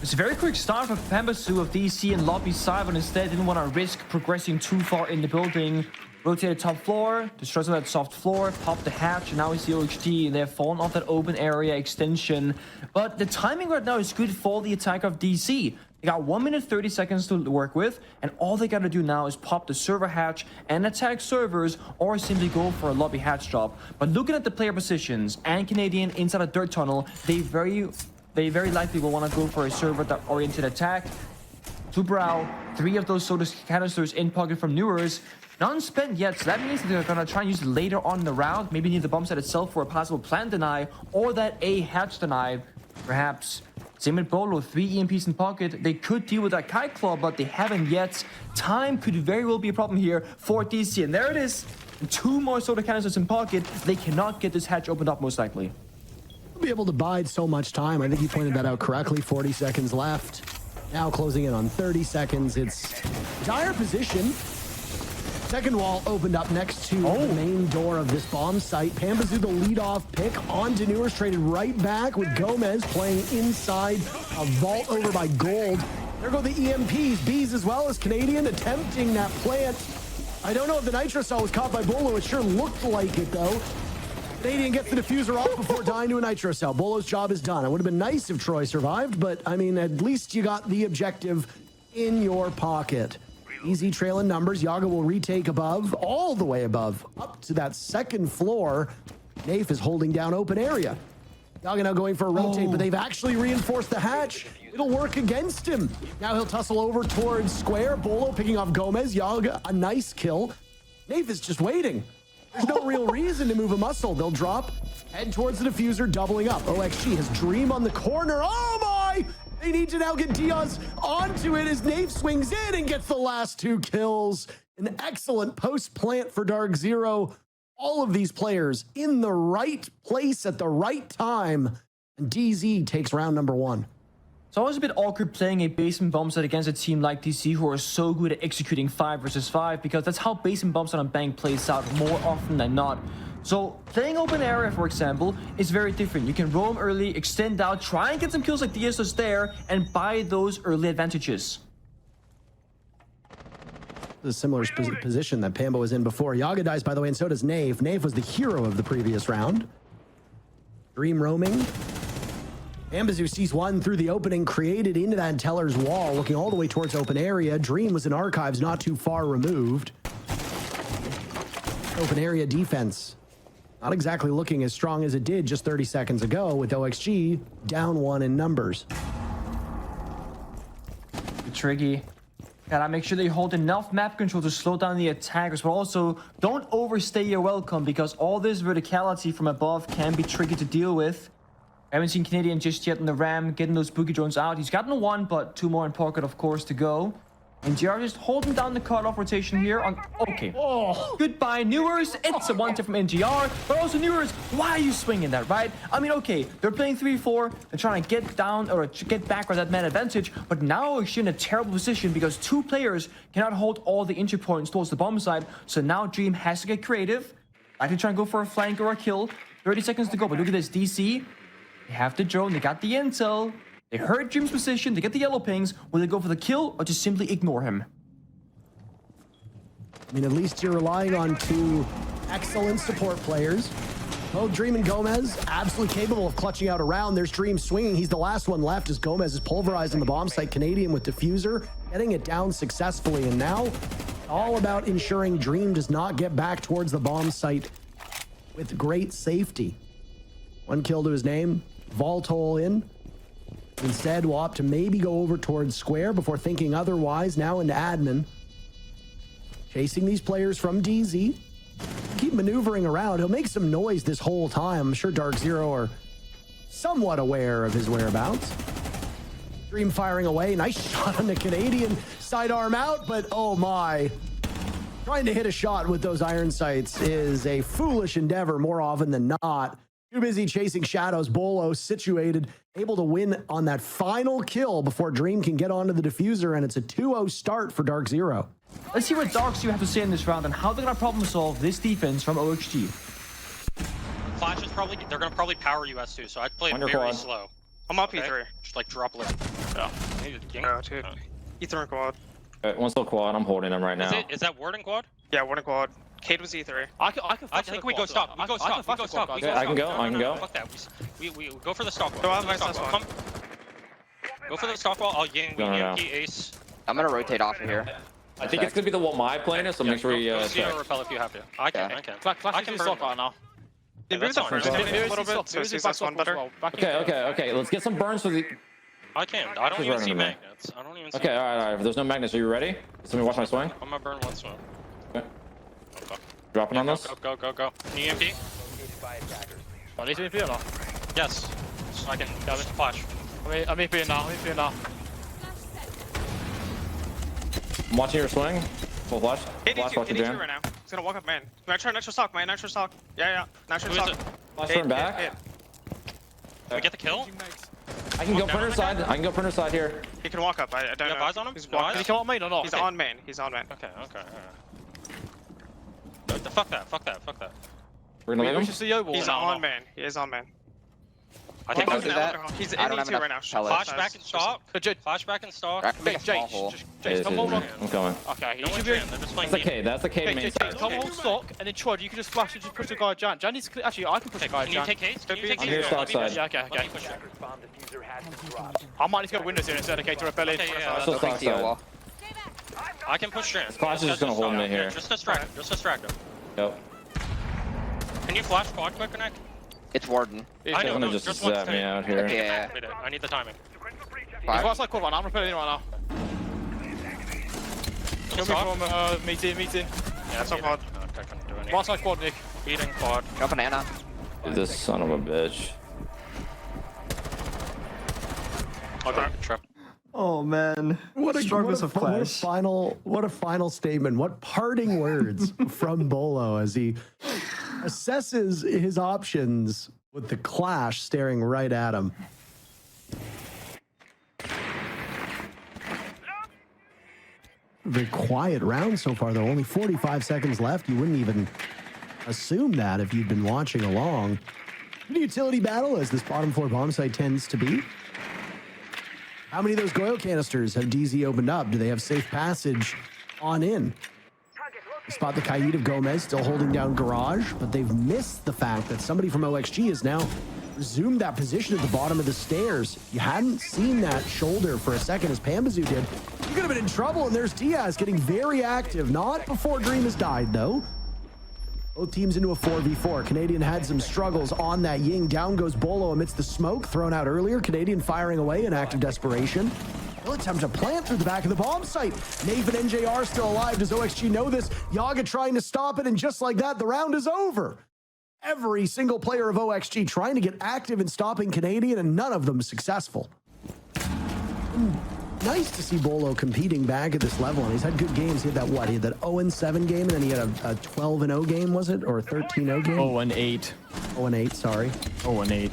It's a very quick start for Pambazoo of DC and lobby side, but instead didn't want to risk progressing too far in the building. rotated top floor, destroy some of that soft floor, pop the hatch, and now we see OXG. They're falling off that open area extension. But the timing right now is good for the attack of DC. They got 1 minute 30 seconds to work with, and all they gotta do now is pop the server hatch and attack servers, or simply go for a lobby hatch drop. But looking at the player positions and Canadian inside a dirt tunnel, they very likely will want to go for a server-oriented attack. To Brow, 3 of those soda canisters in pocket from Newers. None spent yet, so that means that they're gonna try and use it later on in the round, maybe near the bomb site itself for a possible plant deny, or that A hatch deny, perhaps. Same with Beaulo, 3 EMPs in pocket. They could deal with that Kite Claw, but they haven't yet. Time could very well be a problem here for DC, and there it is. 2 more soda canisters in pocket. They cannot get this hatch opened up most likely. Be able to bide so much time. I think you pointed that out correctly. 40 seconds left. Now closing in on 30 seconds. It's dire position. Second wall opened up next to the main door of this bomb site. Pambazu, the leadoff pick onto Newers, traded right back with Gomez playing inside a vault over by Gold. There go the EMPs. Bees as well as Canadian attempting that plant. I don't know if the Nitro Cell was caught by Beaulo. It sure looked like it though. Canadian gets the diffuser off before dying to a Nitro Cell. Beaulo's job is done. It would have been nice if Troy survived, but I mean, at least you got the objective in your pocket. Easy trailing numbers. Yaga will retake above, all the way above, up to that second floor. Nafe is holding down open area. Yaga now going for a rotate, but they've actually reinforced the hatch. It'll work against him. Now he'll tussle over towards square. Beaulo picking off Gomez. Yaga, a nice kill. Nafe is just waiting. There's no real reason to move a muscle. They'll drop, head towards the diffuser, doubling up. OXG has Dream on the corner. Oh my! They need to now get Diaz onto it as Nafe swings in and gets the last 2 kills. An excellent post-plant for DarkZero. All of these players in the right place at the right time. And DZ takes round number 1. It's always a bit awkward playing a basement bomb set against a team like DC who are so good at executing 5 versus 5, because that's how basement bomb set on Bank plays out more often than not. So playing open area, for example, is very different. You can roam early, extend out, try and get some kills like Diaz does there, and buy those early advantages. The similar position that Pambo was in before. Yaga dies, by the way, and so does Nave. Nave was the hero of the previous round. Dream roaming. Ambazu sees one through the opening created into that teller's wall, looking all the way towards open area. Dream was in archives not too far removed. Open area defense. Not exactly looking as strong as it did just 30 seconds ago, with OXG down 1 in numbers. Tricky. Gotta make sure they hold enough map control to slow down the attackers, but also don't overstay your welcome, because all this verticality from above can be tricky to deal with. I haven't seen Canadian just yet in the Ram getting those boogie drones out. He's gotten 1, but 2 more in pocket, of course, to go. And GR just holding down the cutoff rotation here on... Okay. Oh, goodbye, Newers. It's a 1-tip from NGR. But also, Newers, why are you swinging that, right? I mean, okay, they're playing 3-4. They're trying to get down or get back with that man advantage. But now we're in a terrible position because 2 players cannot hold all the entry points towards the bomb side. So now Dream has to get creative. Likely try and go for a flank or a kill. 30 seconds to go. But look at this, DC. They have the drone. They got the intel. They heard Dream's position, they get the yellow pings. Will they go for the kill or just simply ignore him? I mean, at least you're relying on 2 excellent support players. Both Dream and Gomez, absolutely capable of clutching out a round. There's Dream swinging. He's the last one left as Gomez is pulverized in the bomb site. Canadian with diffuser, getting it down successfully. And now, all about ensuring Dream does not get back towards the bomb site with great safety. 1 kill to his name, Voltol in. Instead, we'll opt to maybe go over towards square before thinking otherwise. Now into admin. Chasing these players from DZ. Keep maneuvering around. He'll make some noise this whole time. I'm sure DarkZero are somewhat aware of his whereabouts. Dream firing away. Nice shot on the Canadian. Sidearm out, but oh my. Trying to hit a shot with those iron sights is a foolish endeavor more often than not. Too busy chasing shadows. Beaulo situated, able to win on that final kill before Dream can get onto the diffuser, and it's a 2-0 start for DarkZero. Let's see what DarkZero have to say in this round and how they're gonna problem solve this defense from OXG. Flash is probably, they're gonna probably power US too, so I'd play it very slow. I'm up E3. Just like drop lip. Yeah. E3 and quad. One's still quad. I'm holding him right now. Is that ward and quad? Yeah, ward and quad. Cade was E3. I think we go stock. We go stock. We go stock. Okay, I can go. I can go. Fuck that. We go for the stock wall. Go for the stock wall. I'll Ying. We Yankee Ace. I'm gonna rotate off of here. I think it's gonna be the wall my planer, so make sure we check. Repel if you have to. I can. I can stock right now. That's fine. A little bit. So is this one better? Okay. Let's get some burns for the. I can't. I don't even see magnets. I don't even see. Okay, all right. If there's no magnets, are you ready? Let me watch my swing. I'm gonna burn one swing. Okay. Dropping on this. Go. EMP. I need to EP or not? Yes. So I can just flash. I'm EPing now. I'm watching your swing. Full flash. Flash watch the jam. right now. He's gonna walk up man. Natural stock, man. Natural stock. Yeah. Natural stock. Flash turn back. Did we get the kill? I can go printer side. Here. He can walk up. I don't know. Eyes on him? He's walking. Can he come on main or not? He's on main. Okay. Fuck that. We're gonna leave him. He's on main. He is on main. I think he's do that. He's in I don't have E2 enough right now. pellets. Flash back and stock. Flash back and stock. I can make a small hole. Jace, come hold on. I'm coming. Okay, No one's in. They're just playing That's the K main side. come hold stock, and then Trod, you can just flash and just push the guy Jan. Jan needs actually, I can push the guy Can you Jan. take haste? Can you take I'm here stock side. Yeah, okay. I might need to go windows here instead of K to repel in. Still stock side. I can push Jan. Flash is just gonna hold me here. Just distract him. Yep. Can you flash quad quick, Connect? It's Warden. I know, gonna no, just one zap me second. out here. Yeah. I need the timing. He's got like quad one. I'm repelling right now. Kill me from meeting. Yeah, that's not quad. I couldn't do anything. One side quad, Nick. Beating quad. No banana. This son of a bitch. Okay. Trip. Oh man, what a final statement. What parting words from Beaulo as he assesses his options with the clash staring right at him. Very quiet round so far, though. Only 45 seconds left. You wouldn't even assume that if you'd been watching along. The utility battle, as this bottom floor bomb site tends to be. How many of those Goyle canisters have DZ opened up? Do they have safe passage on in? Spot the Kaid of Gomez still holding down garage, but they've missed the fact that somebody from OXG has now resumed that position at the bottom of the stairs. You hadn't seen that shoulder for a second as Pambazoo did. You could have been in trouble, and there's Diaz getting very active. Not before Dream has died, though. Both teams into a 4v4. Canadian had some struggles on that Ying. Down goes Beaulo amidst the smoke thrown out earlier. Canadian firing away in active desperation. They'll attempt to plant through the back of the bomb site. Nave and NJR still alive. Does OXG know this? Yaga trying to stop it, and just like that, the round is over. Every single player of OXG trying to get active in stopping Canadian, and none of them successful. Nice to see Beaulo competing back at this level, and he's had good games. He had that, what? He had that 0-7 game, and then he had a 12-0 game, was it? Or a 13-0 game? 0-8. 0-8, sorry. 0-8.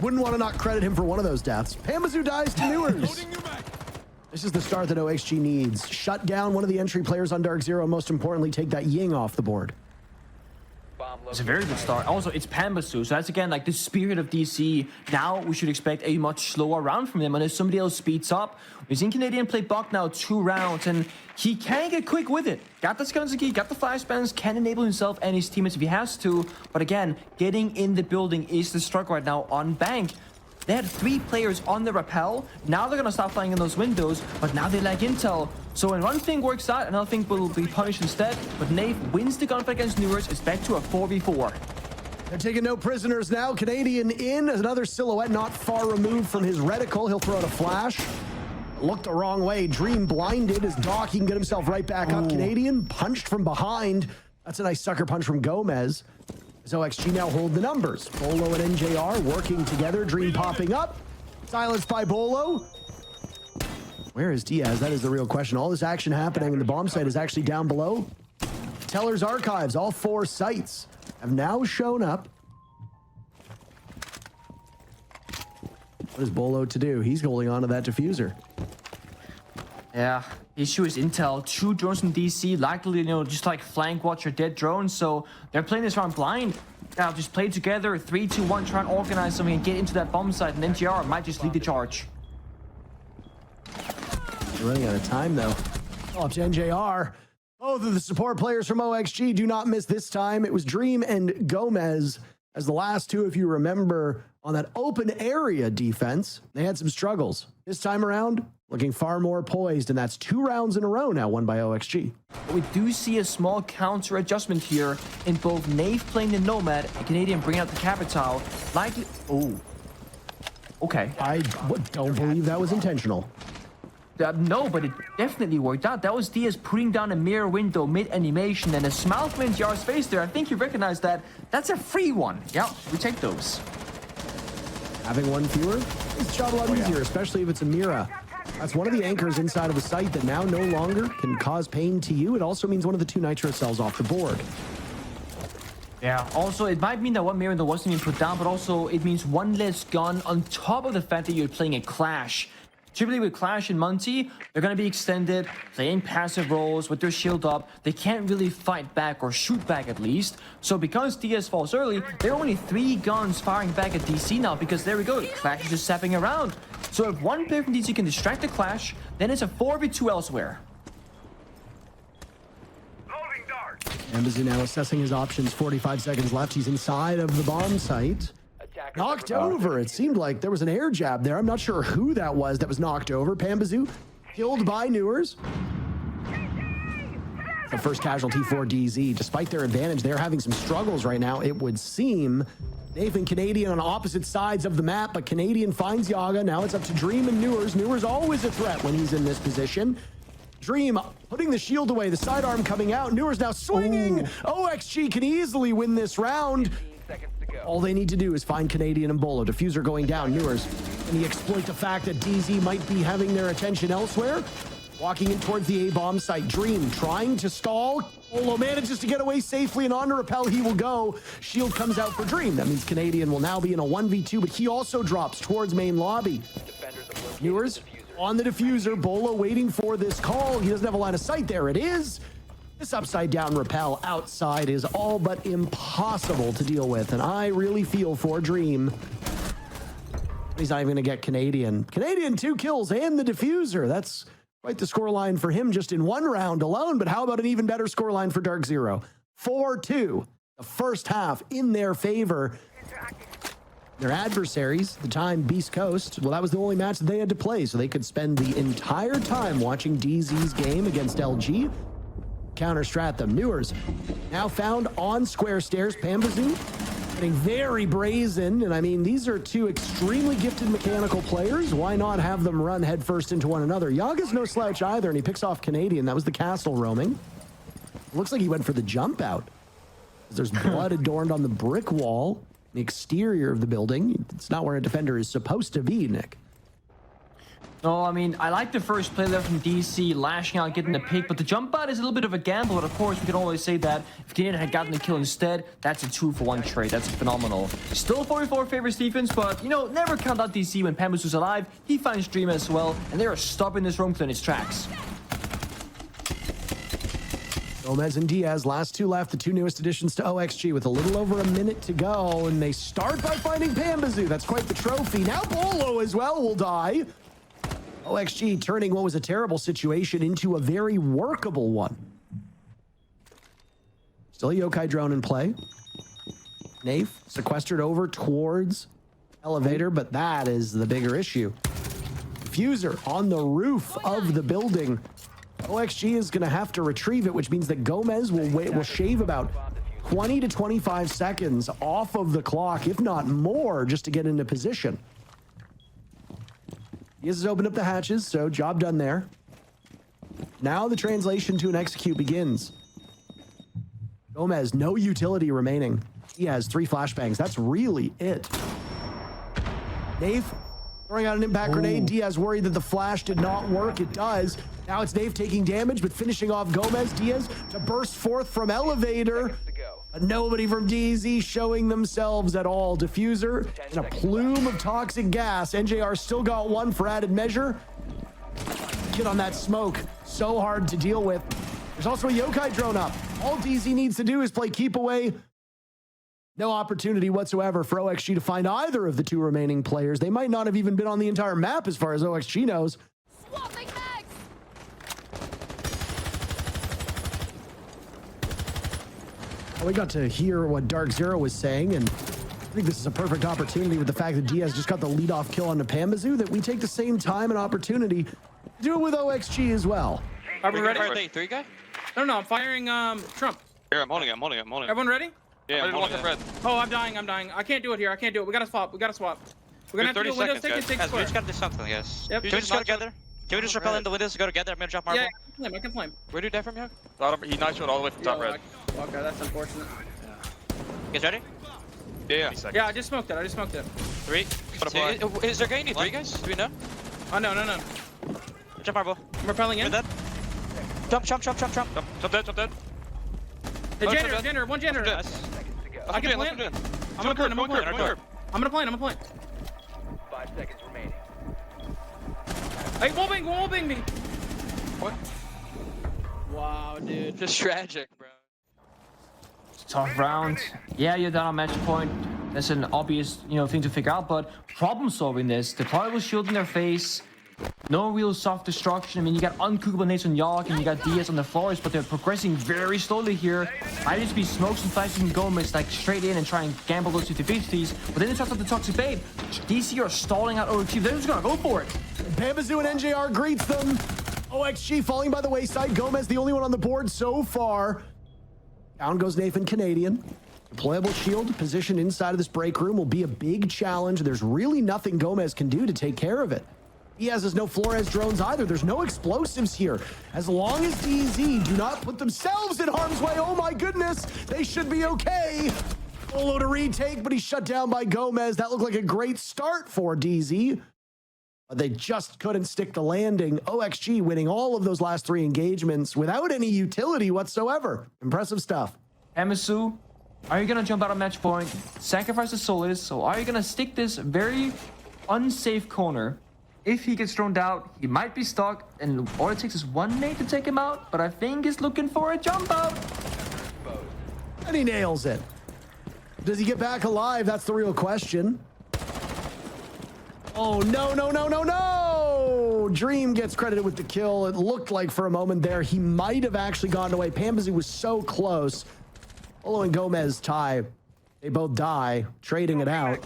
Wouldn't want to not credit him for one of those deaths. Pambazoo dies to Newers. This is the start that OXG needs. Shut down one of the entry players on DarkZero, and most importantly, take that Ying off the board. It's a very good start. Also, it's Pambazoo, so that's again like the spirit of DC. Now we should expect a much slower round from them, and if somebody else speeds up, we've seen Canadian play Buck now 2 rounds, and he can get quick with it. Got the Skansuki, got the flashbangs, can enable himself and his teammates if he has to, but again, getting in the building is the struggle right now on Bank. They had 3 players on the rappel. Now they're gonna stop flying in those windows, but now they lack intel. So when one thing works out, another thing will be punished instead. But Nave wins the gunfight against Newers. It's back to a 4v4. They're taking no prisoners now. Canadian in, another silhouette not far removed from his reticle. He'll throw out a flash. Looked the wrong way. Dream blinded as Doc. He can get himself right back up. Canadian punched from behind. That's a nice sucker punch from Gomez. So OXG now hold the numbers. Beaulo and NJR working together. Dream popping up. Silenced by Beaulo. Where is Diaz? That is the real question. All this action happening and the bomb site is actually down below. Teller's archives, all 4 sites have now shown up. What is Beaulo to do? He's holding on to that diffuser. Yeah, the issue is intel. 2 drones from DC, likely, just like flank watch or dead drones. So they're playing this round blind. Now just play together, 3, 2, 1, try and organize something and get into that bomb site, and NGR might just lead the charge. They're running out of time though. Oh, up to NJR. Both of the support players from OXG do not miss this time. It was Dream and Gomez as the last two, if you remember, on that open area defense. They had some struggles. This time around, looking far more poised, and that's 2 rounds in a row now won by OXG. We do see a small counter adjustment here in both Nave playing the Nomad and Canadian bringing out the Capital. Likely. Oh. Okay. I don't believe that was intentional. No, but it definitely worked out. That was Diaz putting down a mirror window mid-animation and a smile from NTR's face there. I think you recognize that. That's a free one. Yeah, we take those. Having one fewer is a job a lot easier, especially if it's a Mira. That's one of the anchors inside of the site that now no longer can cause pain to you. It also means one of the 2 nitro cells off the board. Yeah, also it might mean that one mirror wasn't even put down, but also it means one less gun on top of the fact that you're playing a Clash. Typically with Clash and Munty, they're going to be extended, playing passive roles with their shield up. They can't really fight back or shoot back at least. So because DS falls early, there are only 3 guns firing back at DC now because there we go, Clash is just zapping around. So if one player from DC can distract the Clash, then it's a 4v2 elsewhere. Ambazu now assessing his options. 45 seconds left. He's inside of the bomb site. Knocked over. It seemed like there was an air jab there. I'm not sure who that was knocked over. Pambazu killed by Newers. The first casualty for DZ. Despite their advantage, they're having some struggles right now, it would seem. Nathan Canadian on opposite sides of the map, but Canadian finds Yaga. Now it's up to Dream and Newers. Newers always a threat when he's in this position. Dream putting the shield away, the sidearm coming out. Newers now swinging. OXG can easily win this round. All they need to do is find Canadian and Beaulo. Diffuser going down. Newers, can he exploit the fact that DZ might be having their attention elsewhere? Walking in towards the A-bomb site. Dream trying to stall. Beaulo manages to get away safely, and on to Rappel he will go. Shield comes out for Dream. That means Canadian will now be in a 1v2, but he also drops towards main lobby. Newers on the diffuser. Beaulo waiting for this call. He doesn't have a line of sight. There it is. This upside down rappel outside is all but impossible to deal with, and I really feel for Dream. He's not even going to get Canadian. Canadian 2 kills and the diffuser. That's quite the scoreline for him just in 1 round alone, but how about an even better scoreline for DarkZero? 4-2, the first half in their favor. Their adversaries, the time Beastcoast, well, that was the only match that they had to play, so they could spend the entire time watching DZ's game against LG. Counter-strat them. Newers now found on square stairs. Pambazu getting very brazen. And I mean, these are 2 extremely gifted mechanical players. Why not have them run headfirst into one another? Yaga's no slouch either, and he picks off Canadian. That was the castle roaming. Looks like he went for the jump out. There's blood adorned on the brick wall, the exterior of the building. It's not where a defender is supposed to be, Nick. No, I mean, I like the first play there from DC, lashing out, getting the pick, but the jump out is a little bit of a gamble, but of course, we can always say that if Canadian had gotten the kill instead, that's a 2-for-1 trade. That's phenomenal. Still 44 favors defense, but, you know, never count out DC when Pambazu's alive. He finds Dream as well, and they are stopping this roam in its tracks. Gomez and Diaz, last 2 left, the 2 newest additions to OXG with a little over a minute to go, and they start by finding Pambazu. That's quite the trophy. Now Beaulo as well will die. OXG turning what was a terrible situation into a very workable one. Still a Yokai drone in play. Nave sequestered over towards elevator, but that is the bigger issue. Diffuser on the roof of the building. OXG is going to have to retrieve it, which means that Gomez will shave about 20 to 25 seconds off of the clock, if not more, just to get into position. He has opened up the hatches, so job done there. Now the translation to an execute begins. Gomez, no utility remaining. He has 3 flashbangs. That's really it. Nave throwing out an impact grenade. Diaz worried that the flash did not work. It does. Now it's Nave taking damage, but finishing off Gomez. Diaz to burst forth from elevator. But nobody from DZ showing themselves at all. Diffuser and a plume of toxic gas. NJR still got 1 for added measure. Get on that smoke. So hard to deal with. There's also a Yokai drone up. All DZ needs to do is play keep away. No opportunity whatsoever for OXG to find either of the 2 remaining players. They might not have even been on the entire map as far as OXG knows. We got to hear what DarkZero was saying, and I think this is a perfect opportunity with the fact that Diaz just got the leadoff kill on the Pambazu, that we take the same time and opportunity to do it with OXG as well. Are we ready? Fire the 3 guy? No, I'm firing Here, Trump. I'm holding it. Everyone ready? Yeah, I'm holding it. Oh, I'm dying. I can't do it here. I can't do it. We gotta swap. We're gonna have to do Windows take and take We square. just gotta do something, yes. Yep. Can we just go together? Can we just repel in the windows, go together? I'm gonna drop marble. Yeah, I can flame. Where do you die from, Hug? He nitro all the way from top red. Okay, that's unfortunate. You guys ready? Yeah. Yeah, I just smoked it. 3. Is there any 3 guys? Do we know? Oh, no. Jump marble. I'm repelling in. Jump. Jump dead. The janitor, one janitor. I can plant. I'm gonna plant. 5 seconds remaining. Hey, wall bang me. What? Wow, dude. Just tragic, bro. Tough round. Yeah, you're down on match point. That's an obvious, thing to figure out. But problem solving this, the deployable shield in their face. No real soft destruction. I mean, you got uncookable nades on York and you got Diaz on the floors, but they're progressing very slowly here. Might just be smokes and flashes and Gomez like straight in and try and gamble those 50-50s. But then it starts up the Toxic Babe. DC are stalling out OXG. They're just gonna go for it. Pambazu and NJR greets them. OXG falling by the wayside. Gomez the only one on the board so far. Down goes Nathan Canadian. Deployable shield position inside of this break room will be a big challenge. There's really nothing Gomez can do to take care of it. Diaz has no Flores drones either. There's no explosives here. As long as DZ do not put themselves in harm's way, oh my goodness, they should be okay. Beaulo to retake, but he's shut down by Gomez. That looked like a great start for DZ. But they just couldn't stick the landing. OXG winning all of those last 3 engagements without any utility whatsoever. Impressive stuff. Amisu, are you gonna jump out of match point, sacrifice the Solis, so are you gonna stick this very unsafe corner? If he gets thrown out, he might be stuck, and all it takes is 1 nade to take him out, but I think he's looking for a jump out. And he nails it. Does he get back alive? That's the real question. Oh, no. Dream gets credited with the kill. It looked like for a moment there he might have actually gotten away. Pambazu was so close. Olo and Gomez tie. They both die, trading it out.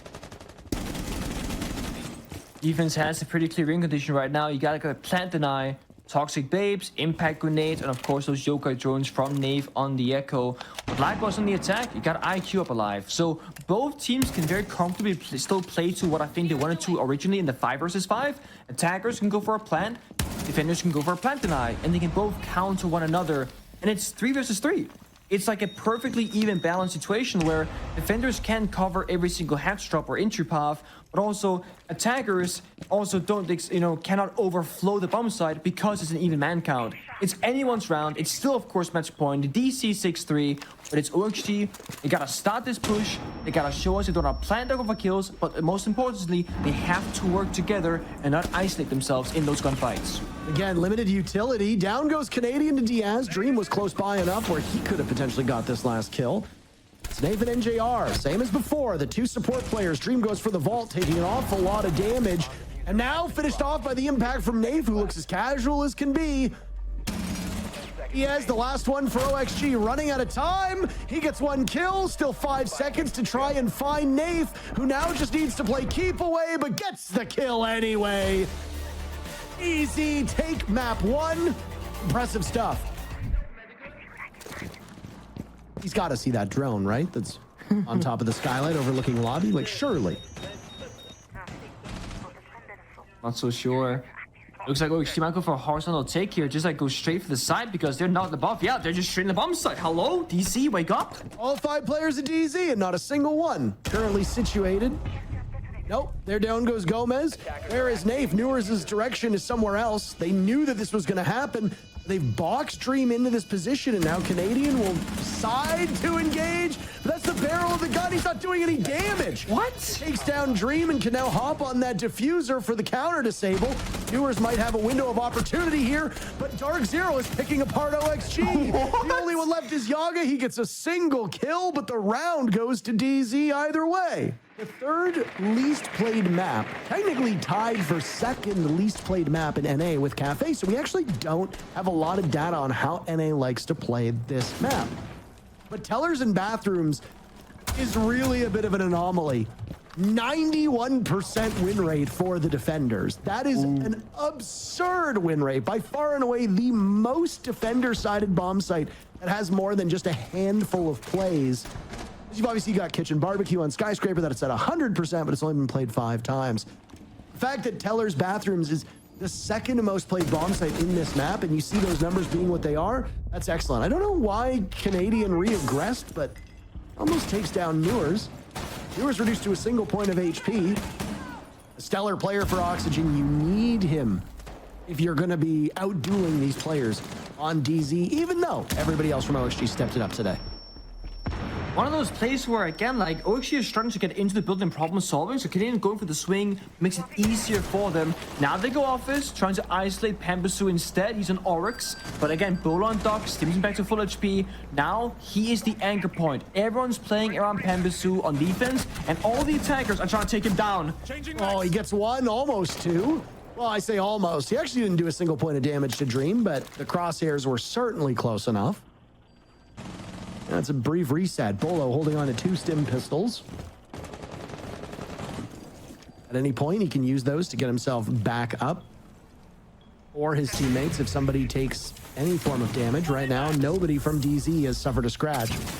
Defense has a pretty clear win condition right now. You gotta go plant deny, toxic babes, impact grenades, and of course those yokai drones from Nave on the Echo. But likewise on the attack, you got IQ up alive. So both teams can very comfortably still play to what I think they wanted to originally in the 5 versus 5. Attackers can go for a plant, defenders can go for a plant deny, and they can both counter one another. And it's 3 versus 3. It's like a perfectly even balanced situation where defenders can cover every single hatch drop or entry path, but also attackers also cannot overflow the bomb site because it's an even man count. It's anyone's round. It's still, of course, match point. The DC 6-3, but it's OXG. They gotta start this push. They gotta show us they don't have planned over kills, but most importantly, they have to work together and not isolate themselves in those gunfights. Again, limited utility. Down goes Canadian to Diaz. Dream was close by enough where he could have potentially got this last kill. It's Nathan NJR, same as before. The 2 support players. Dream goes for the vault, taking an awful lot of damage. And now finished off by the impact from Nave, who looks as casual as can be. Diaz, the last one for OXG, running out of time. He gets 1 kill, still 5 seconds to try and find Nave, who now just needs to play keep away, but gets the kill anyway. Easy take map 1. Impressive stuff. He's got to see that drone, right? That's on top of the skylight overlooking lobby. Like, surely. Not so sure. Looks like OXG might go for a horizontal take here. Just like go straight for the side because they're not above. Yeah, they're just straight in the bomb site. Hello, DC, wake up. All 5 players at DZ and not a single one currently situated. Nope, there down goes Gomez. There is Nave. Newers' direction is somewhere else. They knew that this was going to happen. They've boxed Dream into this position, and now Canadian will decide to engage. But that's the barrel of the gun. He's not doing any damage. What? Takes down Dream and can now hop on that diffuser for the counter disable. Newers might have a window of opportunity here, but DarkZero is picking apart OXG. What? The only one left is Yaga. He gets a single kill, but the round goes to DZ either way. The 3rd least played map, technically tied for 2nd least played map in NA with Cafe, so we actually don't have a lot of data on how NA likes to play this map. But tellers and bathrooms is really a bit of an anomaly. 91% win rate for the defenders. That is an absurd win rate. By far and away the most defender-sided bomb site that has more than just a handful of plays. You've obviously got Kitchen Barbecue on Skyscraper that it's at 100%, but it's only been played 5 times. The fact that Teller's Bathrooms is the second most played bomb site in this map, and you see those numbers being what they are, that's excellent. I don't know why Canadian reaggressed, but almost takes down Newers. Newers reduced to a single point of HP. A stellar player for Oxygen. You need him if you're going to be outdueling these players on DZ, even though everybody else from OXG stepped it up today. One of those plays where, again, like, OXG is starting to get into the building problem solving, so Canadian going for the swing makes it easier for them. Now they go Office, trying to isolate Pambasu instead. He's an Oryx, but again, Beaulo on Doc, steaming back to full HP. Now he is the anchor point. Everyone's playing around Pambasu on defense, and all the attackers are trying to take him down. Oh, he gets one, almost two. Well, I say almost. He actually didn't do a single point of damage to Dream, but the crosshairs were certainly close enough. That's a brief reset. Beaulo holding on to 2 stim pistols. At any point, he can use those to get himself back up. Or his teammates if somebody takes any form of damage. Right now, nobody from DZ has suffered a scratch. This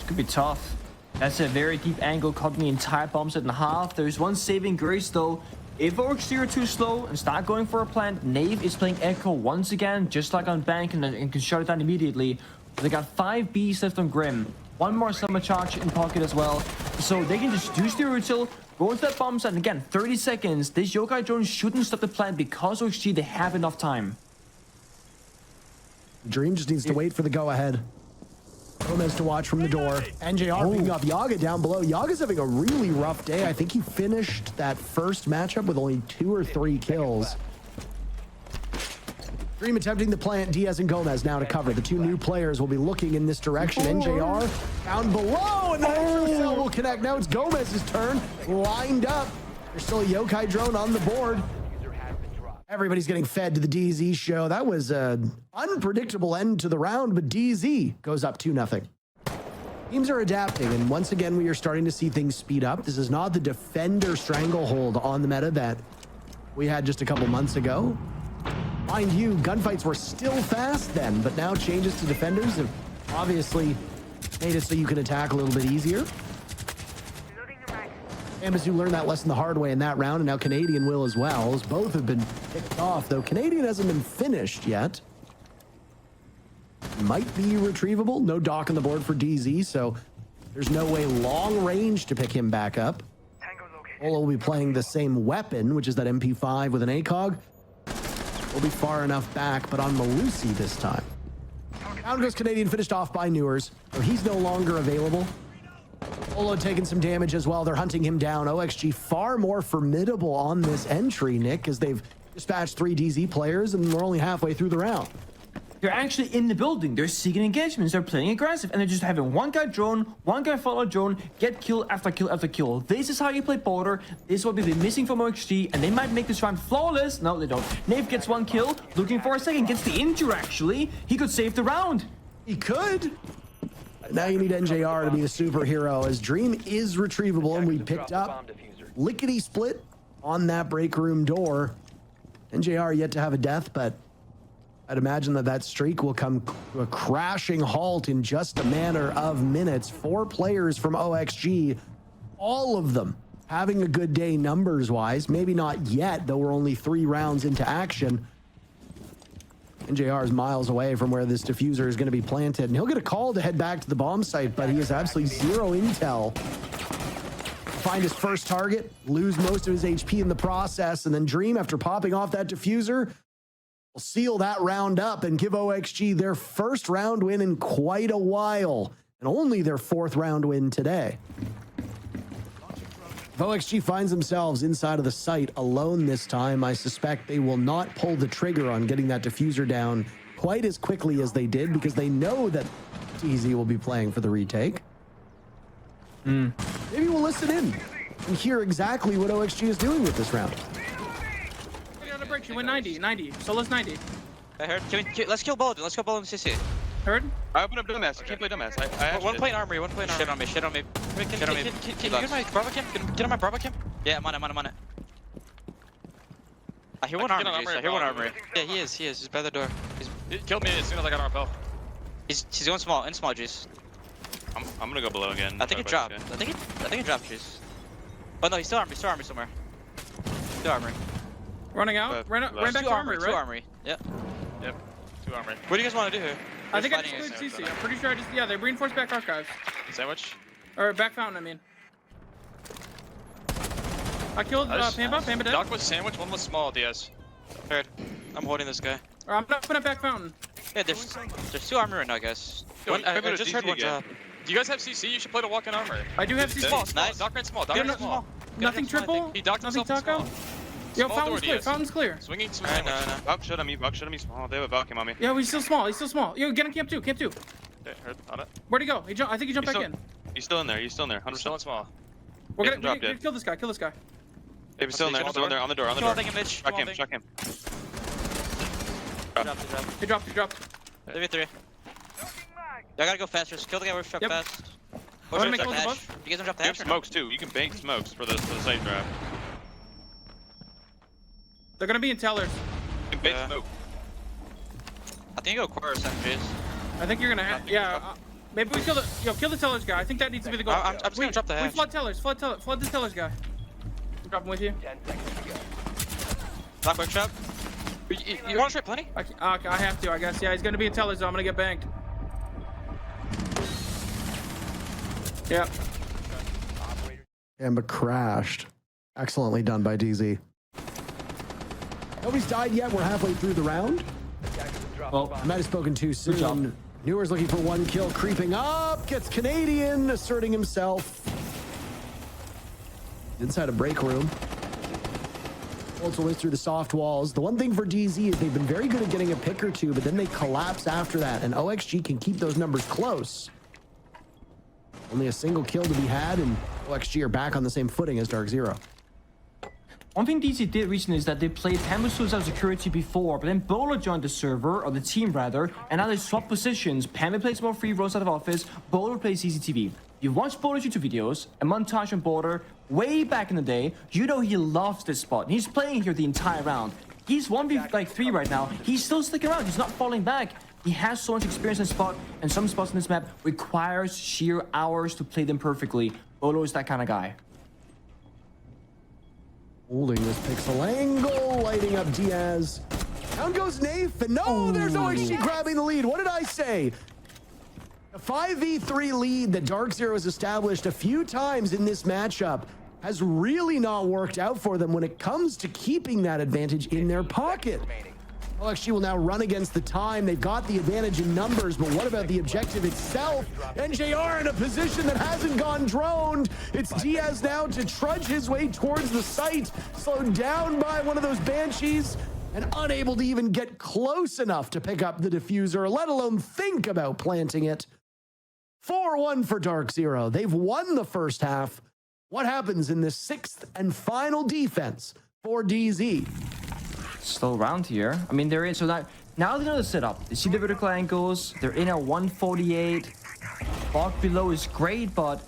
could be tough. That's a very deep angle, cutting the entire bomb set in half. There's one saving grace, though. If OXG are too slow and start going for a plant, Nave is playing Echo once again, just like on Bank, and can shut it down immediately. They got 5 Bs left on Grim. 1 more summer charge in pocket as well. So they can just use the Util, go into that bomb site, and again, 30 seconds. This Yokai drone shouldn't stop the plant because OXG, they have enough time. Dream just needs to wait for the go-ahead. Gomez to watch from the door. NJR picking off Yaga down below. Yaga's having a really rough day. I think he finished that first matchup with only 2 or 3 kills. Dream attempting the plant. Diaz and Gomez now to cover. The 2 new players will be looking in this direction. NJR down below, and the extra cell will connect. Now it's Gomez's turn. Lined up. There's still a Yokai drone on the board. Everybody's getting fed to the DZ show. That was an unpredictable end to the round, but DZ goes up 2-0. Teams are adapting, and once again, we are starting to see things speed up. This is not the defender stranglehold on the meta that we had just a couple months ago. Mind you, gunfights were still fast then, but now changes to defenders have obviously made it so you can attack a little bit easier. Pambasu learned that lesson the hard way in that round, and now Canadian will as well, as both have been picked off, though Canadian hasn't been finished yet. Might be retrievable. No dock on the board for DZ, so there's no way long range to pick him back up. Olo will be playing the same weapon, which is that MP5 with an ACOG. Will be far enough back, but on Malusi this time. Down goes Canadian, finished off by Newers, so he's no longer available. Olo taking some damage as well. They're hunting him down. OXG far more formidable on this entry, Nick, as they've dispatched 3 DZ players, and we're only halfway through the round. They're actually in the building. They're seeking engagements. They're playing aggressive, and they're just having one guy drone, one guy follow drone, get kill after kill after kill. This is how you play border. This is what we've been missing from OXG, and they might make this round flawless. No, they don't. Nave gets 1 kill, looking for a second, gets the injure actually. He could save the round. He could. Now you need NJR to be the superhero, as Dream is retrievable, and we picked up lickety split on that break room door. NJR yet to have a death, but I'd imagine that streak will come to a crashing halt in just a matter of minutes. 4 players from OXG, all of them having a good day numbers-wise. Maybe not yet, though we're only 3 rounds into action. NJR is miles away from where this diffuser is going to be planted, and he'll get a call to head back to the bomb site, but he has absolutely 0 intel. Find his first target, lose most of his HP in the process, and then Dream, after popping off that diffuser, will seal that round up and give OXG their first round win in quite a while, and only their 4th round win today. If OXG finds themselves inside of the site alone this time, I suspect they will not pull the trigger on getting that diffuser down quite as quickly as they did, because they know that TZ will be playing for the retake. Maybe we'll listen in and hear exactly what OXG is doing with this round. She went 90, so let's 90. I heard. Let's kill Bold. Let's kill Bold in CC. Heard? I opened up dumbass. I can't play dumbass. One plane armory. One plane armory. Shit on me. Shit on me. Shit on me. Can you get my Bravo cam? Get on my Bravo cam? Yeah, I'm on it. I hear one armory. I hear one armory. Yeah, he is. He's by the door. He killed me as soon as I got RPL. He's going small. In small, juice. I'm gonna go below again. I think it dropped. I think it dropped, juice. Oh no, he's still armory. Somewhere. Still armory. Running out. Ran back to armory, right? Two armory. Yep. Two armory. What do you guys want to do here? I think I just cleared CC. I'm pretty sure they reinforced back archives. Sandwich? Or back fountain, I mean. I killed Pamba dead. Doc was sandwich, one was small, DS. Heard. I'm holding this guy. I'm not putting it back fountain. Yeah, there's two armor right now, guys. I just heard one drop. Do you guys have CC? You should play the walk-in armor. I do have CC. Nice. Doc ran small. Doc ran small. Nothing triple? He docked Nothing himself taco? small. Yo, fountain's clear. Fountain's clear. Swinging. I know. Buck shot on me small. They have a Buck on me. Yeah, he's still small. Yo, get him camp 2. Okay, heard on it. Where'd he go? I think he jumped back in. He's still in there. 100%. Still in small. We're gonna kill this guy. Yeah, he's still in there. On the door. Shock him. He dropped. Leave it 3. I gotta go faster. Just kill the guy with fast. I wanna make close above. You guys don't drop the You have hash or smokes too. You can bank smokes for the safe drive. They're gonna be in tellers. You can bank smoke. I think you go quarter sentries. I think you're gonna have. Maybe we kill the tellers guy. I think that needs to be the goal. I'm just gonna drop the hash. We flood tellers. Flood this tellers guy. I'm dropping with you. 10 seconds to go. Knock quick trap. You want to try plenty? I have to, I guess. Yeah, he's gonna be in tellers, so I'm gonna get banked. Yeah. But crashed. Excellently done by DZ. Nobody's died yet. We're halfway through the round. Well, I might have spoken too soon. Newer's looking for 1 kill, creeping up. Gets Canadian, asserting himself. Inside a break room. Also ways through the soft walls. The one thing for DZ is they've been very good at getting a pick or two, but then they collapse after that, and OXG can keep those numbers close. Only a single kill to be had, and OXG are back on the same footing as DarkZero. One thing DZ did recently is that they played Pamba as security before, but then Beaulo joined the server, or the team rather, and now they swap positions. Pamba plays more free roles out of office, Beaulo plays CCTV. You've watched Beaulo's YouTube videos, a montage on Border, way back in the day. You know he loves this spot, and he's playing here the entire round. He's 1v3 right now. He's still sticking around, he's not falling back. He has so much experience in this spot, and some spots in this map requires sheer hours to play them perfectly. Beaulo is that kind of guy. Holding this pixel angle, lighting up Diaz. Down goes Nafe, and no, there's OXG grabbing the lead. What did I say? A 5v3 lead that DarkZero has established a few times in this matchup has really not worked out for them when it comes to keeping that advantage in their pocket. OXG will now run against the time. They've got the advantage in numbers, but what about the objective itself? NJR in a position that hasn't gone droned. It's Diaz now to trudge his way towards the site, slowed down by one of those Banshees, and unable to even get close enough to pick up the diffuser, let alone think about planting it. 4-1 for DarkZero. They've won the first half. What happens in this 6th and final defense for DZ? Slow round here. I mean, they're in, so now they know the setup. They see the vertical angles. They're in at 148. Fog below is great, but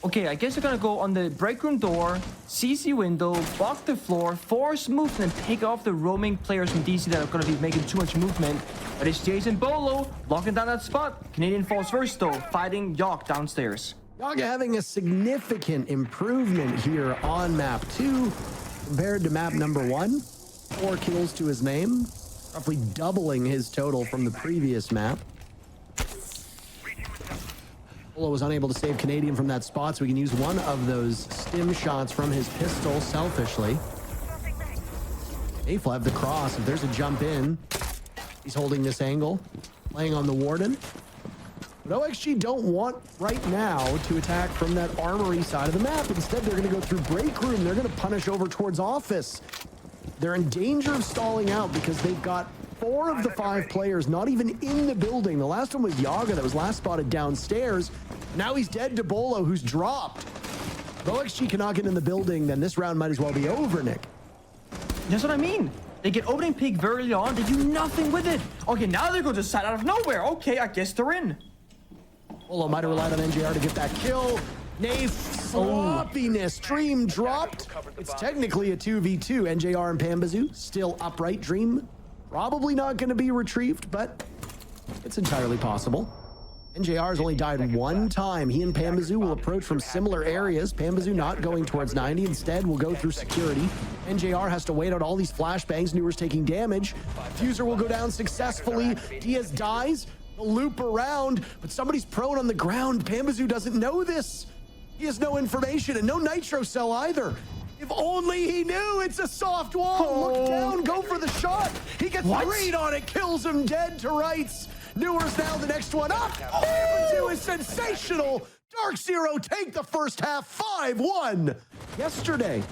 okay, I guess they're gonna go on the break room door, CC window, block the floor, force movement, and pick off the roaming players from DC that are gonna be making too much movement. But it's Jason Beaulo locking down that spot. Canadian falls first though, fighting Yawk downstairs. Yawk having a significant improvement here on map 2 compared to map number 1. 4 kills to his name, roughly doubling his total from the previous map. Beaulo was unable to save Canadian from that spot, so we can use one of those stim shots from his pistol selfishly. Afe will have the cross. If there's a jump in, he's holding this angle, playing on the Warden. But OXG don't want right now to attack from that armory side of the map. Instead, they're going to go through break room. They're going to punish over towards office. They're in danger of stalling out because they've got 4 of the 5 players not even in the building. The last one was Yaga that was last spotted downstairs. Now he's dead to Beaulo, who's dropped. If OXG cannot get in the building, then this round might as well be over, Nick. That's what I mean. They get opening pick very early on. They do nothing with it. Okay, now they go to side out of nowhere. Okay, I guess they're in. Olo might have relied on NJR to get that kill. Nave sloppiness. Dream dropped. It's technically a 2v2. NJR and Pambazoo still upright. Dream probably not going to be retrieved, but it's entirely possible. NJR has only died one time. He and Pambazoo will approach from similar areas. Pambazoo not going towards 90. Instead, will go through security. NJR has to wait out all these flashbangs. Newer's taking damage. Fuser will go down successfully. Diaz dies. They'll loop around, but somebody's prone on the ground. Pambazoo doesn't know this. He has no information and no nitro cell either. If only he knew. It's a soft wall. Look down, go for the shot. He gets the read on it, kills him dead to rights. Newer's now the next one up. Pambazoo is sensational. DarkZero take the first half 5-1. Yesterday,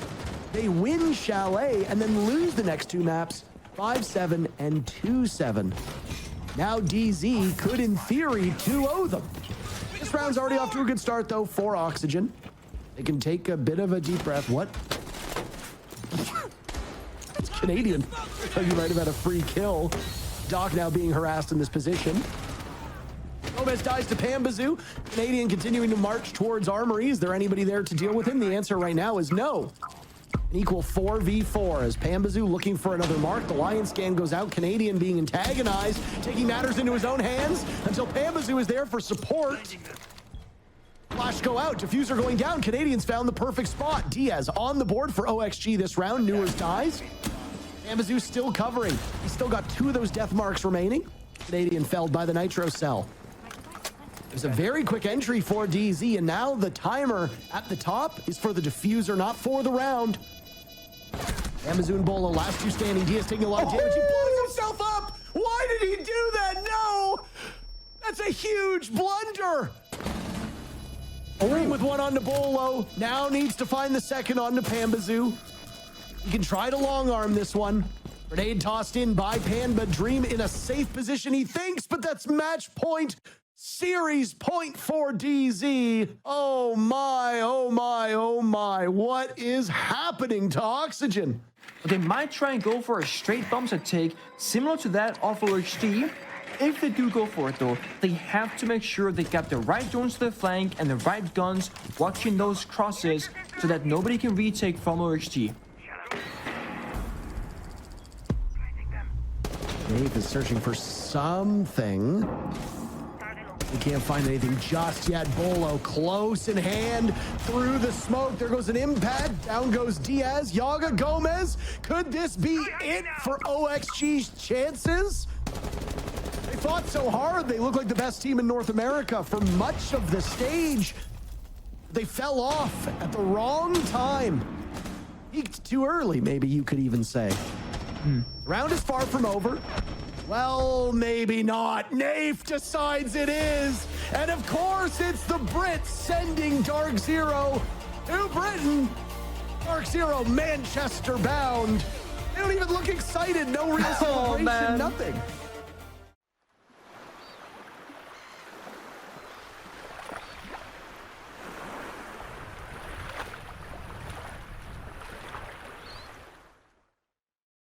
they win Chalet and then lose the next two maps 5-7 and 2-7. Now DZ could, in theory, 2-0 them. This round's already off to a good start, though, for Oxygen. They can take a bit of a deep breath. What? It's Canadian. You might have had a free kill. Doc now being harassed in this position. Gomez dies to Pambazoo. Canadian continuing to march towards Armory. Is there anybody there to deal with him? The answer right now is no. An equal 4v4 as Pambazoo looking for another mark. The Lion scan goes out. Canadian being antagonized, taking matters into his own hands until Pambazoo is there for support. Flash go out. Diffuser going down. Canadians found the perfect spot. Diaz on the board for OXG this round. Newers dies. Pambazoo still covering. He's still got 2 of those death marks remaining. Canadian felled by the nitro cell. There's a very quick entry for DZ, and now the timer at the top is for the diffuser, not for the round. Pambazoo and Beaulo, last 2 standing. Diaz taking a lot of damage. He blows himself up. Why did he do that? No! That's a huge blunder. Dream with one onto Beaulo. Now needs to find the second onto Pambazoo. He can try to long arm this one. Grenade tossed in by Pamba. Dream in a safe position, he thinks, but that's match point. Series point for DZ. Oh my, oh my, oh my. What is happening to Oxygen? They might try and go for a straight bombs attack, similar to that of OXG. If they do go for it though, they have to make sure they got the right drones to the flank and the right guns watching those crosses so that nobody can retake from OXG. Dave is searching for something. He can't find anything just yet. Beaulo close in hand through the smoke. There goes an impact. Down goes Diaz. Yaga Gomez. Could this be it for OXG's chances? They fought so hard. They look like the best team in North America for much of the stage. They fell off at the wrong time. Peaked too early, maybe you could even say. Round is far from over. Well, maybe not. Nafe decides it is. And of course, it's the Brits sending DarkZero to Britain. DarkZero Manchester bound. They don't even look excited. No real celebration, nothing.